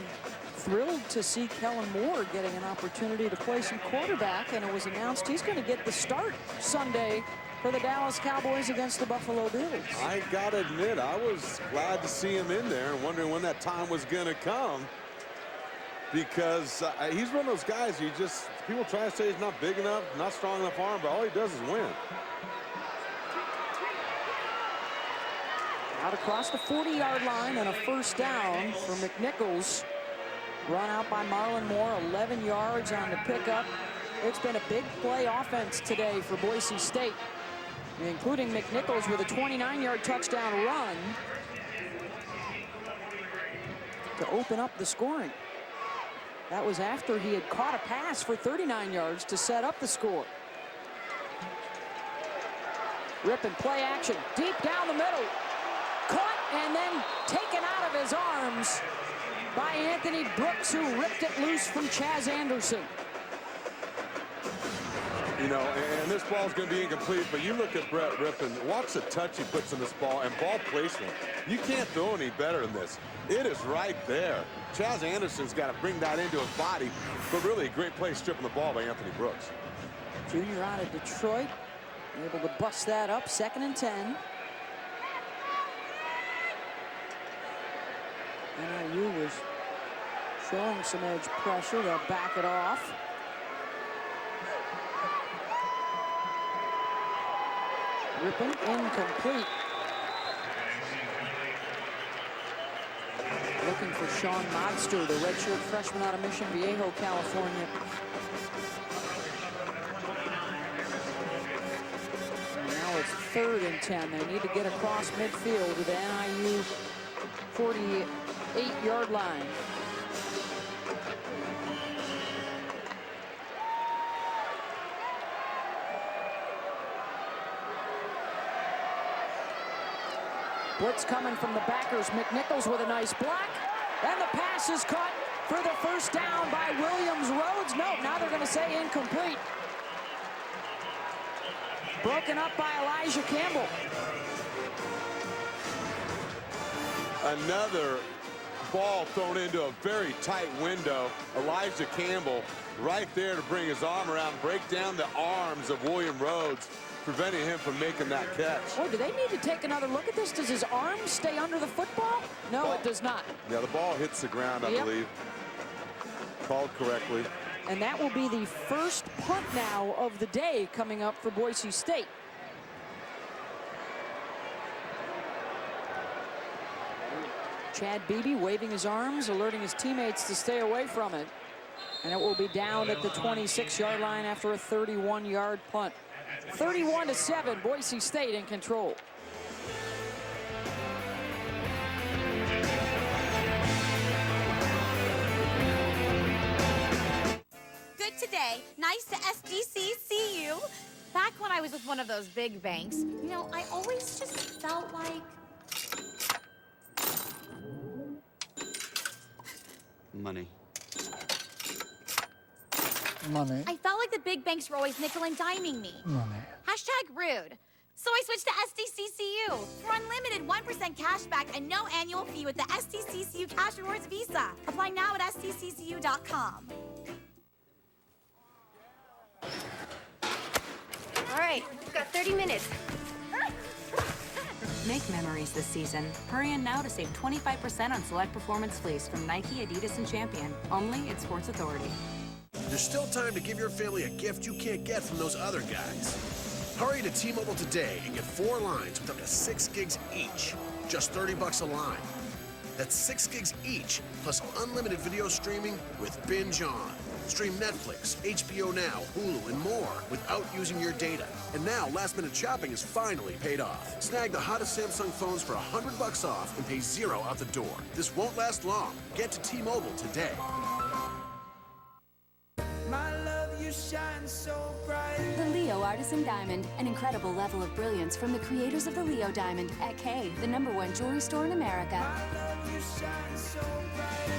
thrilled to see Kellen Moore getting an opportunity to play some quarterback, and it was announced he's going to get the start Sunday for the Dallas Cowboys against the Buffalo Bills. I gotta admit, I was glad to see him in there and wondering when that time was going to come, because he's one of those guys people try to say he's not big enough, not strong enough arm, but all he does is win. Out across the 40-yard line and a 1st down for McNichols. Run out by Marlon Moore, 11 yards on the pickup. It's been a big play offense today for Boise State, including McNichols with a 29-yard touchdown run to open up the scoring. That was after he had caught a pass for 39 yards to set up the score. Ripping play action, deep down the middle. Caught and then taken out of his arms by Anthony Brooks, who ripped it loose from Chaz Anderson. You know, and this ball's going to be incomplete, but you look at Brett Rippon, watch the touch he puts on this ball and ball placement. You can't throw any better than this. It is right there. Chaz Anderson's got to bring that into his body, but really a great play stripping the ball by Anthony Brooks. Junior out of Detroit, able to bust that up, 2nd and 10. NIU was showing some edge pressure. They'll back it off. Rippon, incomplete. Looking for Sean Modster, the redshirt freshman out of Mission Viejo, California. 3rd and 10. They need to get across midfield to the NIU 48-yard line. Blitz coming from the backers. McNichols with a nice block. And the pass is caught for the first down by Williams-Rhodes. No, now they're going to say incomplete. Broken up by Elijah Campbell. Another ball thrown into a very tight window. Elijah Campbell right there to bring his arm around, break down the arms of William Rhodes, preventing him from making that catch. Oh, do they need to take another look at this? Does his arm stay under the football? No, it does not. Yeah, the ball hits the ground, I believe. Called correctly. And that will be the first punt now of the day coming up for Boise State. Chad Beebe waving his arms, alerting his teammates to stay away from it. And it will be down at the 26-yard line after a 31-yard punt. 31-7, Boise State in control. Good today. Nice to SDC see you. Back when I was with one of those big banks, you know, I always just felt like... Money. Money. I felt like the big banks were always nickel and diming me. Money. Hashtag rude. So I switched to SDCCU for unlimited 1% cash back and no annual fee with the SDCCU Cash Rewards Visa. Apply now at SDCCU.com. All right, we've got 30 minutes. Make memories this season. Hurry in now to save 25% on select performance fleece from Nike, Adidas, and Champion. Only at Sports Authority. There's still time to give your family a gift you can't get from those other guys. Hurry to T-Mobile today and get 4 lines with up to 6 gigs each. Just $30 a line. That's 6 gigs each, plus unlimited video streaming with Binge On. Stream Netflix, HBO Now, Hulu, and more without using your data. And now, last-minute shopping is finally paid off. Snag the hottest Samsung phones for $100 off and pay $0 out the door. This won't last long. Get to T-Mobile today. My love, you shine so bright. The Leo Artisan Diamond, an incredible level of brilliance from the creators of the Leo Diamond at Kay, the #1 jewelry store in America. My love, you shine so bright.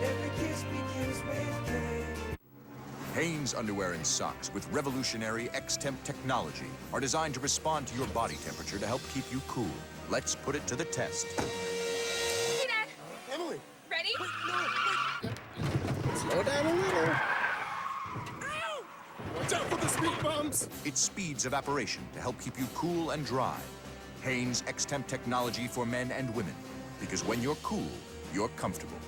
Every kiss begins with Kay. Hanes underwear and socks with revolutionary X-Temp technology are designed to respond to your body temperature to help keep you cool. Let's put it to the test. Hey, Dad. Emily. Ready? Slow down a little. Watch out for the speed bumps. It speeds evaporation to help keep you cool and dry. Hanes X-Temp technology for men and women. Because when you're cool, you're comfortable.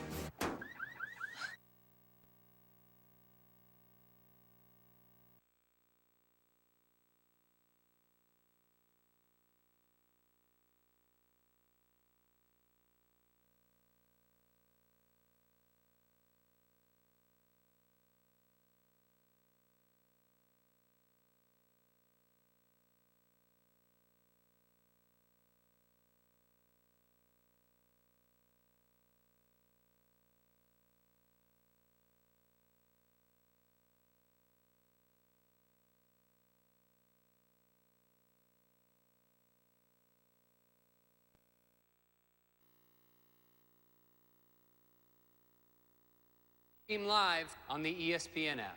Stream live on the ESPN app.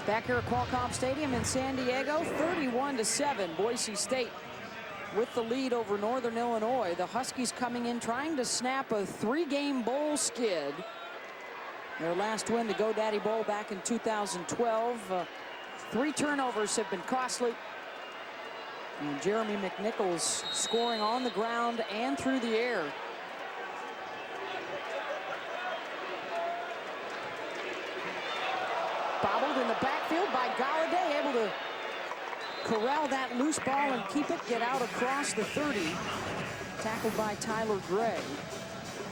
Back here at Qualcomm Stadium in San Diego, 31-7, Boise State with the lead over Northern Illinois. The Huskies coming in trying to snap a 3-game bowl skid. Their last win, the GoDaddy Bowl back in 2012. 3 turnovers have been costly. And Jeremy McNichols scoring on the ground and through the air. Bobbled in the backfield by Galladay, able to corral that loose ball and keep it, get out across the 30. Tackled by Tyler Gray.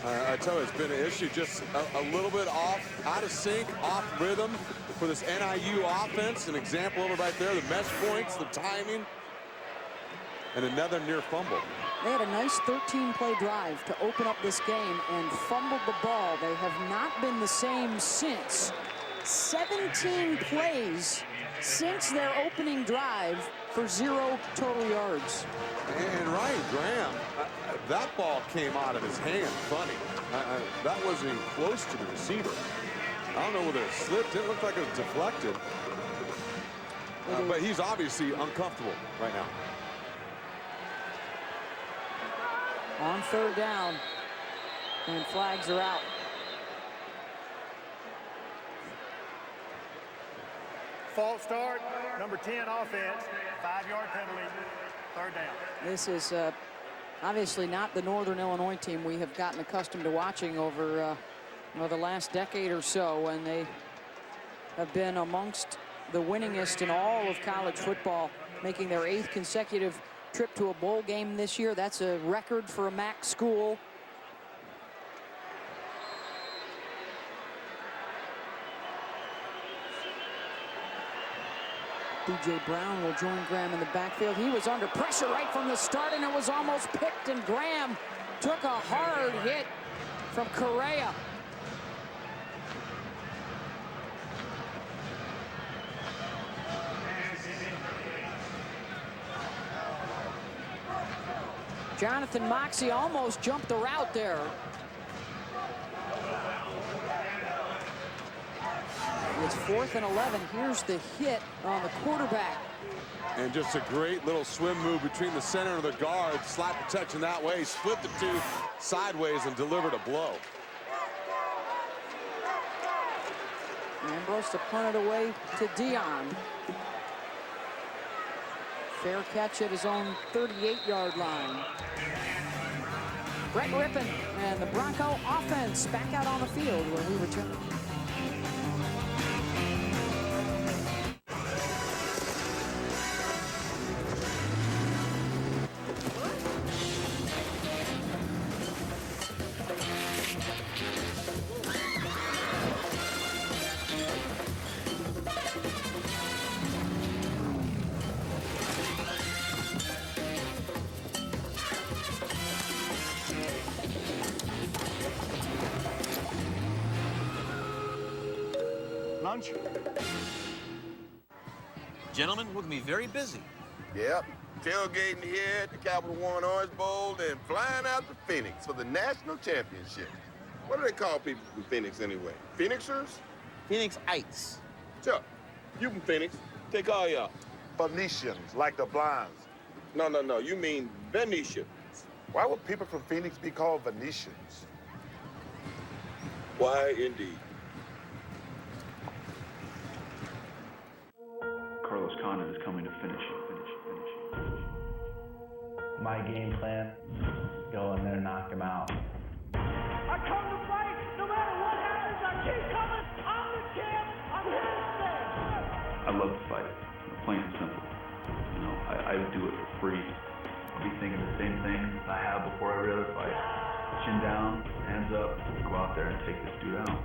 I tell you, it's been an issue, just a little bit off, out of sync, off rhythm for this NIU offense. An example of it right there, the mesh points, the timing, and another near fumble. They had a nice 13-play drive to open up this game and fumbled the ball. They have not been the same since. 17 plays since their opening drive for 0 total yards. And Ryan Graham, that ball came out of his hand funny. That wasn't even close to the receiver. I don't know whether it slipped. It looked like it was deflected. But he's obviously uncomfortable right now. On 3rd down, and flags are out. False start, number 10 offense, 5-yard penalty, 3rd down. This is obviously not the Northern Illinois team we have gotten accustomed to watching over the last decade or so, and they have been amongst the winningest in all of college football, making their 8th consecutive trip to a bowl game this year. That's a record for a MAC school. DJ Brown will join Graham in the backfield. He was under pressure right from the start, and it was almost picked, and Graham took a hard hit from Correa. Jonathan Moxie almost jumped the route there. It's 4th and 11. Here's the hit on the quarterback. And just a great little swim move between the center and the guard. Slap protection that way. Split the two sideways and delivered a blow. Ambrose to punt it away to Dion. Fair catch at his own 38-yard line. Brett Rippon and the Bronco offense back out on the field when we return. Lunch. Gentlemen, we're going to be very busy. Yep. Tailgating here at the Capital One Orange Bowl and flying out to Phoenix for the national championship. What do they call people from Phoenix anyway? Phoenixers? Phoenixites. Sure. You from Phoenix. Take all y'all. Phoenicians, like the blinds. No. You mean Venetians. Why would people from Phoenix be called Venetians? Why, indeed. Carlos Condon is coming to finish. My game plan, go in there, knock him out. I come to fight, no matter what happens, I keep coming, I'm the champ, I'm here to stay. I love to fight, plain and simple. You know, I do it for free. I'll be thinking the same things I have before every other fight. Chin down, hands up, go out there and take this dude out.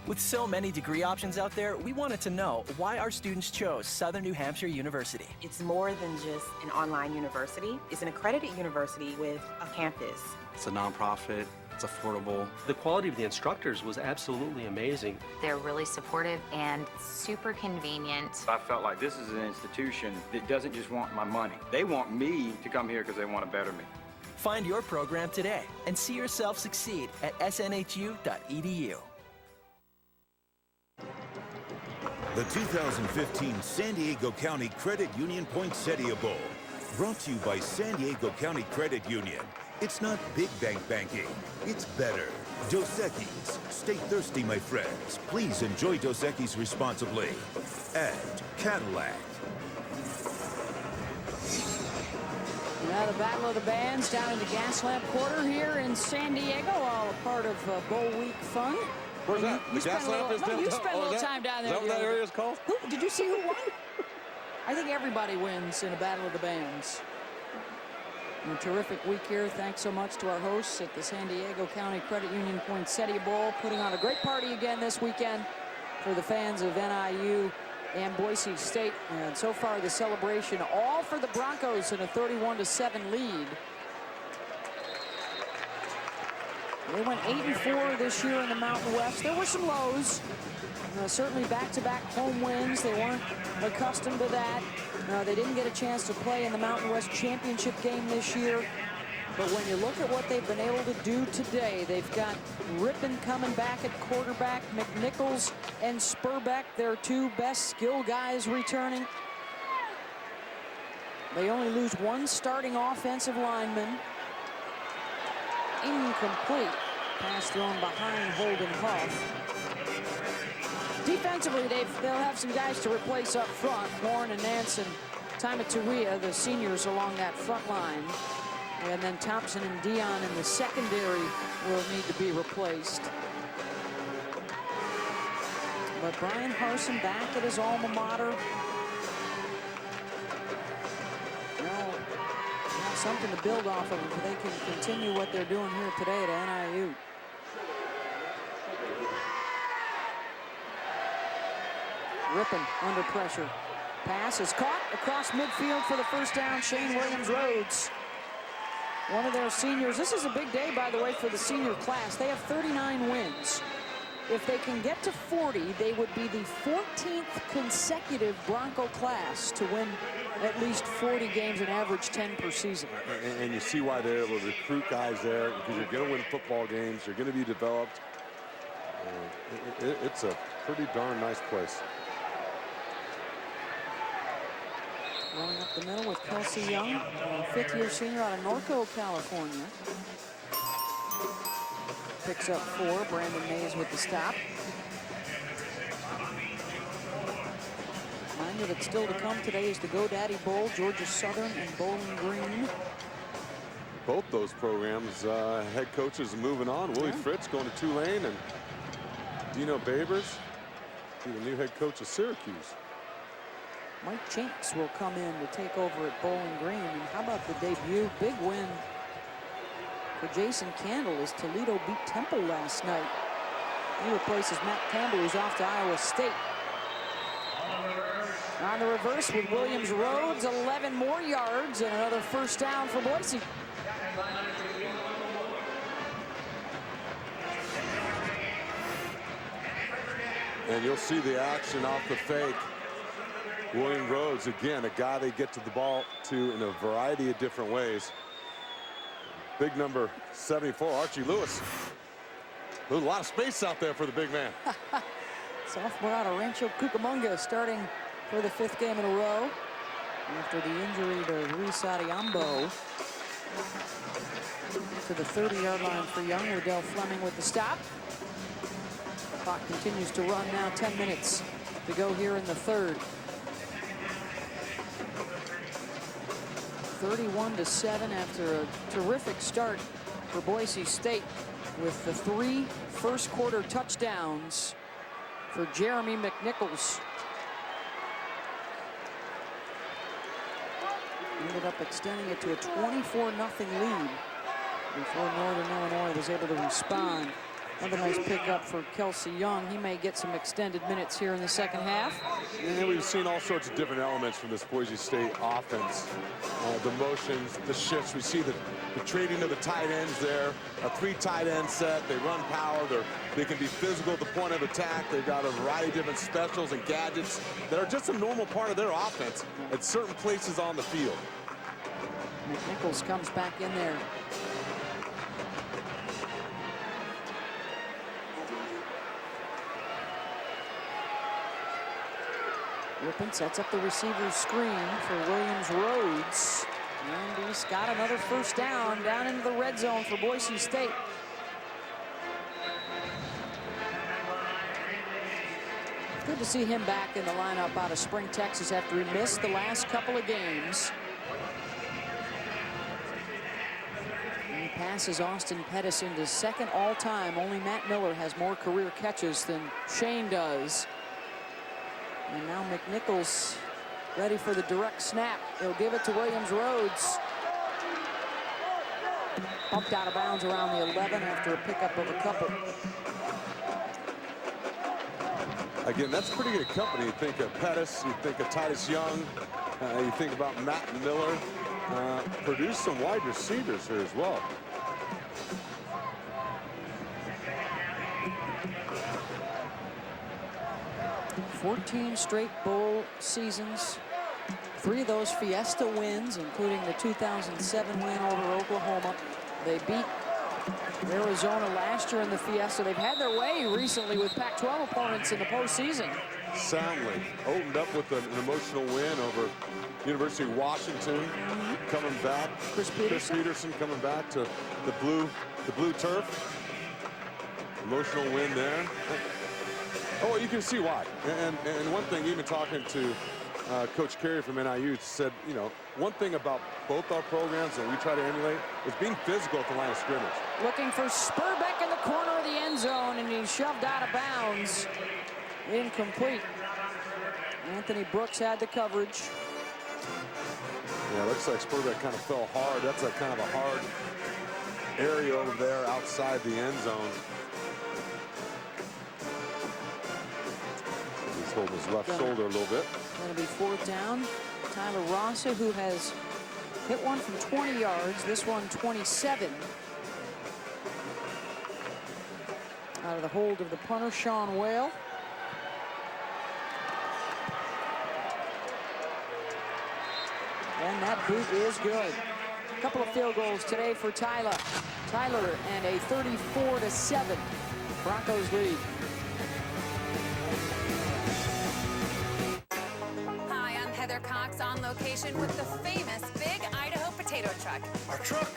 With so many degree options out there, we wanted to know why our students chose Southern New Hampshire University. It's more than just an online university. It's an accredited university with a campus. It's a nonprofit. It's affordable. The quality of the instructors was absolutely amazing. They're really supportive and super convenient. I felt like this is an institution that doesn't just want my money. They want me to come here because they want to better me. Find your program today and see yourself succeed at snhu.edu. The 2015 San Diego County Credit Union Poinsettia Bowl. Brought to you by San Diego County Credit Union. It's not big bank banking, it's better. Dos Equis. Stay thirsty, my friends. Please enjoy Dos Equis responsibly. And Cadillac. Now the Battle of the Bands down in the Gaslamp Quarter here in San Diego, all a part of Bowl Week fun. Where's that? You spent a little time down there. Is that what that area is called? Did you see who won? I think everybody wins in a Battle of the Bands. A terrific week here. Thanks so much to our hosts at the San Diego County Credit Union Poinsettia Bowl, putting on a great party again this weekend for the fans of NIU and Boise State. And so far the celebration all for the Broncos in a 31-7 lead. They went 8-4 this year in the Mountain West. There were some lows. Certainly back-to-back home wins. They weren't accustomed to that. They didn't get a chance to play in the Mountain West Championship game this year. But when you look at what they've been able to do today, they've got Rippon coming back at quarterback, McNichols and Spurbeck, their two best skill guys returning. They only lose one starting offensive lineman. Incomplete. Pass thrown behind Holden Huff. Defensively, they'll have some guys to replace up front. Warren and Nance and Timatuia, the seniors along that front line. And then Thompson and Dion in the secondary will need to be replaced. But Brian Harsin back at his alma mater. Well, something to build off of if they can continue what they're doing here today at NIU. Rippon under pressure. Pass is caught across midfield for the first down. Shane Williams-Rhodes, one of their seniors. This is a big day, by the way, for the senior class. They have 39 wins. If they can get to 40, they would be the 14th consecutive Bronco class to win at least 40 games and average 10 per season. And you see why they're able to recruit guys there, because you're going to win football games. You're going to be developed. It's a pretty darn nice place. Going up the middle with Kelsey Young, a fifth-year senior out of Norco, California. Picks up 4. Brandon Mays with the stop. Reminder that still to come today is the GoDaddy Bowl, Georgia Southern and Bowling Green. Both those programs, head coaches moving on. Willie Fritz going to Tulane, and Dino Babers, the new head coach of Syracuse. Mike Chinks will come in to take over at Bowling Green. And how about the debut? Big win for Jason Candle as Toledo beat Temple last night. He replaces Matt Campbell, who's off to Iowa State. On the reverse with Williams-Rhodes, 11 more yards and another first down for Boise. And you'll see the action off the fake. Williams-Rhodes, again, a guy they get to the ball to in a variety of different ways. Big number 74, Archie Lewis. There's a lot of space out there for the big man. Sophomore out of Rancho Cucamonga, starting for the 5th game in a row after the injury to Luis Adiambo. To the 30-yard line for Young. Liddell Fleming with the stop. Clock continues to run now. 10 minutes to go here in the 3rd. 31-7 after a terrific start for Boise State with the 3 first-quarter touchdowns for Jeremy McNichols. Ended up extending it to a 24-0 lead before Northern Illinois was able to respond. Another nice pickup for Kelsey Young. He may get some extended minutes here in the second half. And we've seen all sorts of different elements from this Boise State offense. The motions, the shifts. We see the trading of the tight ends there. A 3 tight end set. They run power. They can be physical at the point of attack. They've got a variety of different specials and gadgets that are just a normal part of their offense at certain places on the field. McNichols comes back in there. Rippon sets up the receiver's screen for Williams-Rhodes. And he's got another first down into the red zone for Boise State. Good to see him back in the lineup out of Spring, Texas after he missed the last couple of games. And he passes Austin Pettis into 2nd all-time. Only Matt Miller has more career catches than Shane does. And now McNichols ready for the direct snap. He'll give it to Williams-Rhodes. Bumped out of bounds around the 11 after a pickup of a couple. Again, that's pretty good company. You think of Pettis, you think of Titus Young, you think about Matt Miller. Produced some wide receivers here as well. "14 straight bowl seasons. 3 of those Fiesta wins, including the 2007 win over Oklahoma. They beat Arizona last year in the Fiesta. They've had their way recently with Pac-12 opponents in the postseason. Soundly opened up with an emotional win over University of Washington. Coming back, Chris Peterson coming back to the blue turf. Emotional win there. Oh, you can see why. And one thing, even talking to Coach Carey from NIU said, you know, one thing about both our programs that we try to emulate is being physical at the line of scrimmage. Looking for Spurbeck in the corner of the end zone, and he's shoved out of bounds. Incomplete. Anthony Brooks had the coverage. Yeah, looks like Spurbeck kind of fell hard. That's a kind of a hard area over there outside the end zone. He's holding his left shoulder a little bit. That'll be 4th down. Tyler Rossa, who has hit one from 20 yards, this one 27. Out of the hold of the punter, Sean Whale. And that boot is good. A couple of field goals today for Tyler. And a 34-7 Broncos lead. Hi, I'm Heather Cox on location with the famous Big Idaho Potato Truck. Our truck?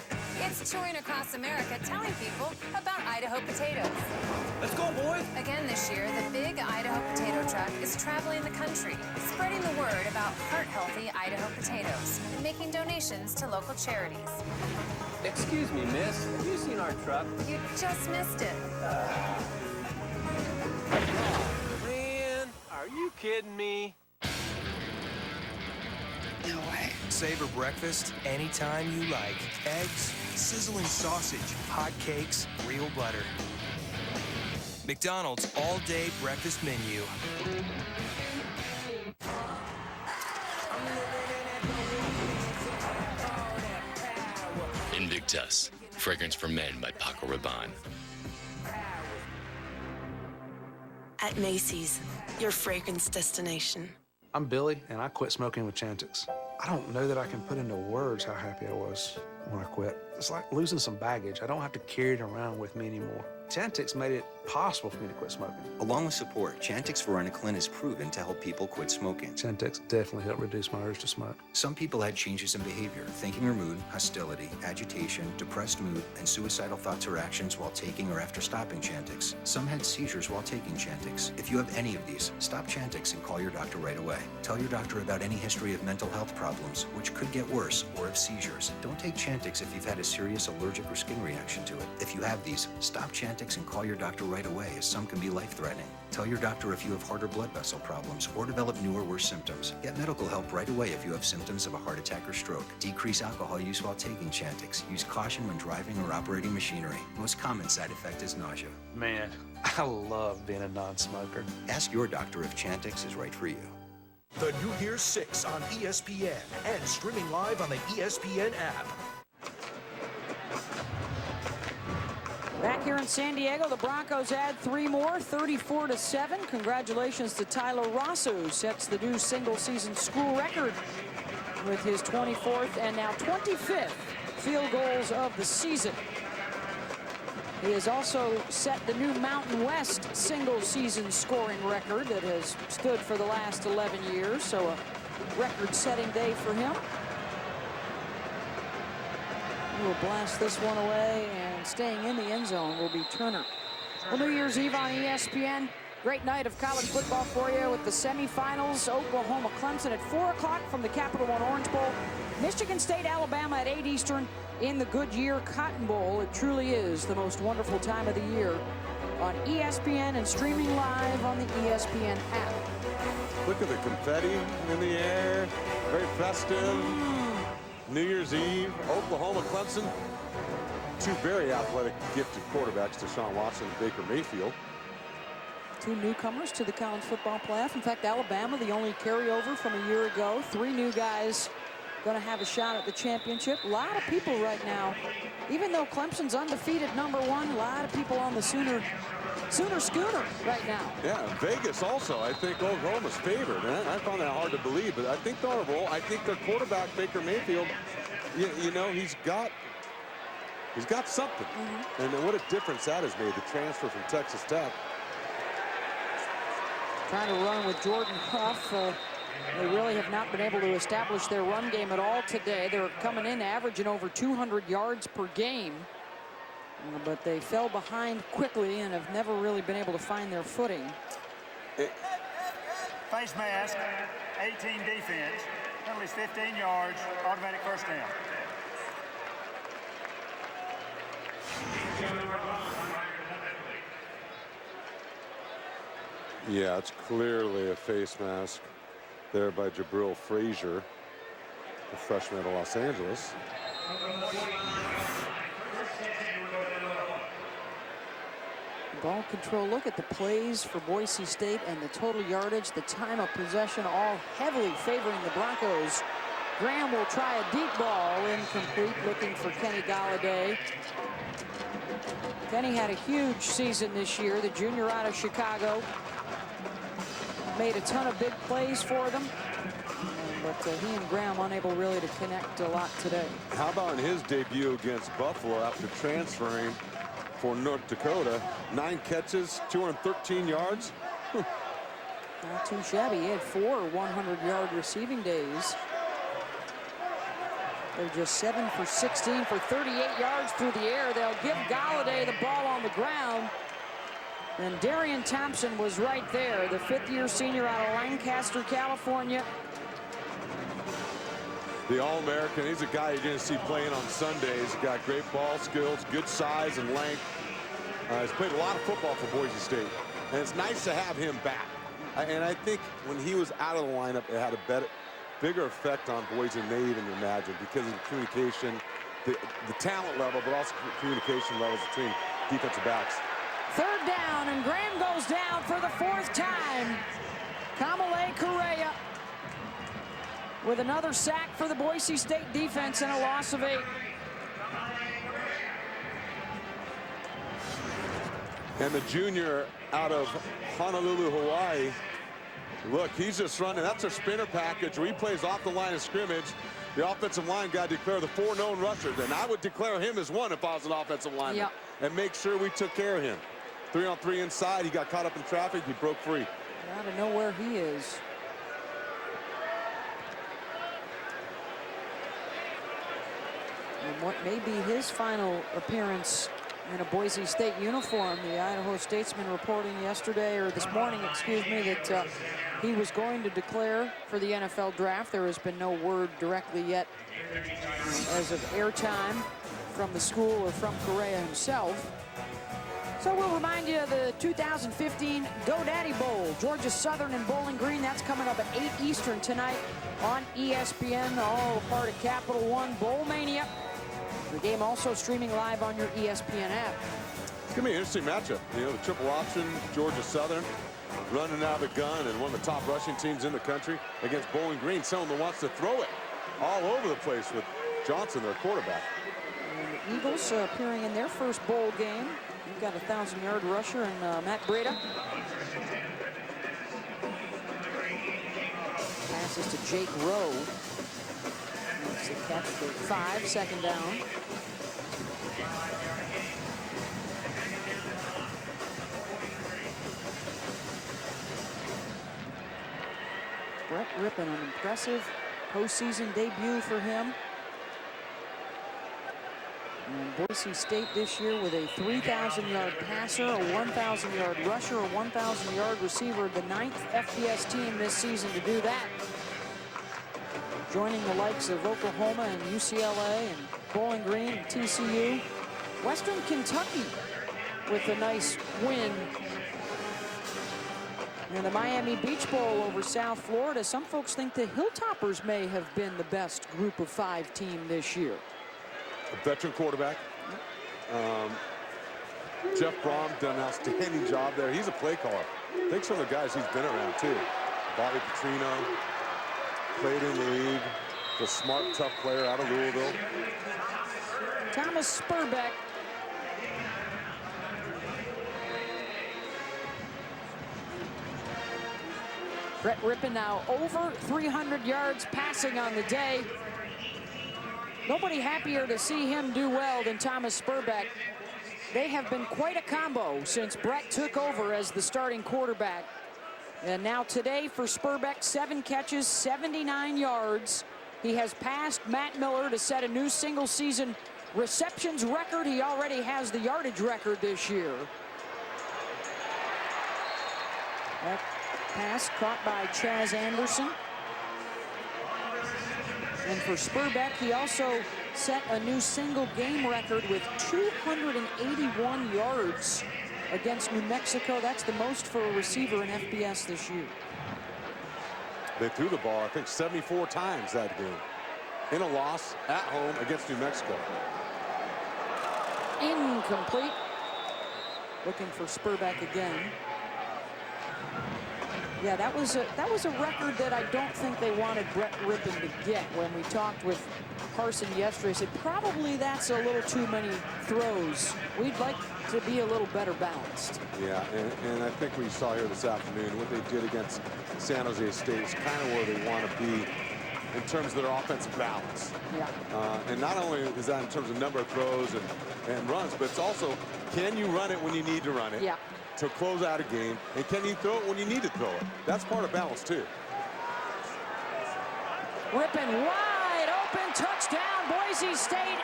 It's touring across America telling people about Idaho potatoes. Let's go, boys. Again this year, the Big Idaho Potato Truck is traveling the country, spreading the word about heart-healthy Idaho potatoes and making donations to local charities. Excuse me, miss. Have you seen our truck? You just missed it. Man, are you kidding me? No way. Savor breakfast anytime you like. Eggs, sizzling sausage, hot cakes, real butter. McDonald's all-day breakfast menu. Invictus, fragrance for men by Paco Rabanne. At Macy's, your fragrance destination. I'm Billy, and I quit smoking with Chantix. I don't know that I can put into words how happy I was when I quit. It's like losing some baggage. I don't have to carry it around with me anymore. Chantix made it possible for me to quit smoking. Along with support, Chantix Varenicline is proven to help people quit smoking. Chantix definitely helped reduce my urge to smoke. Some people had changes in behavior, thinking or mood, hostility, agitation, depressed mood, and suicidal thoughts or actions while taking or after stopping Chantix. Some had seizures while taking Chantix. If you have any of these, stop Chantix and call your doctor right away. Tell your doctor about any history of mental health problems, which could get worse, or of seizures. Don't take Chantix if you've had a serious allergic or skin reaction to it. If you have these, stop Chantix and call your doctor right away, as some can be life-threatening. Tell your doctor if you have heart or blood vessel problems or develop new or worse symptoms. Get medical help right away if you have symptoms of a heart attack or stroke. Decrease alcohol use while taking Chantix. Use caution when driving or operating machinery. Most common side effect is nausea. Man, I love being a non-smoker. Ask your doctor if Chantix is right for you. The New Year's 6 on ESPN and streaming live on the ESPN app. Back here in San Diego, the Broncos add 3 more, 34-7. Congratulations to Tyler Rossa, who sets the new single-season school record with his 24th and now 25th field goals of the season. He has also set the new Mountain West single-season scoring record that has stood for the last 11 years, so a record-setting day for him. We'll blast this one away, and staying in the end zone will be Turner. Well, New Year's Eve on ESPN. Great night of college football for you with the semifinals. Oklahoma, Clemson at 4 o'clock from the Capital One Orange Bowl. Michigan State, Alabama at 8 Eastern in the Goodyear Cotton Bowl. It truly is the most wonderful time of the year on ESPN and streaming live on the ESPN app. Look at the confetti in the air. Very festive. New Year's Eve, Oklahoma, Clemson. two very athletic, gifted quarterbacks, Deshaun Watson and Baker Mayfield. Two newcomers to the college football playoff. In fact, Alabama, the only carryover from a year ago. 3 new guys going to have a shot at the championship. A lot of people right now, even though Clemson's undefeated #1, a lot of people on the Sooner schooner right now. Yeah, Vegas also, I think Oklahoma's favored. And I found that hard to believe, but I think they're on a roll. I think their quarterback, Baker Mayfield, you know, he's got something. And what a difference that has made, the transfer from Texas Tech. Trying to run with Jordan Huff. They really have not been able to establish their run game at all today. They're coming in averaging over 200 yards per game. But they fell behind quickly and have never really been able to find their footing. Face mask, 18 defense. Penalties 15 yards, automatic first down. Yeah, it's clearly a face mask there by Jabril Frazier, the freshman out of Los Angeles. Ball control, look at the plays for Boise State and the total yardage, the time of possession, all heavily favoring the Broncos. Graham will try a deep ball, incomplete, looking for Kenny Galladay. Kenny had a huge season this year, the junior out of Chicago. Made a ton of big plays for them, but he and Graham unable really to connect a lot today. How about in his debut against Buffalo after transferring for North Dakota? 9 catches, 213 yards. Not too shabby. He had 4 100-yard receiving days. They're just 7 for 16 for 38 yards through the air. They'll give Galladay the ball on the ground. And Darian Thompson was right there, the 5th-year senior out of Lancaster, California. The All-American, he's a guy you're going to see playing on Sundays. He's got great ball skills, good size and length. He's played a lot of football for Boise State, and it's nice to have him back. And I think when he was out of the lineup, it had a bigger effect on Boise than they even imagined because of the communication, the talent level, but also communication levels between defensive backs. 3rd down, and Graham goes down for the 4th time. Kamale Correa with another sack for the Boise State defense and a loss of 8. And the junior out of Honolulu, Hawaii, look, he's just running. That's a spinner package where he plays off the line of scrimmage. The offensive line got to declare the 4 known rushers, and I would declare him as one if I was an offensive lineman. And make sure we took care of him. 3-on-3 inside. He got caught up in traffic. He broke free. Got to know where he is. And what may be his final appearance in a Boise State uniform. The Idaho Statesman reporting yesterday, or this morning, excuse me, that he was going to declare for the NFL draft. There has been no word directly yet as of airtime from the school or from Correa himself. So we'll remind you of the 2015 GoDaddy Bowl, Georgia Southern and Bowling Green. That's coming up at 8 Eastern tonight on ESPN, all part of Capital One Bowl Mania. The game also streaming live on your ESPN app. It's going to be an interesting matchup. You know, the triple option, Georgia Southern running out of the gun and one of the top rushing teams in the country against Bowling Green, someone that wants to throw it all over the place with Johnson, their quarterback. And the Eagles appearing in their first bowl game. You've got a 1,000-yard rusher in Matt Breida. Passes to Jake Rowe. Makes the catch for 5, 2nd down. Brett Rippon, an impressive postseason debut for him. And Boise State this year with a 3,000-yard passer, a 1,000-yard rusher, a 1,000-yard receiver, the 9th FBS team this season to do that. Joining the likes of Oklahoma and UCLA and Bowling Green and TCU. Western Kentucky with a nice win. And the Miami Beach Bowl over South Florida. Some folks think the Hilltoppers may have been the best group of 5 team this year. A veteran quarterback. Jeff Brom done an outstanding job there. He's a play caller. Think some of the guys he's been around too. Bobby Petrino played in the league. He's a smart, tough player out of Louisville. Thomas Spurbeck. Brett Rippon now over 300 yards passing on the day. Nobody happier to see him do well than Thomas Spurbeck. They have been quite a combo since Brett took over as the starting quarterback. And now today for Spurbeck, 7 catches, 79 yards. He has passed Matt Miller to set a new single-season receptions record. He already has the yardage record this year. That pass caught by Chaz Anderson. And for Spurbeck, he also set a new single game record with 281 yards against New Mexico. That's the most for a receiver in FBS this year. They threw the ball, I think, 74 times that game. In a loss at home against New Mexico. Incomplete. Looking for Spurbeck again. Yeah, that was a record that I don't think they wanted Brett Rippon to get. When we talked with Carson yesterday, he said probably that's a little too many throws. We'd like to be a little better balanced. Yeah, and I think we saw here this afternoon what they did against San Jose State is kind of where they want to be in terms of their offensive balance. Yeah. And not only is that in terms of number of throws and runs, but it's also, can you run it when you need to run it? Yeah. To close out a game, and can you throw it when you need to throw it? That's part of balance too. Rippon wide open, touchdown, Boise State,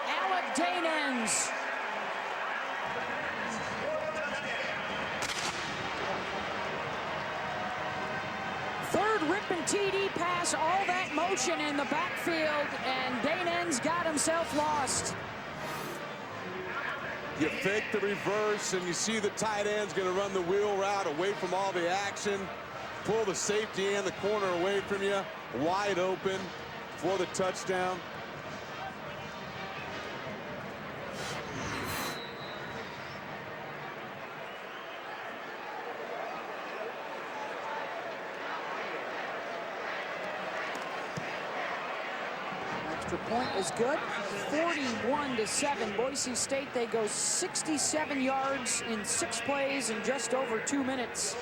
Alec Danens. Third Rippon TD pass, all that motion in the backfield, and Danens got himself lost. You fake the reverse, and you see the tight end's going to run the wheel route away from all the action. Pull the safety and the corner away from you. Wide open for the touchdown. Extra point is good. 41-7. Boise State, they go 67 yards in 6 plays in just over 2 minutes.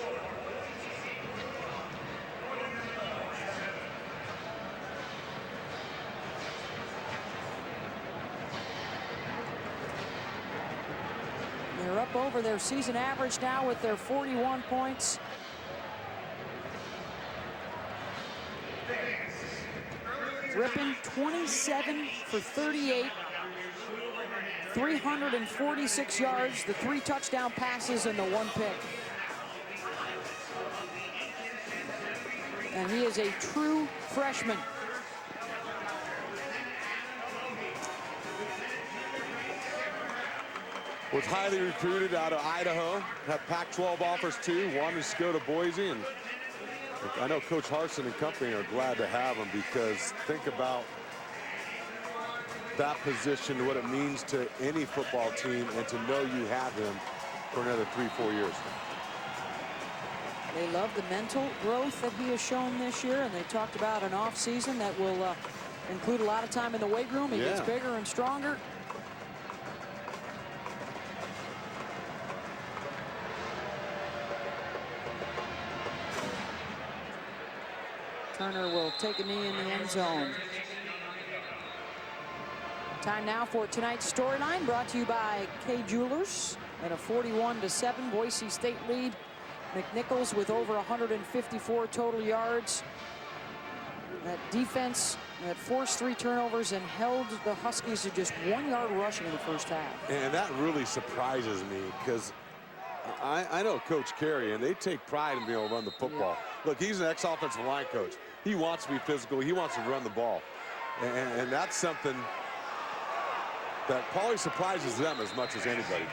They're up over their season average now with their 41 points. Rippon 27 for 38, 346 yards, the 3 touchdown passes and the 1 pick. And he is a true freshman. Was highly recruited out of Idaho, had Pac-12 offers too, wanted to go to Boise, and I know Coach Harsin and company are glad to have him, because think about that position, what it means to any football team, and to know you have him for another 3-4 years. They love the mental growth that he has shown this year, and they talked about an off season that will include a lot of time in the weight room. He gets bigger and stronger. Turner will take a knee in the end zone. Time now for tonight's storyline, brought to you by Kay Jewelers. And a 41-7 Boise State lead. McNichols with over 154 total yards. That defense that forced 3 turnovers and held the Huskies to just 1 yard rushing in the first half. And that really surprises me, because I know Coach Carey, and they take pride in being able to run the football. Look, he's an ex-offensive line coach. He wants to be physical. He wants to run the ball. And that's something that probably surprises them as much as anybody.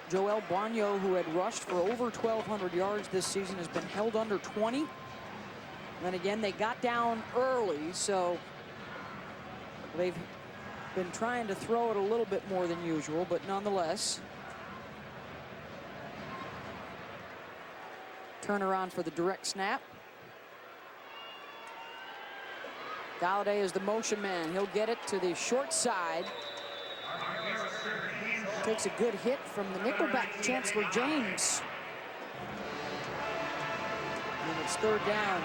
Joel Boigneau, who had rushed for over 1,200 yards this season, has been held under 20. And then again, they got down early, so They've been trying to throw it a little bit more than usual, but nonetheless. Turnaround for the direct snap. Galladay is the motion man. He'll get it to the short side. Takes a good hit from the nickelback, Chancellor James. And it's third down.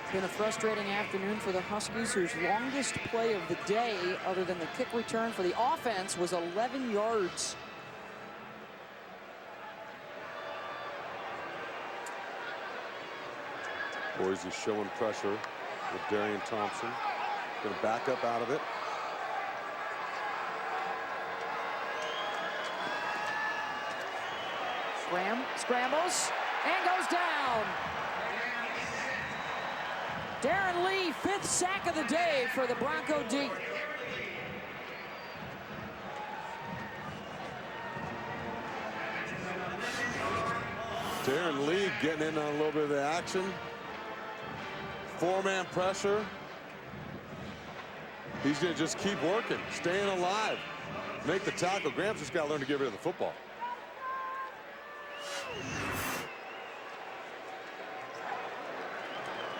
It's been a frustrating afternoon for the Huskies, whose longest play of the day, other than the kick return for the offense, was 11 yards. Boise showing pressure with Darian Thompson. Going to back up out of it. Scrambles and goes down. Darren Lee, 5th sack of the day for the Bronco D. Darren Lee getting in on a little bit of the action. 4-man pressure. He's going to just keep working, staying alive, make the tackle. Graham's just got to learn to get rid of the football.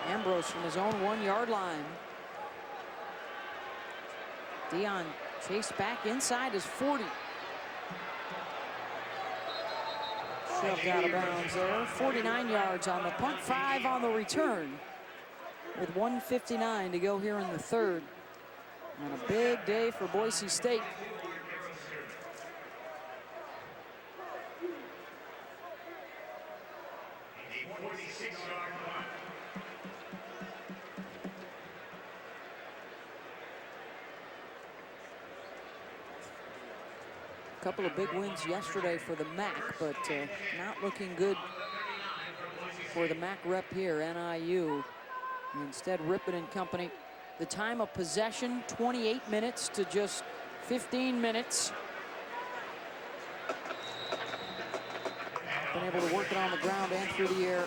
Ambrose from his own 1-yard line. Dion chased back inside his 40. Shoved out of bounds there. 49 yards on the punt, 5 on the return. With 1:59 to go here in the third. And a big day for Boise State. A couple of big wins yesterday for the MAC, but not looking good for the MAC rep here, NIU. Instead, Rippon and company. The time of possession, 28 minutes to just 15 minutes. Been able to work it on the ground and through the air.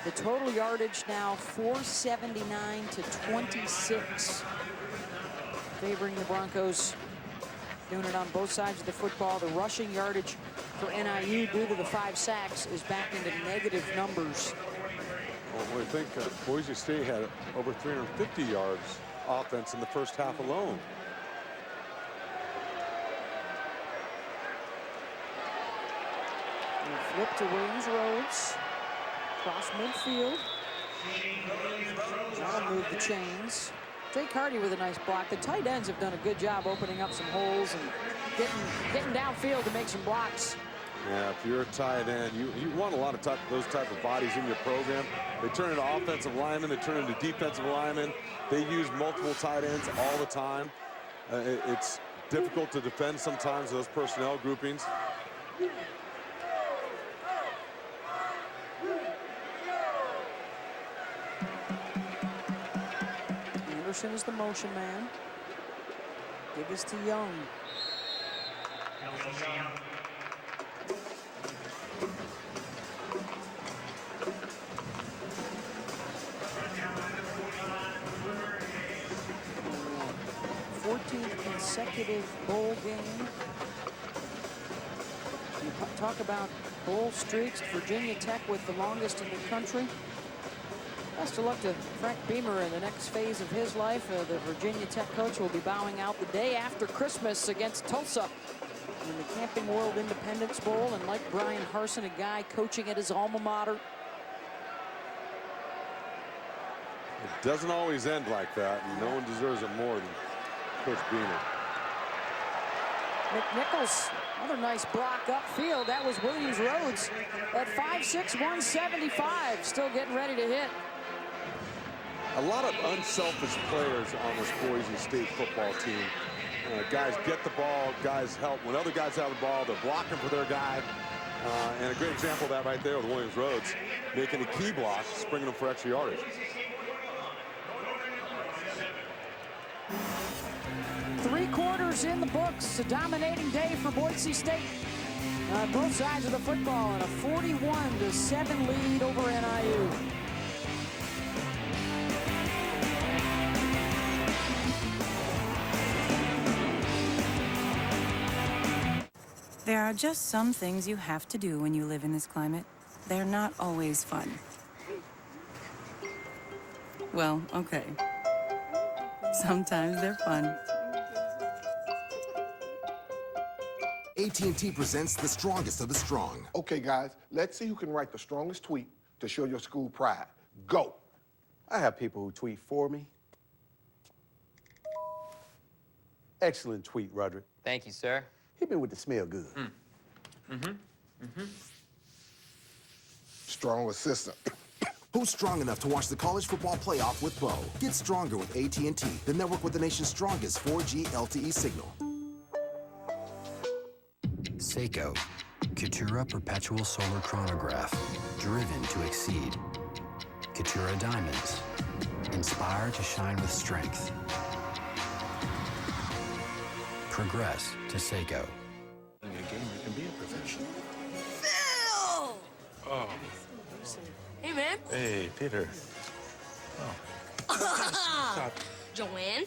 The total yardage now 479 to 26. Favoring the Broncos. Doing it on both sides of the football. The rushing yardage for NIU due to the 5 sacks is back into negative numbers. Well, I think Boise State had over 350 yards offense in the first half alone. And flip to Williams Rhodes. Cross midfield. That'll move the chains. Jake Hardy with a nice block. The tight ends have done a good job opening up some holes and getting downfield to make some blocks. Yeah, if you're a tight end, you want a lot of those type of bodies in your program. They turn into offensive linemen, they turn into defensive linemen. They use multiple tight ends all the time. It's difficult to defend sometimes those personnel groupings. Anderson is the motion man. Gibbs to Young. 14th consecutive bowl game. You talk about bowl streaks. Virginia Tech with the longest in the country. Best of luck to Frank Beamer in the next phase of his life. The Virginia Tech coach will be bowing out the day after Christmas against Tulsa in the Camping World Independence Bowl. And like Brian Harsin, a guy coaching at his alma mater. It doesn't always end like that, and no one deserves it more than Coach Beamer. McNichols, another nice block upfield. That was Williams Rhodes at 5'6", 175, still getting ready to hit. A lot of unselfish players on this Boise State football team. Guys get the ball, guys help. When other guys have the ball, they're blocking for their guy. And a great example of that right there with Williams Rhodes, making a key block, springing them for extra yardage. Three quarters in the books, a dominating day for Boise State. Both sides of the football, and a 41-7 lead over NIU. There are just some things you have to do when you live in this climate. They're not always fun. Well, okay. Sometimes they're fun. AT&T presents the strongest of the strong. Okay, guys, let's see who can write the strongest tweet to show your school pride. Go. I have people who tweet for me. Excellent tweet, Roderick. Thank you, sir. Hit me with the smell good. Strong assistant. Who's strong enough to watch the college football playoff with Bo? Get stronger with AT&T, the network with the nation's strongest 4G LTE signal. Seiko, Coutura Perpetual Solar Chronograph, driven to exceed. Coutura Diamonds, inspired to shine with strength. Progress to Seiko. Being a gamer can be a profession. Phil! Oh. Hey, man. Hey, Peter. Oh. Joanne,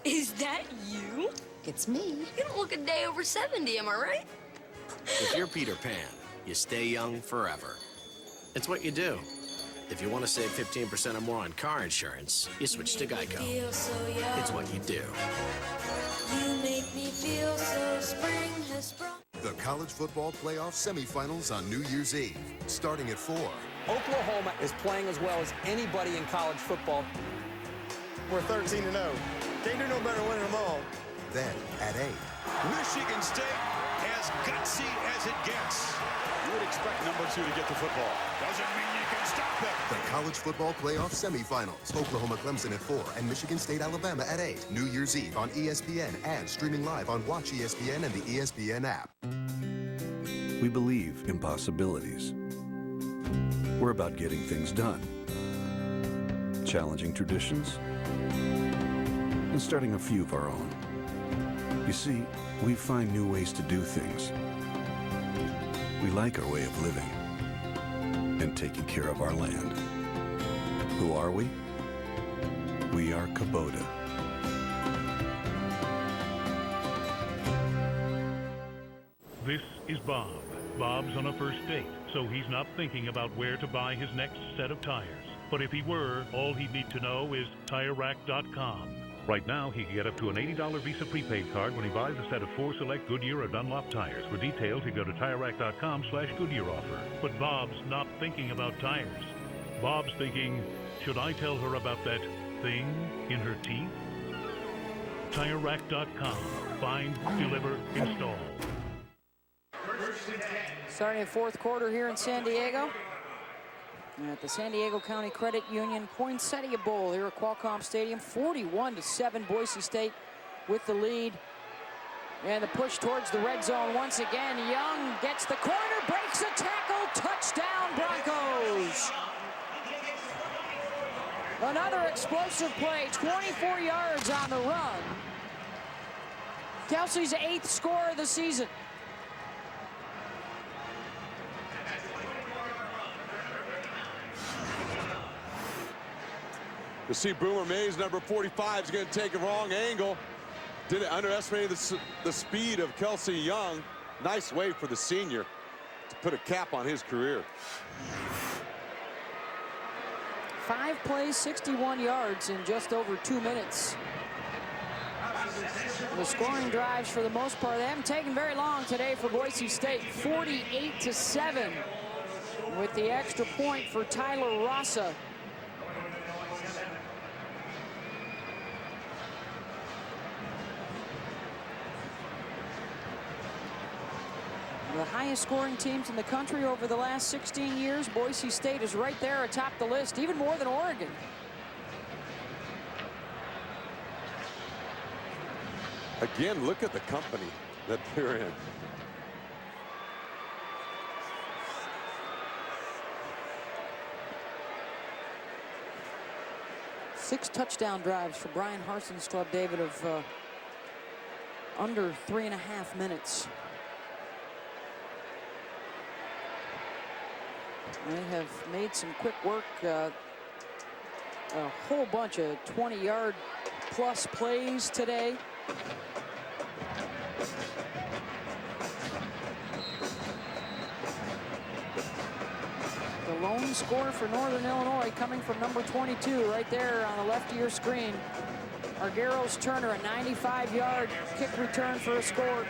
is that you? It's me. You don't look a day over 70, am I right? If you're Peter Pan, you stay young forever. It's what you do. If you want to save 15% or more on car insurance, you switch to Geico. It's what you do. You make me feel so spring has sprung. The college football playoff semifinals on New Year's Eve, starting at 4. Oklahoma is playing as well as anybody in college football. We're 13-0. Can't do no better than winning them all. Then at 8. Michigan State as gutsy as it gets. You would expect number 2 to get the football. Doesn't mean you can stop it. The college football playoff semifinals. Oklahoma Clemson at 4 and Michigan State Alabama at 8. New Year's Eve on ESPN and streaming live on Watch ESPN and the ESPN app. We believe in possibilities. We're about getting things done. Challenging traditions and starting a few of our own. You see, we find new ways to do things. We like our way of living and taking care of our land. Who are we? We are Kubota. This is Bob. Bob's on a first date, so he's not thinking about where to buy his next set of tires. But if he were, all he'd need to know is TireRack.com. Right now, he can get up to an $80 Visa prepaid card when he buys a set of 4 select Goodyear or Dunlop tires. For details, he go to TireRack.com/Goodyear offer. But Bob's not thinking about tires. Bob's thinking, should I tell her about that thing in her teeth? TireRack.com. Find, deliver, install. Starting at fourth quarter here in San Diego. At the San Diego County Credit Union Poinsettia Bowl here at Qualcomm Stadium. 41-7 Boise State with the lead. And the push towards the red zone once again. Young gets the corner, breaks a tackle, touchdown Broncos. Another explosive play, 24 yards on the run. Kelsey's 8th score of the season. You see Boomer Mays, number 45, is going to take a wrong angle. Didn't underestimate the speed of Kelsey Young. Nice way for the senior to put a cap on his career. 5 plays, 61 yards in just over 2 minutes. The scoring drives, for the most part, they haven't taken very long today for Boise State. 48-7 with the extra point for Tyler Rassa. The highest scoring teams in the country over the last 16 years. Boise State is right there atop the list, even more than Oregon. Again, look at the company that they're in. Six touchdown drives for Brian Harson's club, David, of under 3.5 minutes. They have made some quick work, a whole bunch of 20-yard plus plays today. Leading scorer for Northern Illinois coming from number 22 right there on the left of your screen. Argueros Turner, a 95-yard kick return for a score.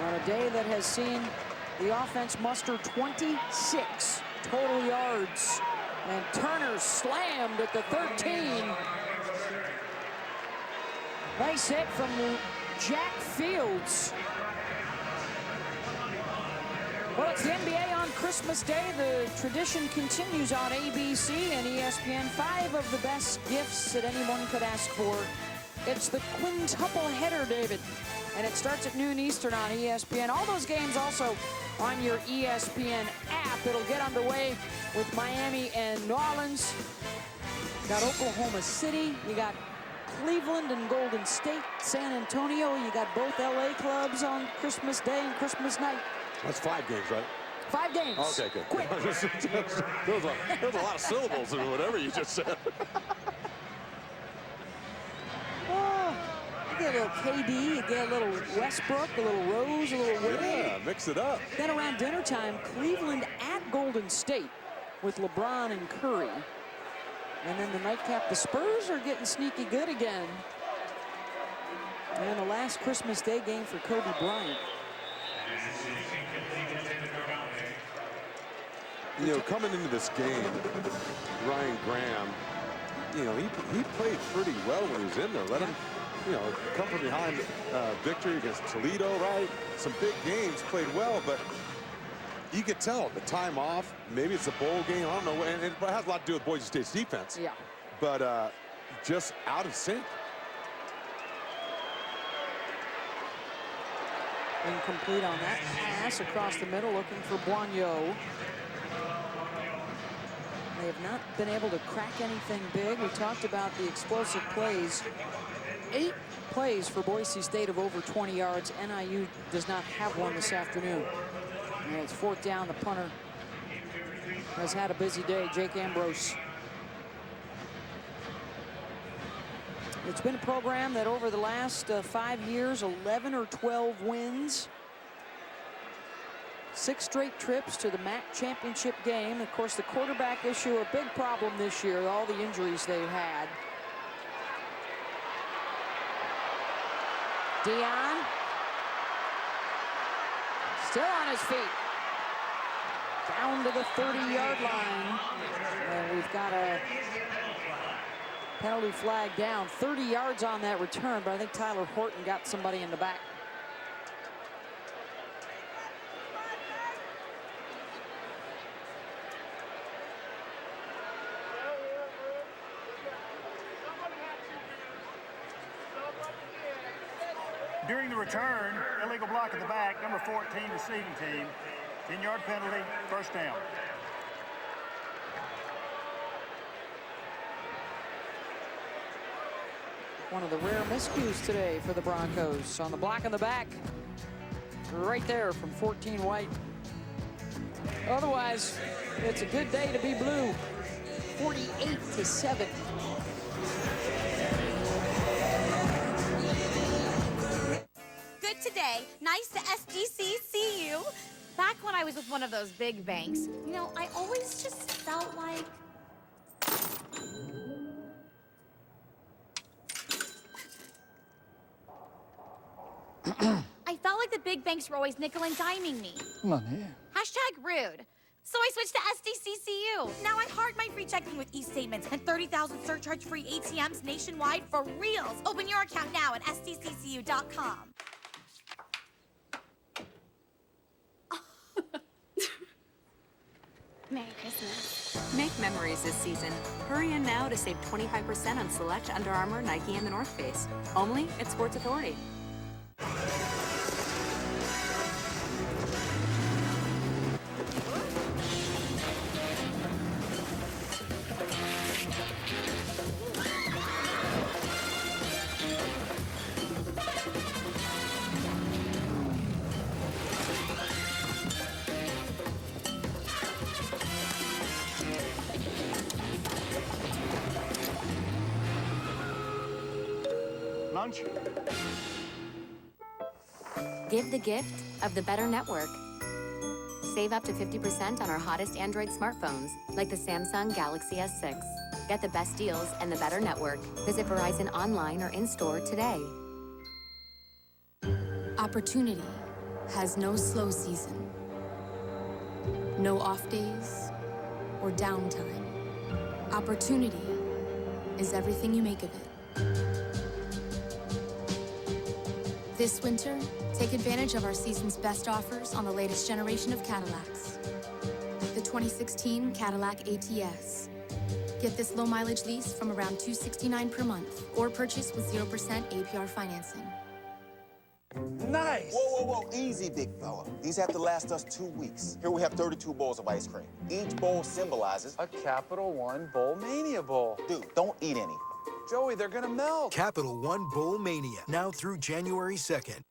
On a day that has seen the offense muster 26 total yards. And Turner slammed at the 13. Nice hit from Jack Fields. Well, it's the NBA on Christmas Day. The tradition continues on ABC and ESPN. 5 of the best gifts that anyone could ask for. It's the quintuple header, David. And it starts at noon Eastern on ESPN. All those games also on your ESPN app. It'll get underway with Miami and New Orleans. Got Oklahoma City. You got Cleveland and Golden State, San Antonio. You got both LA clubs on Christmas Day and Christmas night. That's 5 games, right? 5 games. Okay, good. Quick. There's a lot of syllables or whatever you just said. Oh, you get a little KD, you get a little Westbrook, a little Rose, a little Wade. Yeah, mix it up. Then around dinner time, Cleveland at Golden State with LeBron and Curry. And then the nightcap, the Spurs are getting sneaky good again. And the last Christmas Day game for Kobe Bryant. You know, coming into this game, Ryan Graham, you know, he played pretty well when he was in there. Let him, you know, come from behind victory against Toledo, right? Some big games, played well, but you could tell the time off, maybe it's a bowl game, I don't know, and it has a lot to do with Boise State's defense. Yeah. But just out of sync. Incomplete on that pass across the middle, looking for Boigneau. They have not been able to crack anything big. We talked about the explosive plays. 8 plays for Boise State of over 20 yards. NIU does not have one this afternoon. And it's 4th down. The punter has had a busy day, Jake Ambrose. It's been a program that over the last 5 years, 11 or 12 wins. 6 straight trips to the MAC championship game. Of course, the quarterback issue, a big problem this year, all the injuries they've had. Dion. Still on his feet. Down to the 30-yard line. And we've got a penalty flag down. 30 yards on that return, but I think Tyler Horton got somebody in the back. During the return, illegal block at the back, number 14 receiving team. 10-yard penalty, 1st down. One of the rare miscues today for the Broncos. On the block in the back, right there from 14 White. Otherwise, it's a good day to be blue. 48-7. Good today. Nice to SDC see you. Back when I was with one of those big banks, you know, I always just felt like... I felt like the big banks were always nickel and diming me. Come on here. Hashtag rude. So I switched to SDCCU. Now I heart my free checking with e-statements and 30,000 surcharge-free ATMs nationwide for reals. Open your account now at sdccu.com. Merry Christmas. Make memories this season. Hurry in now to save 25% on select Under Armour, Nike, and the North Face. Only at Sports Authority. Lunch? Give the gift of the better network. Save up to 50% on our hottest Android smartphones, like the Samsung Galaxy S6. Get the best deals and the better network. Visit Verizon online or in-store today. Opportunity has no slow season, no off days or downtime. Opportunity is everything you make of it. This winter, take advantage of our season's best offers on the latest generation of Cadillacs. The 2016 Cadillac ATS. Get this low mileage lease from around $269 per month or purchase with 0% APR financing. Nice! Whoa, whoa, whoa, easy, big fella. These have to last us 2 weeks. Here we have 32 bowls of ice cream. Each bowl symbolizes a Capital One Bowl Mania Bowl. Dude, don't eat any. Joey, they're gonna melt. Capital One Bowl Mania, now through January 2nd.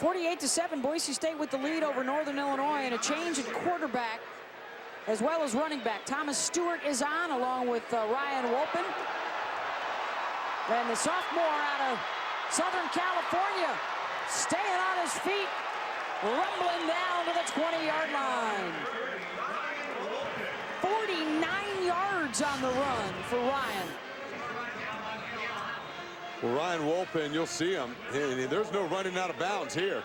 48-7, Boise State with the lead over Northern Illinois, and a change at quarterback as well as running back. Thomas Stewart is on along with Ryan Wolpen. And the sophomore out of Southern California staying on his feet, rumbling down to the 20-yard line. 49 yards on the run for Ryan. Well, Ryan Wolpen, you'll see him. There's no running out of bounds here.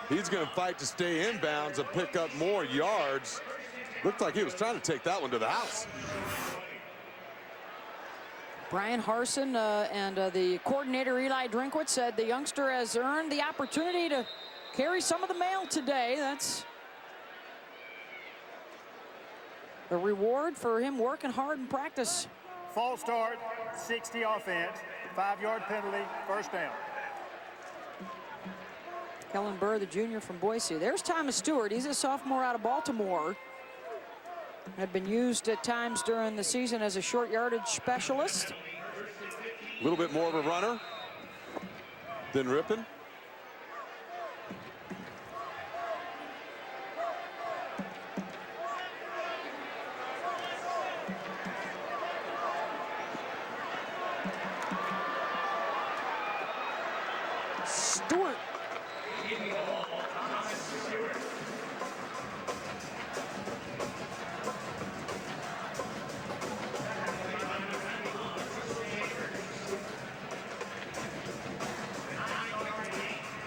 He's going to fight to stay in bounds and pick up more yards. Looked like he was trying to take that one to the house. Brian Harsin and the coordinator Eli Drinkwitz said the youngster has earned the opportunity to carry some of the mail today. That's the reward for him working hard in practice. False start, 60 offense, 5-yard penalty, first down. Kellen Burr, the junior from Boise. There's Thomas Stewart. He's a sophomore out of Baltimore. Had been used at times during the season as a short yardage specialist. A little bit more of a runner than Rippon. Stewart.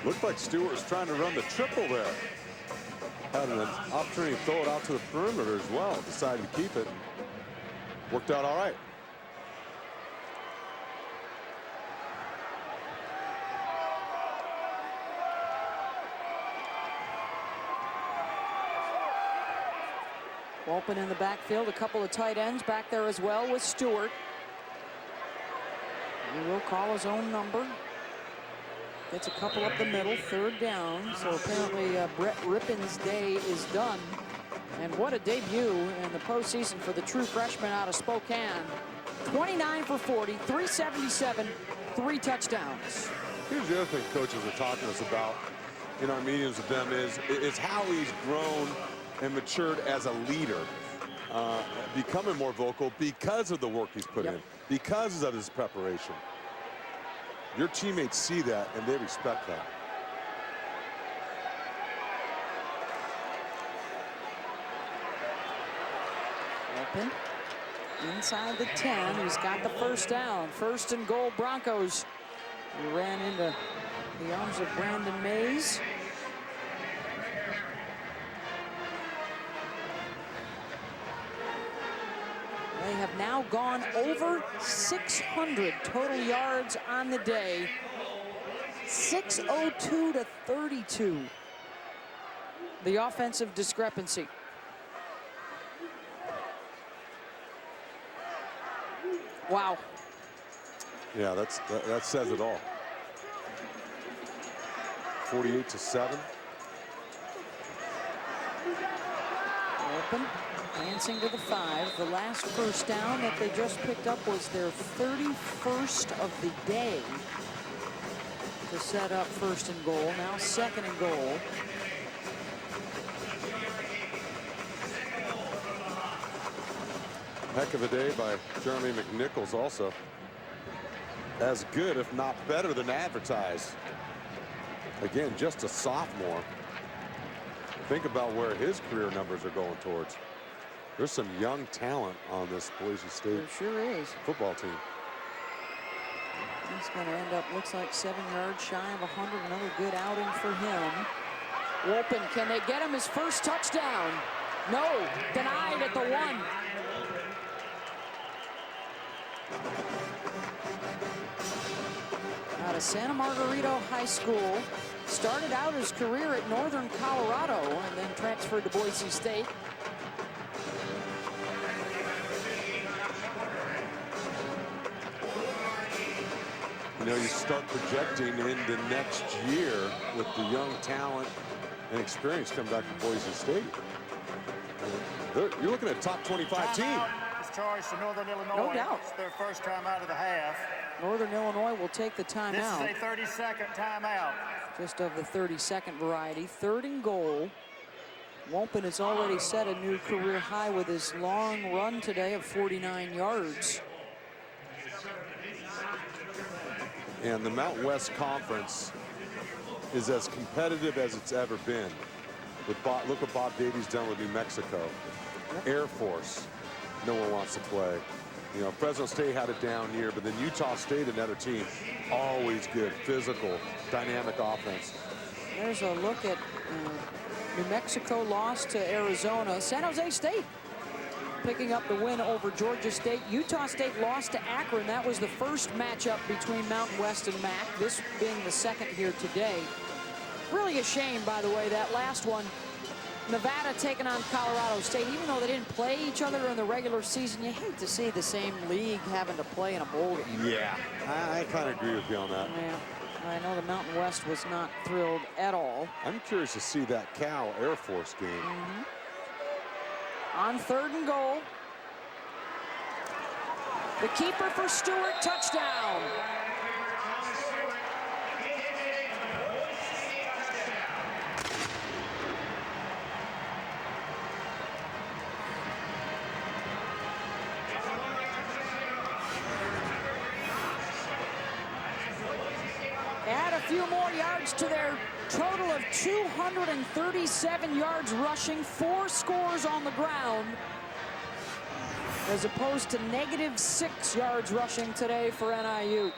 Looked like Stewart was trying to run the triple there. Had an opportunity to throw it out to the perimeter as well. Decided to keep it. Worked out all right. Wolpen in the backfield, a couple of tight ends back there as well with Stewart. He will call his own number. Gets a couple up the middle, third down. So apparently Brett Rippon's day is done. And what a debut in the postseason for the true freshman out of Spokane. 29 for 40, 377, 3 touchdowns. Here's the other thing coaches are talking to us about in our meetings with them is how he's grown and matured as a leader, becoming more vocal because of the work he's put in, because of his preparation. Your teammates see that and they respect that. Wolpen inside the 10. He's got the first down. First and goal, Broncos. He ran into the arms of Brandon Mays. They have now gone over 600 total yards on the day. 602 to 32. The offensive discrepancy. Wow. Yeah, that says it all. 48-7. Wolpen dancing to the 5. The last first down that they just picked up was their 31st of the day to set up first and goal. Now second and goal. Heck of a day by Jeremy McNichols also. as good, if not better, than advertised. Again, just a sophomore. Think about where his career numbers are going towards. There's some young talent on this Boise State There sure is. football team. He's going to end up, looks like 7 yards shy of 100. Another good outing for him. Wolpen, can they get him his first touchdown? No, denied at the 1. Out of Santa Margarita High School. Started out his career at Northern Colorado and then transferred to Boise State. You know, you start projecting into next year with the young talent and experience coming back from Boise State. You're looking at a top 25 team. It's charged to Northern Illinois. No doubt. It's their first time out of the half. Northern Illinois will take the timeout. This is a 30-second timeout. Just of the 30-second variety. 3rd and goal. Wolpen has already set a new career high with his long run today of 49 yards. And the Mountain West Conference is as competitive as it's ever been. Look what Bob Davies done with New Mexico. Air Force, no one wants to play. You know, Fresno State had a down year, but then Utah State, another team, always good, physical, dynamic offense. There's a look at New Mexico lost to Arizona. San Jose State picking up the win over Georgia State. Utah State lost to Akron. That was the first matchup between Mountain West and MAC, this being the second here today. Really a shame, by the way, that last one. Nevada taking on Colorado State. Even though they didn't play each other in the regular season, you hate to see the same league having to play in a bowl game. Yeah, I kind of agree with you on that. Yeah, I know the Mountain West was not thrilled at all. I'm curious to see that Cal Air Force game. On 3rd and goal. The keeper for Stewart, touchdown. Add a few more yards to their total of 237 yards rushing, 4 scores on the ground, as opposed to -6 yards rushing today for NIU.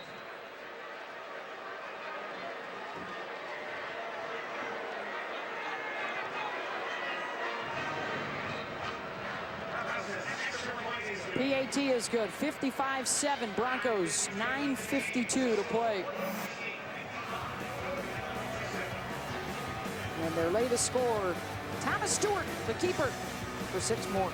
PAT is good, 55-7, Broncos, 9:52 to play. And their latest score, Thomas Stewart, the keeper, for 6 more.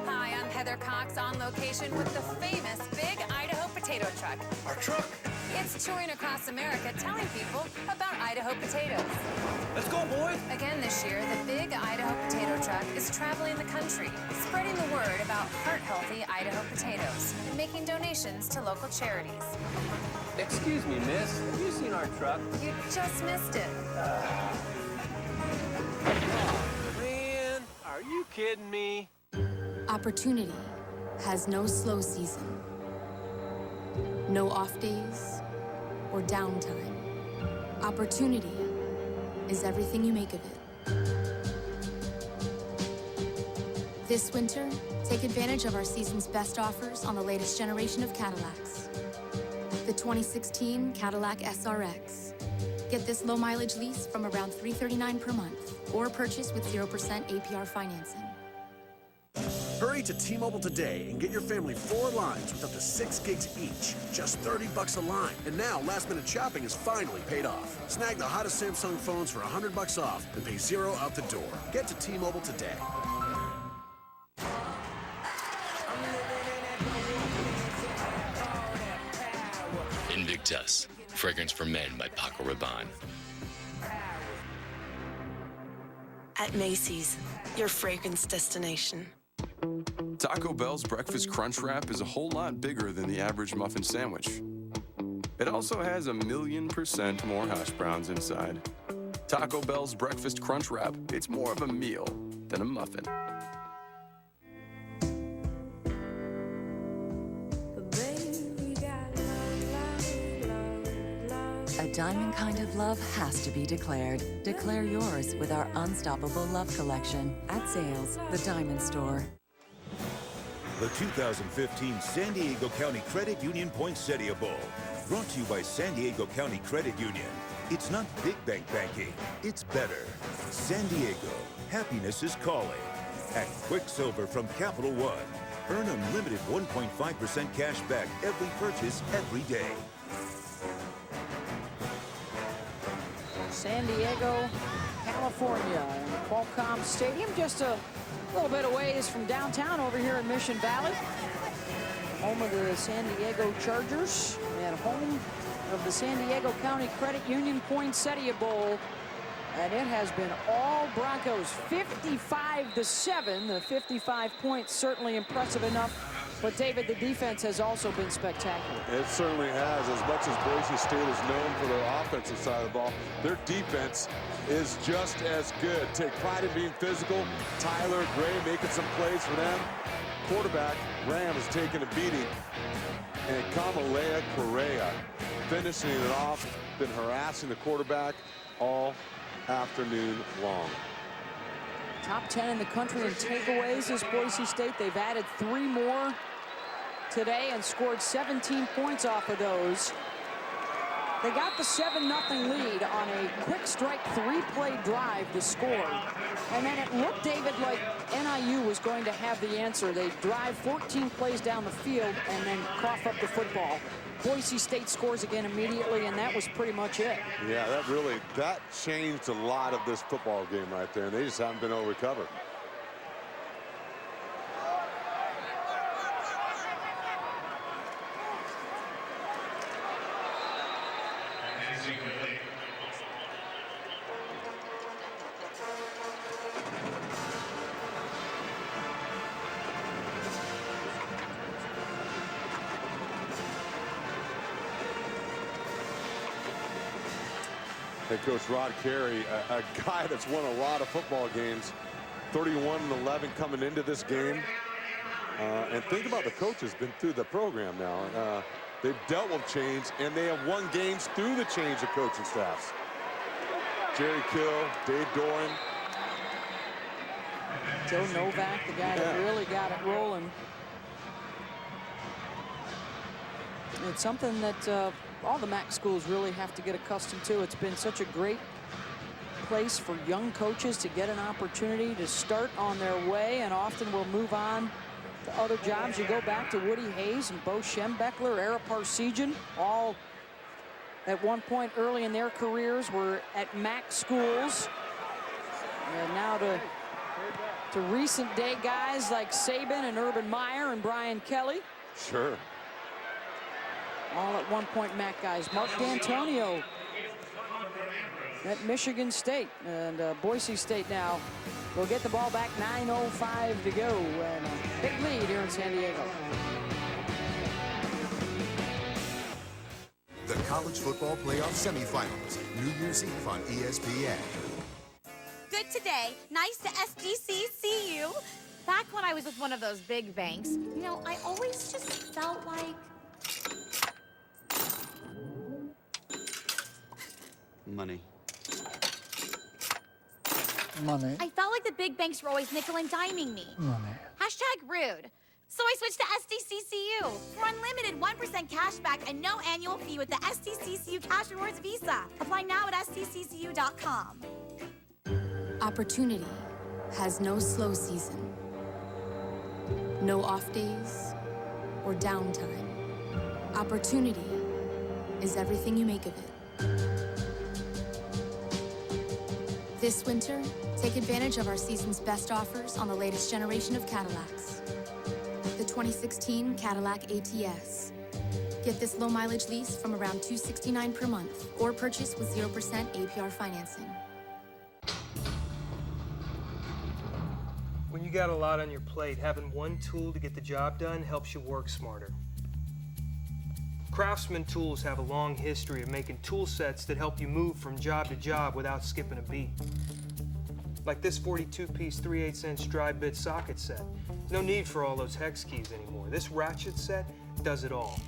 Hi, I'm Heather Cox on location with the famous Big Idaho Potato Truck. Our truck? It's touring across America telling people about Idaho potatoes. Let's go, boys. Again this year, the Big Idaho Potato Truck is traveling the country, spreading the word about heart-healthy Idaho potatoes and making donations to local charities. Excuse me, miss. Have you seen our truck? You just missed it. Man, are you kidding me? Opportunity has no slow season, no off days or downtime. Opportunity is everything you make of it. This winter, take advantage of our season's best offers on the latest generation of Cadillacs. The 2016 Cadillac SRX. Get this low mileage lease from around $339 per month or purchase with 0% APR financing. Hurry to T-Mobile today and get your family 4 lines with up to 6 gigs each. Just $30 a line. And now, last-minute shopping is finally paid off. Snag the hottest Samsung phones for $100 off and pay 0 out the door. Get to T-Mobile today. Invictus, fragrance for men by Paco Rabanne. At Macy's, your fragrance destination. Taco Bell's Breakfast Crunch Wrap is a whole lot bigger than the average muffin sandwich. It also has 1,000,000% more hash browns inside. Taco Bell's Breakfast Crunch Wrap, it's more of a meal than a muffin. diamond kind of love has to be declared. Declare yours with our Unstoppable Love Collection at Zales, the Diamond Store. The 2015 San Diego County Credit Union Poinsettia Bowl. Brought to you by San Diego County Credit Union. It's not big bank banking, it's better. San Diego, happiness is calling. At Quicksilver from Capital One. Earn unlimited 1.5% cash back every purchase, every day. San Diego, California, and Qualcomm Stadium, just a little bit away from downtown over here in Mission Valley. Home of the San Diego Chargers and home of the San Diego County Credit Union Poinsettia Bowl. And it has been all Broncos, 55-7. The 55 points certainly impressive enough. But, David, the defense has also been spectacular. It certainly has. As much as Boise State is known for their offensive side of the ball, their defense is just as good. Take pride in being physical. Tyler Gray making some plays for them. Quarterback, Graham, is taking a beating. And Kamalea Correa finishing it off, been harassing the quarterback all afternoon long. Top 10 in the country in takeaways is Boise State. They've added 3 more today and scored 17 points off of those. They got the 7-0 lead on a quick strike 3-play drive to score. And then it looked, David, like NIU was going to have the answer. They drive 14 plays down the field and then cough up the football. Boise State scores again immediately, and that was pretty much it. Yeah, that changed a lot of this football game right there, and they just haven't been able to recover. Head coach Rod Carey, a guy that's won a lot of football games, 31-11 coming into this game. And think about the coaches been through the program now. They've dealt with change, and they have won games through the change of coaching staffs. Jerry Kill, Dave Doran. Joe Novak, the guy that really got it rolling. It's something that all the MAC schools really have to get accustomed to. It's been such a great place for young coaches to get an opportunity to start on their way, and often will move on to other jobs. You go back to Woody Hayes and Bo Schembechler, Ara Parsegian, all at one point early in their careers were at MAC schools. And now to recent day guys like Saban and Urban Meyer and Brian Kelly. Sure. All at one point MAC guys. Mark D'Antonio at Michigan State, and Boise State now will get the ball back. 9:05 to go, and a big lead here in San Diego. The College Football Playoff Semifinals, New Year's Eve on ESPN. Good today. Nice to SDCCU. Back when I was with one of those big banks, you know, I always just felt like... Money. Money. I felt like the big banks were always nickel and diming me. Money. #rude. So I switched to SDCCU for unlimited 1% cash back and no annual fee with the SDCCU Cash Rewards Visa. Apply now at SDCCU.com. Opportunity has no slow season, no off days or downtime. Opportunity is everything you make of it. This winter, take advantage of our season's best offers on the latest generation of Cadillacs. The 2016 Cadillac ATS. Get this low mileage lease from around $269 per month or purchase with 0% APR financing. When you got a lot on your plate, having one tool to get the job done helps you work smarter. Craftsman Tools have a long history of making tool sets that help you move from job to job without skipping a beat. Like this 42-piece 3/8" drive bit socket set. No need for all those hex keys anymore. This ratchet set does it all.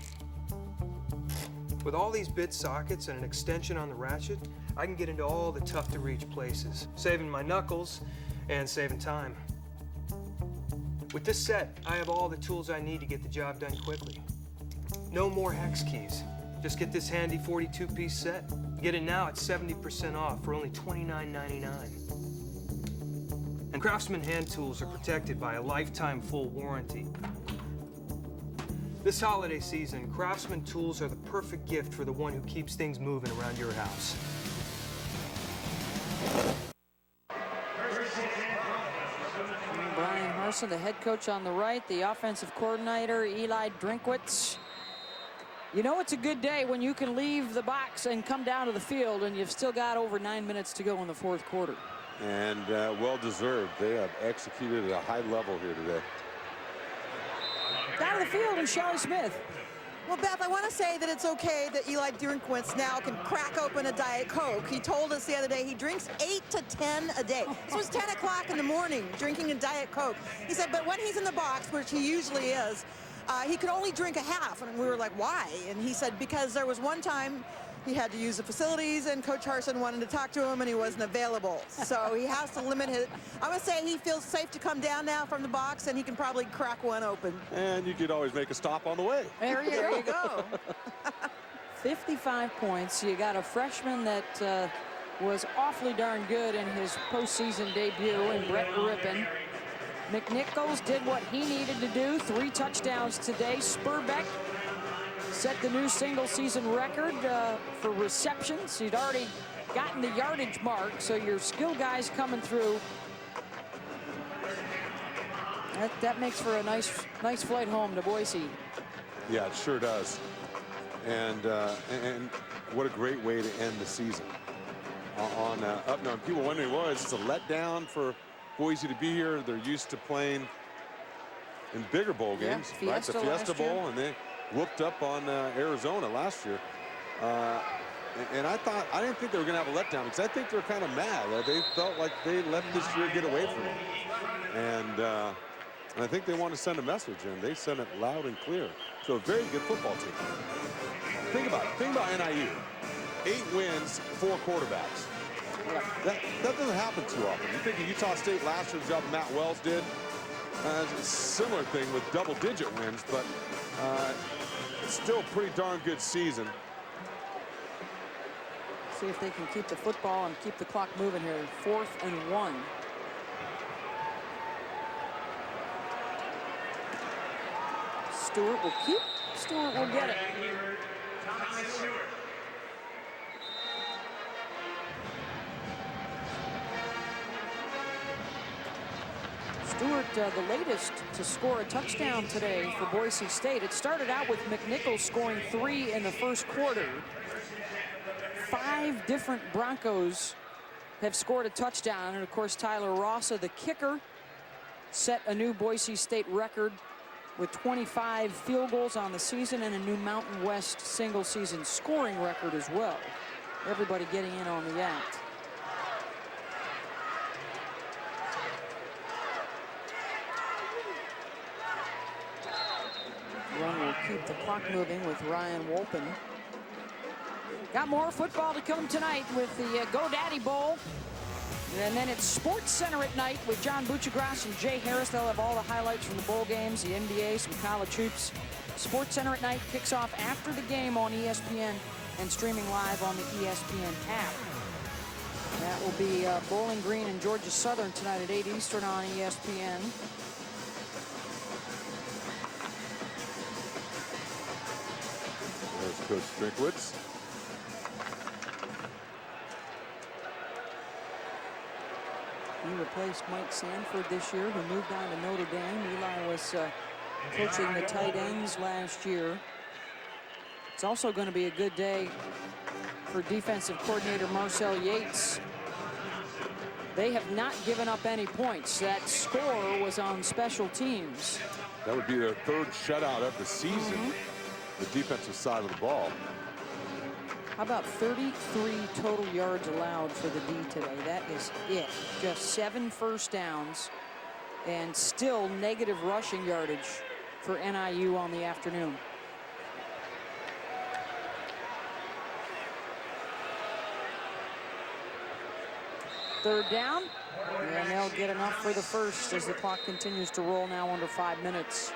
With all these bit sockets and an extension on the ratchet, I can get into all the tough-to-reach places, saving my knuckles and saving time. With this set, I have all the tools I need to get the job done quickly. No more hex keys. Just get this handy 42-piece set. Get it now at 70% off for only $29.99. And Craftsman hand tools are protected by a lifetime full warranty. This holiday season, Craftsman tools are the perfect gift for the one who keeps things moving around your house. Brian Harsin, the head coach on the right, the offensive coordinator, Eli Drinkwitz. You know it's a good day when you can leave the box and come down to the field and you've still got over 9 minutes to go in the fourth quarter. And well-deserved. They have executed at a high level here today. Down to the field and Shelley Smith. Well, Beth, I want to say that it's okay that Eli Drinkwitz now can crack open a Diet Coke. He told us the other day he drinks 8 to 10 a day. This was 10 o'clock in the morning drinking a Diet Coke. He said, but when he's in the box, which he usually is, he could only drink a half. And we were like, why? And he said, because there was one time he had to use the facilities and Coach Harsin wanted to talk to him and he wasn't available. So he has to limit it. I would say he feels safe to come down now from the box and he can probably crack one open. And you could always make a stop on the way. There you go. 55 points. You got a freshman that was awfully darn good in his postseason debut, and Brett Rippon. McNichols did what he needed to do. 3 touchdowns today. Spurbeck set the new single-season record for receptions. He'd already gotten the yardage mark, so your skill guys coming through. That makes for a nice flight home to Boise. Yeah, it sure does. And what a great way to end the season. Up now, people wondering, well, it's a letdown for Boise to be here. They're used to playing in bigger bowl games, yeah, right? The Fiesta Bowl, and they whooped up on Arizona last year. And I didn't think they were going to have a letdown because I think they're kind of mad. They felt like they let this year get away from them. And I think they want to send a message, and they sent it loud and clear. So a very good football team. Think about it. Think about NIU. 8 wins, 4 quarterbacks. That doesn't happen too often. You think of Utah State last year, the job Matt Wells did. A similar thing with double-digit wins, but still a pretty darn good season. See if they can keep the football and keep the clock moving here. 4th and 1. Stewart will keep. Stewart will get it. Stewart, the latest to score a touchdown today for Boise State. It started out with McNichols scoring 3 in the first quarter. 5 different Broncos have scored a touchdown, and of course Tyler Rossa, the kicker, set a new Boise State record with 25 field goals on the season and a new Mountain West single season scoring record as well. Everybody getting in on the act. Run will keep the clock moving with Ryan Wolpen. Got more football to come tonight with the GoDaddy Bowl. And then it's Sports Center at night with John Buccigross and Jay Harris. They'll have all the highlights from the bowl games, the NBA, some college hoops. Sports Center at night kicks off after the game on ESPN and streaming live on the ESPN app. That will be Bowling Green and Georgia Southern tonight at 8 Eastern on ESPN. There's Coach Drinkwitz. He replaced Mike Sanford this year, who moved on to Notre Dame. Eli was coaching the tight ends last year. It's also going to be a good day for defensive coordinator Marcel Yates. They have not given up any points. That score was on special teams. That would be their 3rd shutout of the season, the defensive side of the ball. How about 33 total yards allowed for the D today? That is it. Just 7 first downs and still negative rushing yardage for NIU on the afternoon. 3rd down. And they'll get enough for the first as the clock continues to roll now under 5 minutes.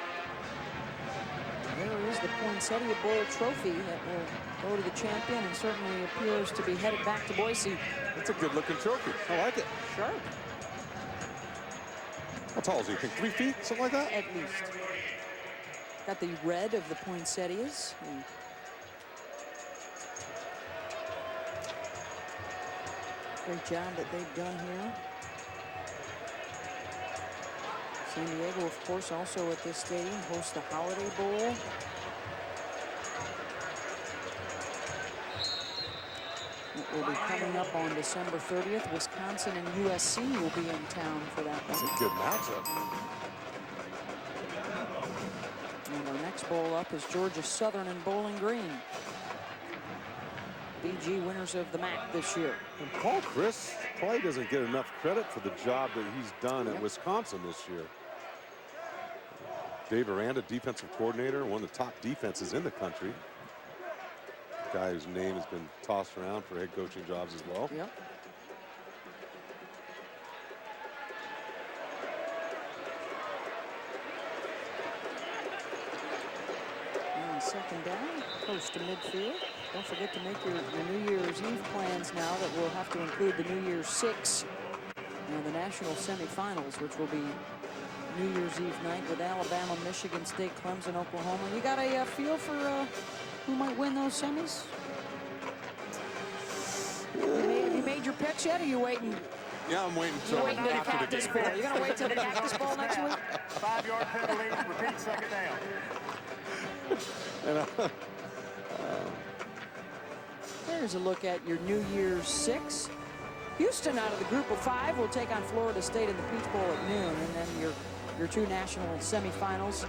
There is the Poinsettia Bowl trophy that will go to the champion and certainly appears to be headed back to Boise. It's a good-looking trophy. I like it. Sure. How tall is he? 3 feet? Something like that? At least. Got the red of the poinsettias. Great job that they've done here. San Diego, of course, also at this stadium, hosts the Holiday Bowl. It will be coming up on December 30th. Wisconsin and USC will be in town for that one. That's a good matchup. And our next bowl up is Georgia Southern and Bowling Green. BG winners of the MAC this year. And Paul Chris probably doesn't get enough credit for the job that he's done at Wisconsin this year. Dave Aranda, defensive coordinator, one of the top defenses in the country. A guy whose name has been tossed around for head coaching jobs as well. Yep. And 2nd down, close to midfield. Don't forget to make your New Year's Eve plans now that will have to include the New Year's 6 and the national semifinals, which will be New Year's Eve night with Alabama, Michigan State, Clemson, Oklahoma. You got a feel for who might win those semis? Have you made your picks yet, or are you waiting? Yeah, I'm waiting until after the Cactus Bowl. You're going to wait till the Cactus Bowl next week? 5-yard penalty, repeat 2nd down. There's a look at your New Year's 6. Houston, out of the group of 5, will take on Florida State in the Peach Bowl at noon, and then your 2 national semifinals.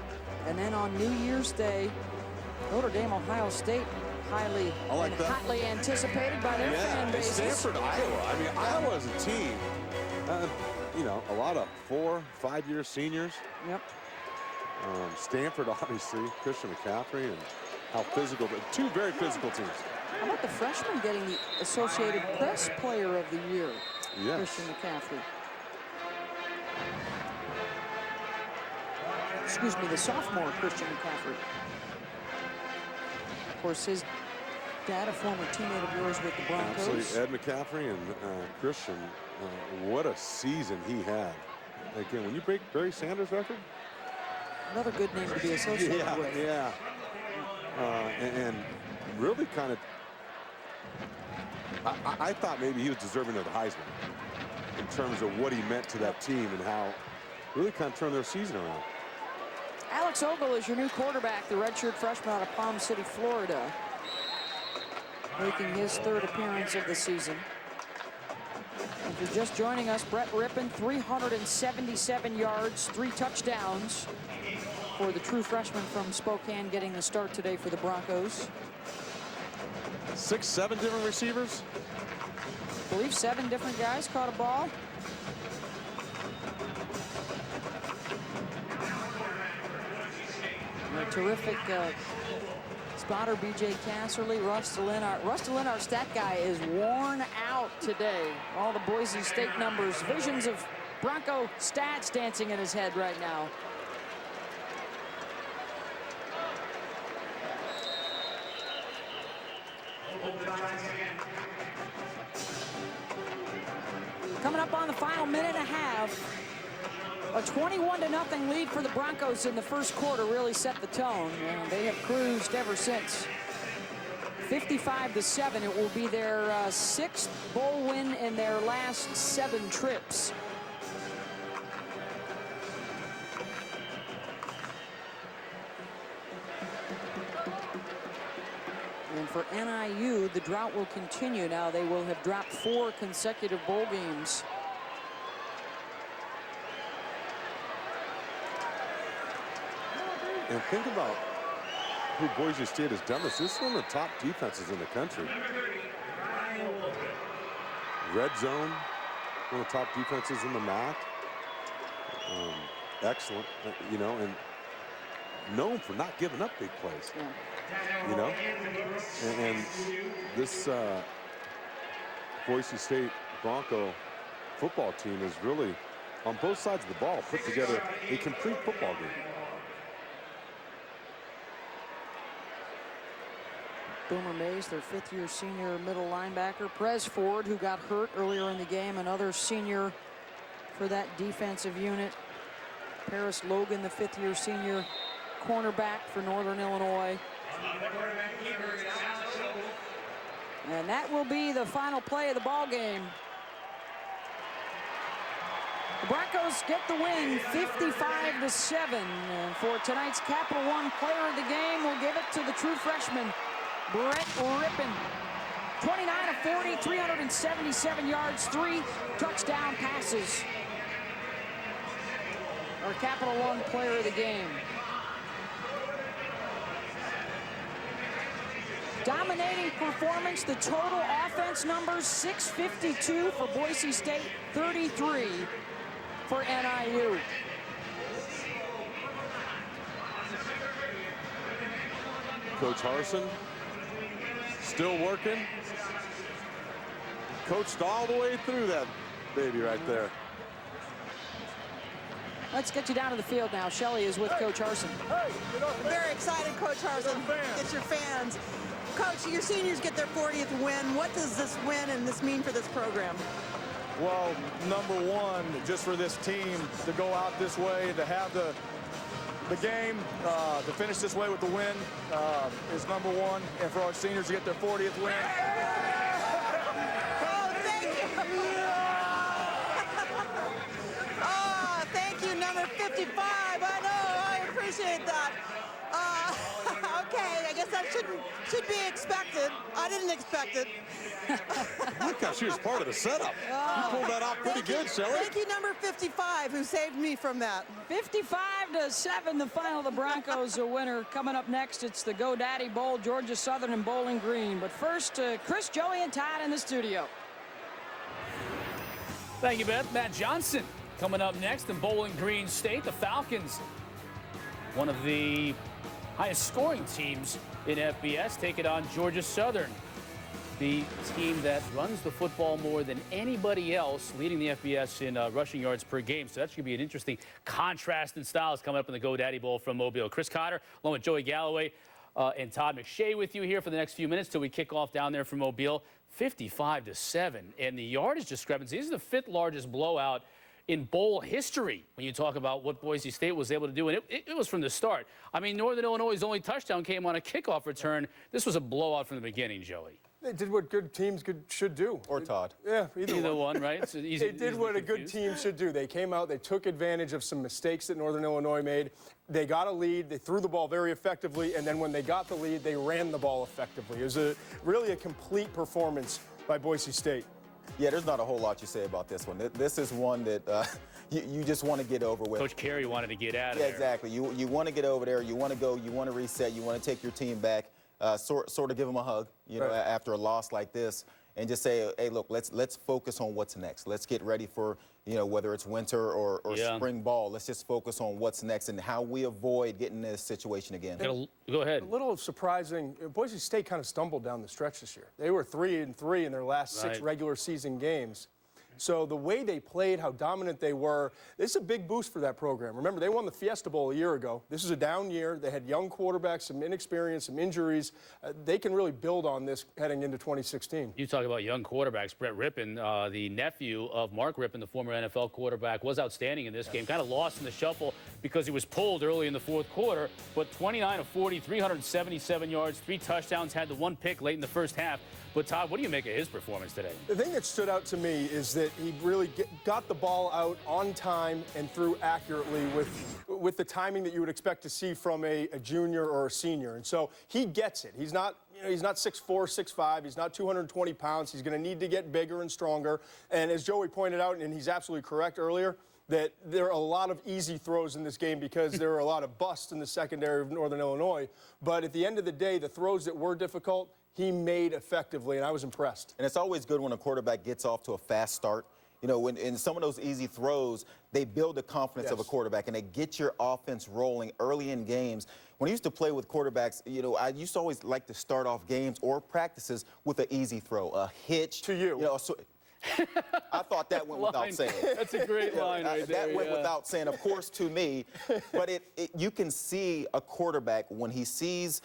And then on New Year's Day, Notre Dame, Ohio State, hotly anticipated by their fan bases. Stanford, Iowa. I mean, Iowa as a team, you know, a lot of 4-, 5-year seniors. Yep. Stanford, obviously, Christian McCaffrey, and how physical, but 2 very physical teams. How about the freshman getting the Associated Press Player of the Year? Yes. Christian McCaffrey. Excuse me, the sophomore Christian McCaffrey. Of course, his dad, a former teammate of yours with the Broncos. Absolutely, Ed McCaffrey and Christian, what a season he had. Again, when you break Barry Sanders' record. Another good name to be associated with. Yeah. And really kind of, I thought maybe he was deserving of the Heisman in terms of what he meant to that team and how really kind of turned their season around. Alex Ogle is your new quarterback, the redshirt freshman out of Palm City, Florida, making his 3rd appearance of the season. If you're just joining us, Brett Rippon, 377 yards, 3 touchdowns for the true freshman from Spokane, getting the start today for the Broncos. 6, 7 different receivers? I believe 7 different guys caught a ball. And a terrific spotter, B.J. Casserly. Russ DeLin, our stat guy, is worn out today. All the Boise State numbers, visions of Bronco stats dancing in his head right now. Coming up on the final minute and a half, a 21-0 lead for the Broncos in the first quarter really set the tone, and they have cruised ever since. 55-7, it will be their 6th bowl win in their last 7 trips. And for NIU, the drought will continue now. They will have dropped 4 consecutive bowl games. And think about who Boise State has done this. This is one of the top defenses in the country. Red zone, one of the top defenses in the MAC. Excellent, you know, and known for not giving up big plays. Yeah. You know, and this Boise State Bronco football team has really, on both sides of the ball, put together a complete football game. Boomer Mays, their fifth-year senior middle linebacker. Prez Ford, who got hurt earlier in the game, another senior for that defensive unit. Paris Logan, the fifth-year senior cornerback for Northern Illinois. And that will be the final play of the ball game. The Broncos get the win, 55-7. And for tonight's Capital One player of the game, we'll give it to the true freshman, Brett Rippon. 29 of 40, 377 yards, 3 touchdown passes. Our Capital One player of the game. Dominating performance, the total offense numbers, 652 for Boise State, 33 for NIU. Coach Harsin still working. Coached all the way through that baby right there. Let's get you down to the field now. Shelley is with Coach Harsin. Very excited, Coach Harsin. Get your fans. Coach, your seniors get their 40th win. What does this win and this mean for this program? Well, number one, just for this team to go out this way, to have the game, to finish this way with the win is number one. And for our seniors to get their 40th win. Oh, thank you. Oh, thank you, number 55. I know, I appreciate that. Okay, I guess that should be expected. I didn't expect it. Look how she was part of the setup. You pulled that off pretty good, Shelley. Thank you, number 55, who saved me from that. 55-7, the final. The Broncos a winner. Coming up next, it's the GoDaddy Bowl, Georgia Southern and Bowling Green. But first, Chris, Joey, and Todd in the studio. Thank you, Beth. Matt Johnson coming up next in Bowling Green State. The Falcons, one of the highest scoring teams in FBS, take it on Georgia Southern, the team that runs the football more than anybody else, leading the FBS in rushing yards per game. So that's going to be an interesting contrast in styles coming up in the GoDaddy Bowl from Mobile. Chris Cotter, along with Joey Galloway and Todd McShay with you here for the next few minutes till we kick off down there from Mobile. 55-7, and the yardage discrepancy. This is the 5th largest blowout in bowl history when you talk about what Boise State was able to do. And it was from the start. I mean, Northern Illinois' only touchdown came on a kickoff return. This was a blowout from the beginning, Joey. They did what good teams should do. Or Todd. Yeah, either one, right? It's easy, they did what a good team should do. They came out, they took advantage of some mistakes that Northern Illinois made. They got a lead, they threw the ball very effectively, and then when they got the lead, they ran the ball effectively. It was really a complete performance by Boise State. Yeah, there's not a whole lot you say about this one. This is one that you just want to get over with. Coach Carey wanted to get out of there. Yeah, exactly. You want to get over there. You want to go. You want to reset. You want to take your team back. Sort of give them a hug, you know, after a loss like this, and just say, hey, look, let's focus on what's next. Let's get ready for, you know, whether it's winter or spring ball. Let's just focus on what's next and how we avoid getting in this situation again. Go ahead. A little surprising. Boise State kind of stumbled down the stretch this year. They were 3-3 in their last 6 regular season games. So the way they played, how dominant they were, this is a big boost for that program. Remember, they won the Fiesta Bowl a year ago. This is a down year. They had young quarterbacks, some inexperience, some injuries. They can really build on this heading into 2016. You talk about young quarterbacks. Brett Rippon, the nephew of Mark Rippon, the former NFL quarterback, was outstanding in this game. Kind of lost in the shuffle because he was pulled early in the 4th quarter. But 29 of 40, 377 yards, 3 touchdowns, had the 1 pick late in the first half. But, Todd, what do you make of his performance today? The thing that stood out to me is that he really got the ball out on time and threw accurately with the timing that you would expect to see from a junior or a senior. And so he gets it. He's not 6'4", 6'5". He's not 220 pounds. He's going to need to get bigger and stronger. And as Joey pointed out, and he's absolutely correct earlier, that there are a lot of easy throws in this game because there are a lot of busts in the secondary of Northern Illinois. But at the end of the day, the throws that were difficult, he made effectively, and I was impressed. And it's always good when a quarterback gets off to a fast start. You know, when in some of those easy throws, they build the confidence of a quarterback, and they get your offense rolling early in games. When I used to play with quarterbacks, you know, I used to always like to start off games or practices with an easy throw, a hitch. To you. You know, I thought that went without saying. That's a great line right there. That went without saying, of course, to me. But you can see a quarterback when he sees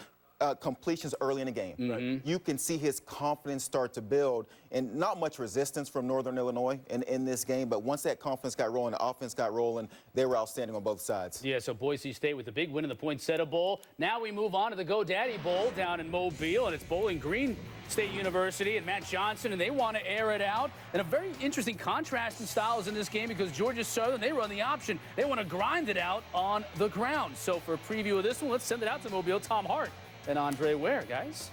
completions early in the game. You can see his confidence start to build, and not much resistance from Northern Illinois in this game, but once that confidence got rolling, the offense got rolling, they were outstanding on both sides. Yeah, so Boise State with the big win in the Poinsettia Bowl. Now we move on to the GoDaddy Bowl down in Mobile, and it's Bowling Green State University and Matt Johnson, and they want to air it out. And a very interesting contrast in styles in this game because Georgia Southern, they run the option. They want to grind it out on the ground. So for a preview of this one, let's send it out to Mobile. Tom Hart and Andre Ware, guys.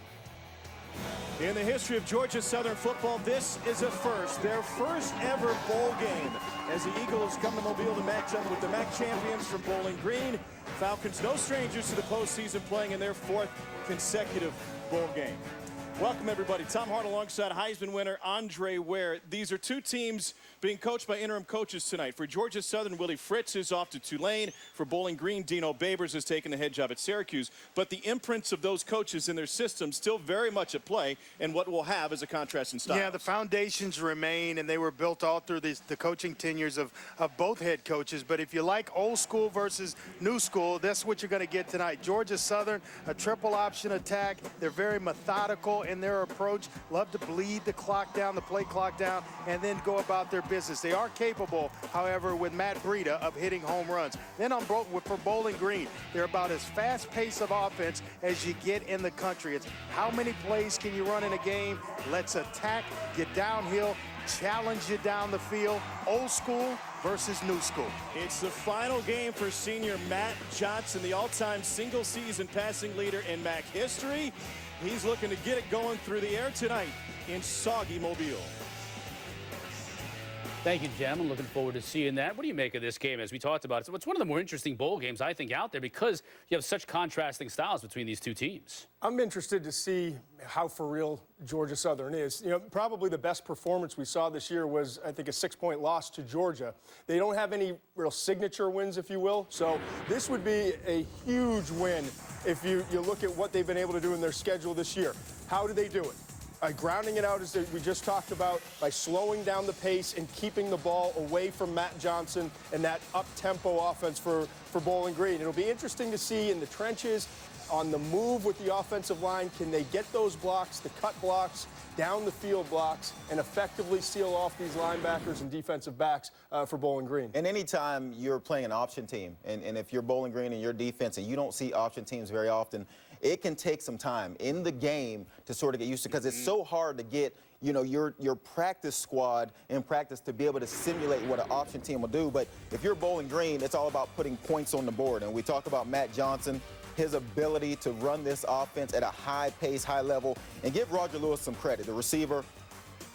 In the history of Georgia Southern football, this is a first, their first ever bowl game. As the Eagles come to Mobile to match up with the MAC champions from Bowling Green. Falcons, no strangers to the postseason, playing in their 4th consecutive bowl game. Welcome, everybody. Tom Hart alongside Heisman winner Andre Ware. These are two teams being coached by interim coaches tonight. For Georgia Southern, Willie Fritz is off to Tulane. For Bowling Green, Dino Babers has taken the head job at Syracuse. But the imprints of those coaches and their systems still very much at play, and what we'll have is a contrast in style. Yeah, the foundations remain, and they were built all through the coaching tenures of both head coaches. But if you like old school versus new school, that's what you're going to get tonight. Georgia Southern, a triple option attack. They're very methodical in their approach, love to bleed the clock down, the play clock down, and then go about their business. They are capable, however, with Matt Breida, of hitting home runs. Then for Bowling Green, they're about as fast pace of offense as you get in the country. It's how many plays can you run in a game? Let's attack, get downhill, challenge you down the field. Old school versus new school. It's the final game for senior Matt Johnson, the all-time single-season passing leader in MAC history. He's looking to get it going through the air tonight in soggy Mobile. Thank you, gentlemen. Looking forward to seeing that. What do you make of this game? As we talked about, it's one of the more interesting bowl games, I think, out there because you have such contrasting styles between these two teams. I'm interested to see how for real Georgia Southern is. You know, probably the best performance we saw this year was, I think, a 6-point loss to Georgia. They don't have any real signature wins, if you will. So this would be a huge win if you look at what they've been able to do in their schedule this year. How do they do it? By grounding it out, as we just talked about, by slowing down the pace and keeping the ball away from Matt Johnson and that up-tempo offense for Bowling Green. It'll be interesting to see in the trenches, on the move with the offensive line, can they get those blocks, the cut blocks, down the field blocks, and effectively seal off these linebackers and defensive backs for Bowling Green. And anytime you're playing an option team, and if you're Bowling Green and your defense and you don't see option teams very often, it can take some time in the game to sort of get used to, because it's so hard to get, you know, your practice squad in practice to be able to simulate what an option team will do. But if you're Bowling Green, it's all about putting points on the board. And we talk about Matt Johnson, his ability to run this offense at a high pace, high level, and give Roger Lewis some credit. The receiver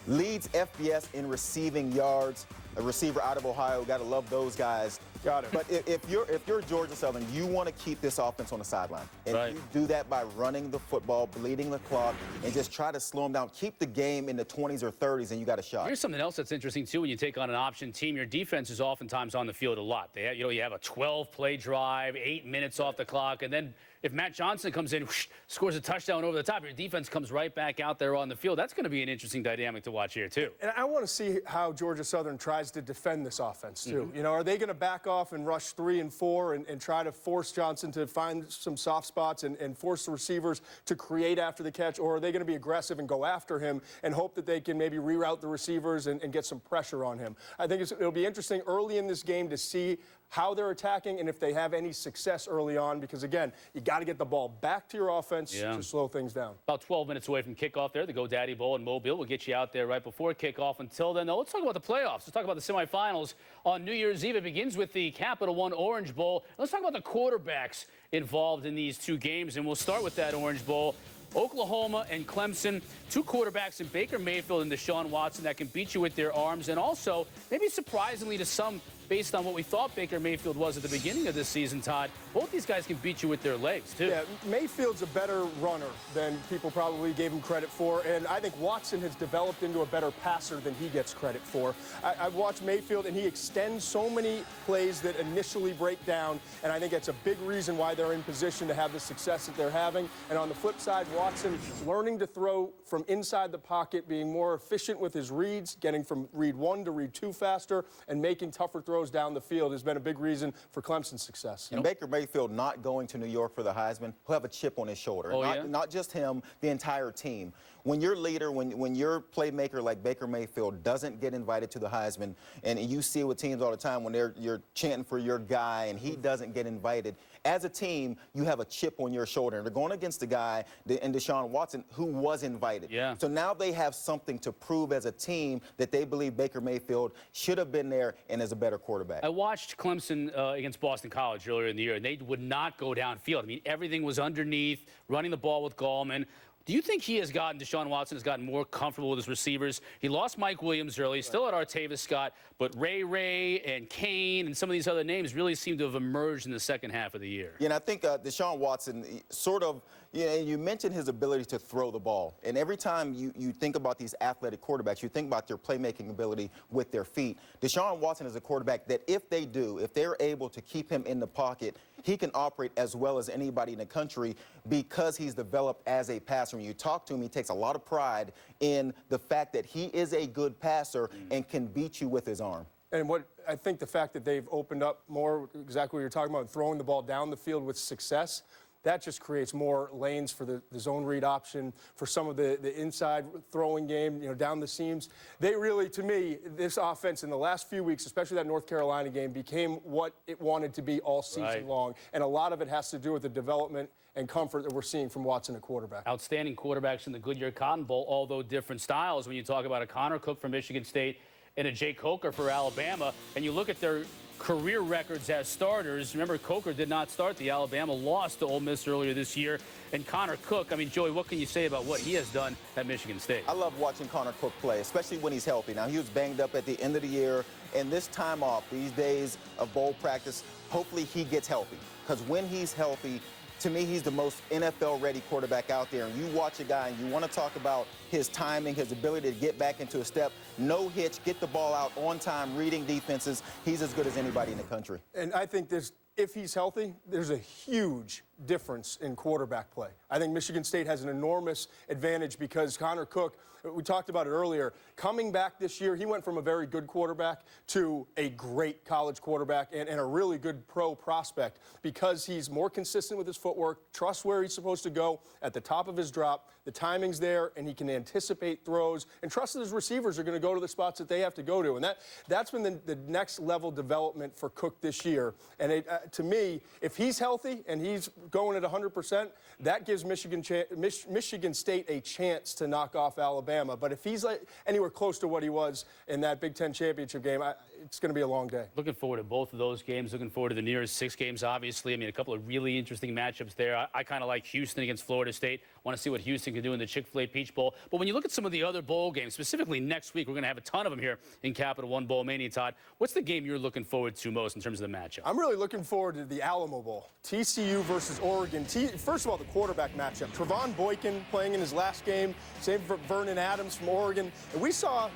leads FBS in receiving yards. A receiver out of Ohio, got to love those guys. Got it. But if you're Georgia Southern, you want to keep this offense on the sideline. And right. You do that by running the football, bleeding the clock, and just try to slow them down. Keep the game in the 20s or 30s, and you got a shot. Here's something else that's interesting, too. When you take on an option team, your defense is oftentimes on the field a lot. They have, you have a 12-play drive, 8 minutes off the clock, and then if Matt Johnson comes in, whoosh, scores a touchdown over the top, your defense comes right back out there on the field. That's going to be an interesting dynamic to watch here, too. And I want to see how Georgia Southern tries to defend this offense, too. You know, are they going to back off and rush 3 and 4 and try to force Johnson to find some soft spots and force the receivers to create after the catch, or are they going to be aggressive and go after him and hope that they can maybe reroute the receivers and get some pressure on him? I think it'll be interesting early in this game to see how they're attacking and if they have any success early on, because, again, you got to get the ball back to your offense to slow things down. About 12 minutes away from kickoff there, the GoDaddy Bowl in Mobile. We'll get you out there right before kickoff. Until then, though, let's talk about the playoffs. Let's talk about the semifinals on New Year's Eve. It begins with the Capital One Orange Bowl. Let's talk about the quarterbacks involved in these two games, and we'll start with that Orange Bowl. Oklahoma and Clemson, two quarterbacks in Baker Mayfield and Deshaun Watson that can beat you with their arms, and also, maybe surprisingly to some, based on what we thought Baker Mayfield was at the beginning of this season, Todd, both these guys can beat you with their legs, too. Yeah, Mayfield's a better runner than people probably gave him credit for, and I think Watson has developed into a better passer than he gets credit for. I've watched Mayfield, and he extends so many plays that initially break down, and I think that's a big reason why they're in position to have the success that they're having. And on the flip side, Watson learning to throw from inside the pocket, being more efficient with his reads, getting from read 1 to read 2 faster, and making tougher throws down the field has been a big reason for Clemson's success. And Baker Mayfield not going to New York for the Heisman, he'll have a chip on his shoulder. Not just him, the entire team. When your leader, when your playmaker like Baker Mayfield doesn't get invited to the Heisman, and you see it with teams all the time when you're chanting for your guy and he doesn't get invited, as a team, you have a chip on your shoulder. And they're going against a guy in Deshaun Watson who was invited. Yeah. So now they have something to prove as a team that they believe Baker Mayfield should have been there and is a better quarterback. I watched Clemson against Boston College earlier in the year, and they would not go downfield. I mean, everything was underneath, running the ball with Gallman. Do you think Deshaun Watson has gotten more comfortable with his receivers? He lost Mike Williams early, still had Artavis Scott, but Ray and Kane and some of these other names really seem to have emerged in the second half of the year. Yeah, and I think Deshaun Watson sort of, you mentioned his ability to throw the ball. And every time you think about these athletic quarterbacks, you think about their playmaking ability with their feet. Deshaun Watson is a quarterback that if they're able to keep him in the pocket, he can operate as well as anybody in the country because he's developed as a passer. When you talk to him, he takes a lot of pride in the fact that he is a good passer and can beat you with his arm. And what I think the fact that they've opened up more, exactly what you're talking about, throwing the ball down the field with success, that just creates more lanes for the zone read option, for some of the inside throwing game, down the seams. They really, to me, this offense in the last few weeks, especially that North Carolina game, became what it wanted to be all season long. And a lot of it has to do with the development and comfort that we're seeing from Watson at quarterback. Outstanding quarterbacks in the Goodyear Cotton Bowl, although different styles. When you talk about a Connor Cook from Michigan State and a Jay Coker for Alabama, and you look at their career records as starters. Remember, Coker did not start. The Alabama lost to Ole Miss earlier this year. And Connor Cook, I mean, Joey, what can you say about what he has done at Michigan State? I love watching Connor Cook play, especially when he's healthy. Now, he was banged up at the end of the year, and this time off, these days of bowl practice, hopefully he gets healthy. Because when he's healthy, to me, he's the most NFL-ready quarterback out there. And you watch a guy and you want to talk about his timing, his ability to get back into a step, no hitch, get the ball out on time, reading defenses. He's as good as anybody in the country. And I think if he's healthy, there's a huge difference in quarterback play. I think Michigan State has an enormous advantage because Connor Cook, we talked about it earlier, coming back this year, he went from a very good quarterback to a great college quarterback and a really good pro prospect because he's more consistent with his footwork, trusts where he's supposed to go at the top of his drop, the timing's there, and he can anticipate throws, and trust that his receivers are going to go to the spots that they have to go to. And that's been the next level development for Cook this year. And to me, if he's healthy and he's going at 100%, that gives Michigan State a chance to knock off Alabama. But if he's anywhere close to what he was in that Big Ten championship game, it's going to be a long day. Looking forward to both of those games. Looking forward to the nearest 6 games, obviously. I mean, a couple of really interesting matchups there. I kind of like Houston against Florida State. Want to see what Houston can do in the Chick-fil-A Peach Bowl. But when you look at some of the other bowl games, specifically next week, we're going to have a ton of them here in Capital One Bowl Mania, Todd. What's the game you're looking forward to most in terms of the matchup? I'm really looking forward to the Alamo Bowl. TCU versus Oregon. First of all, the quarterback matchup. Trevon Boykin playing in his last game. Same for Vernon Adams from Oregon. And we saw,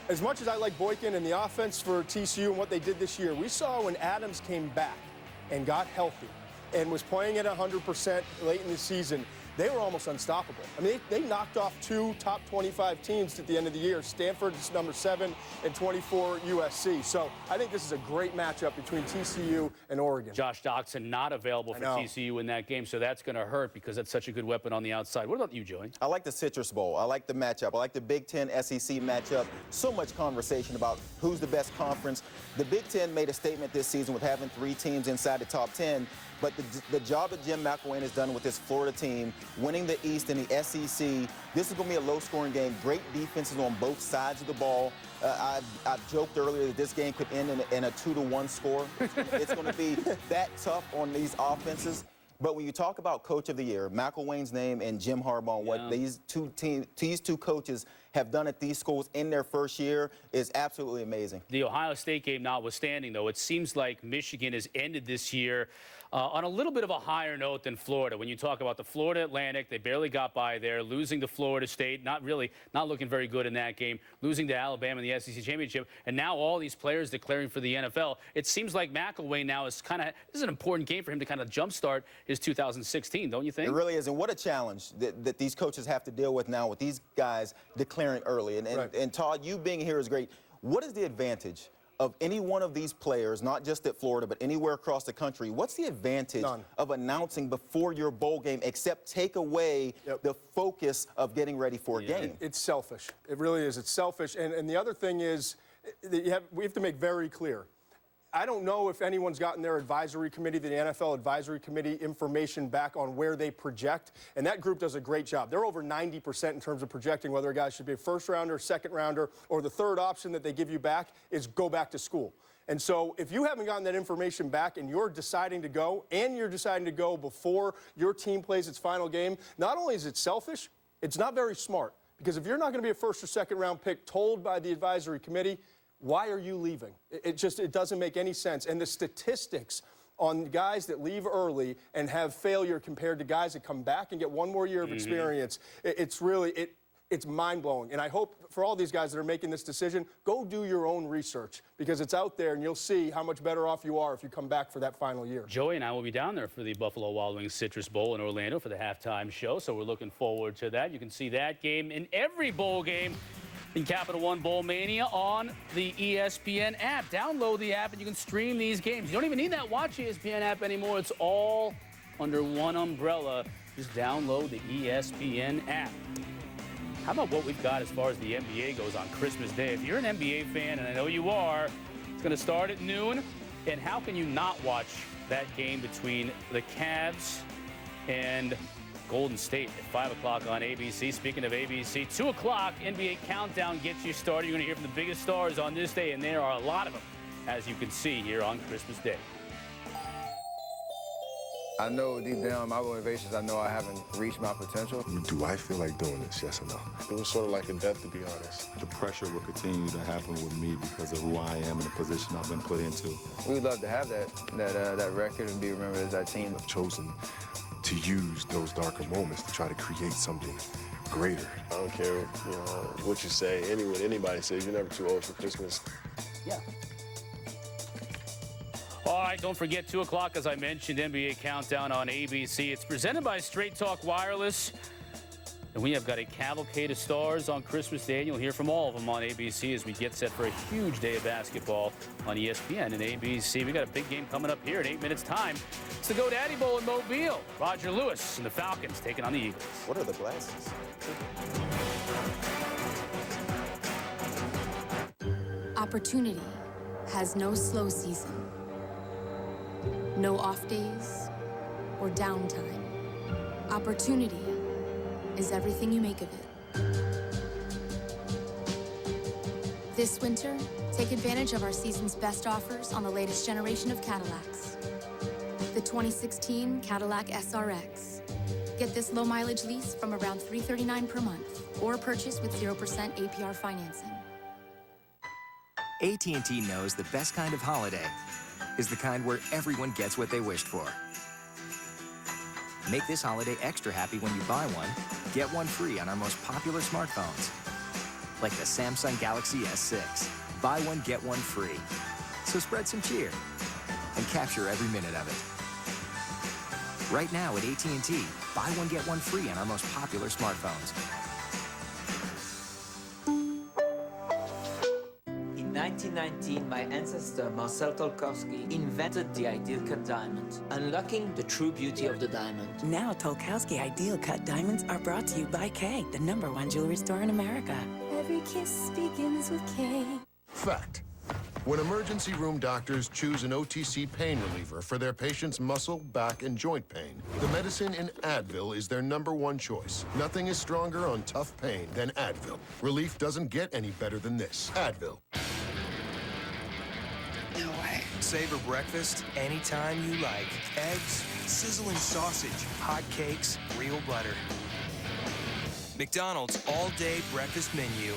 as much as I like Boykin and the offense for TCU and what they did this year, we saw when Adams came back and got healthy and was playing at 100% late in the season, they were almost unstoppable. I mean, they knocked off 2 top 25 teams at the end of the year. Stanford is number 7 and 24 USC. So I think this is a great matchup between TCU and Oregon. Josh Doxson not available for TCU in that game, so that's going to hurt because that's such a good weapon on the outside. What about you, Joey? I like the Citrus Bowl. I like the matchup. I like the Big Ten SEC matchup. So much conversation about who's the best conference. The Big Ten made a statement this season with having 3 teams inside the top 10. But the job that Jim McElwain has done with this Florida team, winning the East and the SEC, this is going to be a low-scoring game. Great defenses on both sides of the ball. I joked earlier that this game could end in a 2-1 score. It's going to be that tough on these offenses. But when you talk about Coach of the Year, McElwain's name and Jim Harbaugh, what these two coaches have done at these schools in their first year is absolutely amazing. The Ohio State game notwithstanding, though, it seems like Michigan has ended this year on a little bit of a higher note than Florida. When you talk about the Florida Atlantic, they barely got by there, losing to Florida State, not looking very good in that game, losing to Alabama in the SEC Championship, and now all these players declaring for the NFL. It seems like McElwain now is this is an important game for him to kind of jumpstart his 2016, don't you think? It really is, and what a challenge that these coaches have to deal with now with these guys declaring early. And Todd, you being here is great. What is the advantage of any one of these players, not just at Florida, but anywhere across the country? What's the advantage of announcing before your bowl game, except take away the focus of getting ready for a game? It's selfish. It really is. It's selfish. And the other thing is, that we have to make very clear. I don't know if anyone's gotten their advisory committee, the NFL advisory committee, information back on where they project, and that group does a great job. They're over 90% in terms of projecting whether a guy should be a first-rounder, second-rounder, or the third option that they give you back is go back to school. And so if you haven't gotten that information back and you're deciding to go, and you're deciding to go before your team plays its final game, not only is it selfish, it's not very smart. Because if you're not going to be a first or second-round pick told by the advisory committee, why are you leaving? It doesn't make any sense. And the statistics on guys that leave early and have failure compared to guys that come back and get one more year of experience, it's mind-blowing. And I hope for all these guys that are making this decision, go do your own research, because it's out there and you'll see how much better off you are if you come back for that final year. Joey and I will be down there for the Buffalo Wild Wings Citrus Bowl in Orlando for the halftime show, so we're looking forward to that. You can see that game in every bowl game in Capital One Bowl Mania on the ESPN app. Download the app and you can stream these games. You don't even need that Watch ESPN app anymore. It's all under one umbrella. Just download the ESPN app. How about what we've got as far as the NBA goes on Christmas Day? If you're an NBA fan, and I know you are, it's going to start at noon. And how can you not watch that game between the Cavs and Golden State at 5 o'clock on ABC. Speaking of ABC, 2 o'clock, NBA Countdown gets you started. You're going to hear from the biggest stars on this day, and there are a lot of them, as you can see here on Christmas Day. I know deep down my motivations, I know I haven't reached my potential. Do I feel like doing this, yes or no? It was sort of like a death, to be honest. The pressure will continue to happen with me because of who I am and the position I've been put into. We would love to have that record and be remembered as that team. I've chosen to use those darker moments to try to create something greater. I don't care, what you say. Anybody says you're never too old for Christmas. Yeah. All right, don't forget 2 o'clock, as I mentioned, NBA Countdown on ABC. It's presented by Straight Talk Wireless. And we have got a cavalcade of stars on Christmas Day, and you'll hear from all of them on ABC as we get set for a huge day of basketball on ESPN and ABC. We got a big game coming up here in 8 minutes' time. It's the GoDaddy Bowl in Mobile. Roger Lewis and the Falcons taking on the Eagles. What are the glasses? Opportunity has no slow season, no off days or downtime. Opportunity is everything you make of it. This winter, take advantage of our season's best offers on the latest generation of Cadillacs. The 2016 Cadillac SRX. Get this low mileage lease from around $339 per month or purchase with 0% APR financing. AT&T knows the best kind of holiday is the kind where everyone gets what they wished for. Make this holiday extra happy when you buy one, get one free on our most popular smartphones. Like the Samsung Galaxy S6. Buy one, get one free. So spread some cheer and capture every minute of it. Right now at AT&T, buy one, get one free on our most popular smartphones. In 1919, my ancestor Marcel Tolkowski invented the Ideal Cut diamond, unlocking the true beauty of the diamond. Now Tolkowski Ideal Cut diamonds are brought to you by Kay, the #1 jewelry store in America. Every kiss begins with Kay. Fact. When emergency room doctors choose an OTC pain reliever for their patient's muscle, back, and joint pain, the medicine in Advil is their #1 choice. Nothing is stronger on tough pain than Advil. Relief doesn't get any better than this. Advil. No way. Savor breakfast anytime you like. Eggs, sizzling sausage, hot cakes, real butter. McDonald's all-day breakfast menu.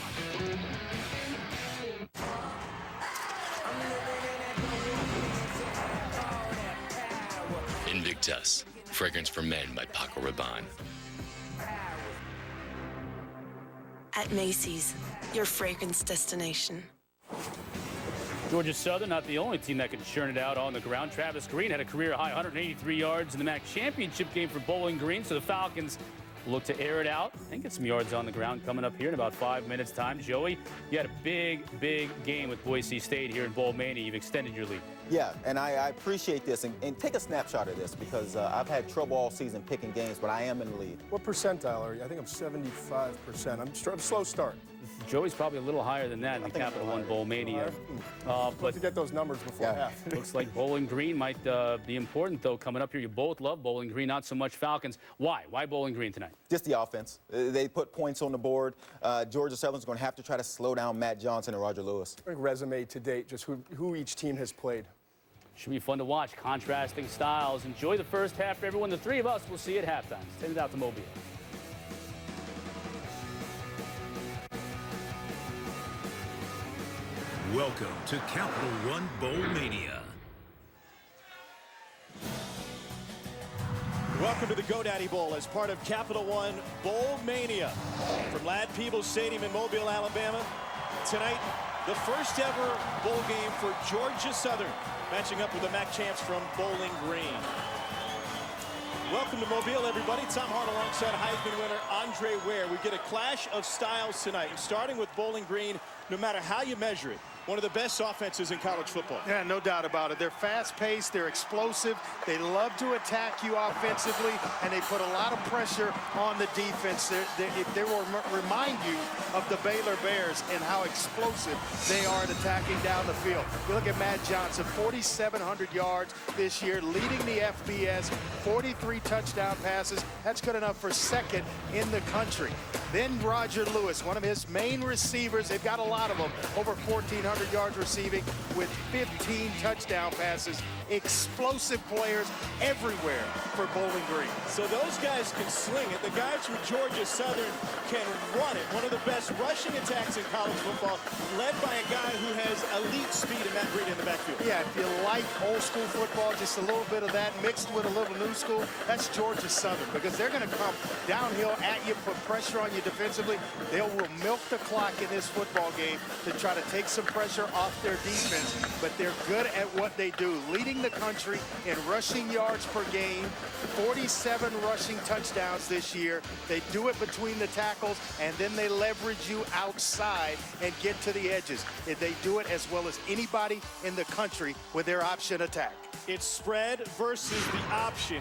Invictus, fragrance for men by Paco Rabanne. At Macy's, your fragrance destination. Georgia Southern, not the only team that can churn it out on the ground. Travis Green had a career-high 183 yards in the MAC championship game for Bowling Green, so the Falcons look to air it out and get some yards on the ground coming up here in about 5 minutes' time. Joey, you had a big game with Boise State here in Bowl Mania. You've extended your lead. Yeah, and I appreciate this. And take a snapshot of this because I've had trouble all season picking games, but I am in the lead. What percentile are you? I think I'm 75%. I'm slow start. Joey's probably a little higher than that in the Capital One Bowl Mania. But to get those numbers before half. Looks like Bowling Green might be important, though, coming up here. You both love Bowling Green, not so much Falcons. Why? Why Bowling Green tonight? Just the offense. They put points on the board. Georgia Southern's going to have to try to slow down Matt Johnson and Roger Lewis. Resume to date, just who each team has played. Should be fun to watch. Contrasting styles. Enjoy the first half, everyone. The three of us will see you at halftime. Send it out to Mobile. Welcome to Capital One Bowl Mania. Welcome to the GoDaddy Bowl as part of Capital One Bowl Mania. From Ladd Peebles Stadium in Mobile, Alabama. Tonight, the first ever bowl game for Georgia Southern, matching up with the MAC champs from Bowling Green. Welcome to Mobile, everybody. Tom Hart alongside Heisman winner Andre Ware. We get a clash of styles tonight, starting with Bowling Green, no matter how you measure it. One of the best offenses in college football. Yeah, no doubt about it. They're fast-paced, they're explosive, they love to attack you offensively, and they put a lot of pressure on the defense. They will remind you of the Baylor Bears and how explosive they are at attacking down the field. You look at Matt Johnson, 4,700 yards this year, leading the FBS, 43 touchdown passes. That's good enough for second in the country. Then Roger Lewis, one of his main receivers. They've got a lot of them, over 1,400 yards receiving with 15 touchdown passes. Explosive players everywhere for Bowling Green. So those guys can sling it. The guys from Georgia Southern can run it. One of the best rushing attacks in college football, led by a guy who has elite speed in Matt Breida in the backfield. Yeah, if you like old school football, just a little bit of that mixed with a little new school, that's Georgia Southern, because they're going to come downhill at you, put pressure on you defensively. They will milk the clock in this football game to try to take some pressure off their defense, but they're good at what they do, leading the country in rushing yards per game, 47 rushing touchdowns this year. They do it between the tackles, and then they leverage you outside and get to the edges. They do it as well as anybody in the country with their option attack. It's spread versus the option.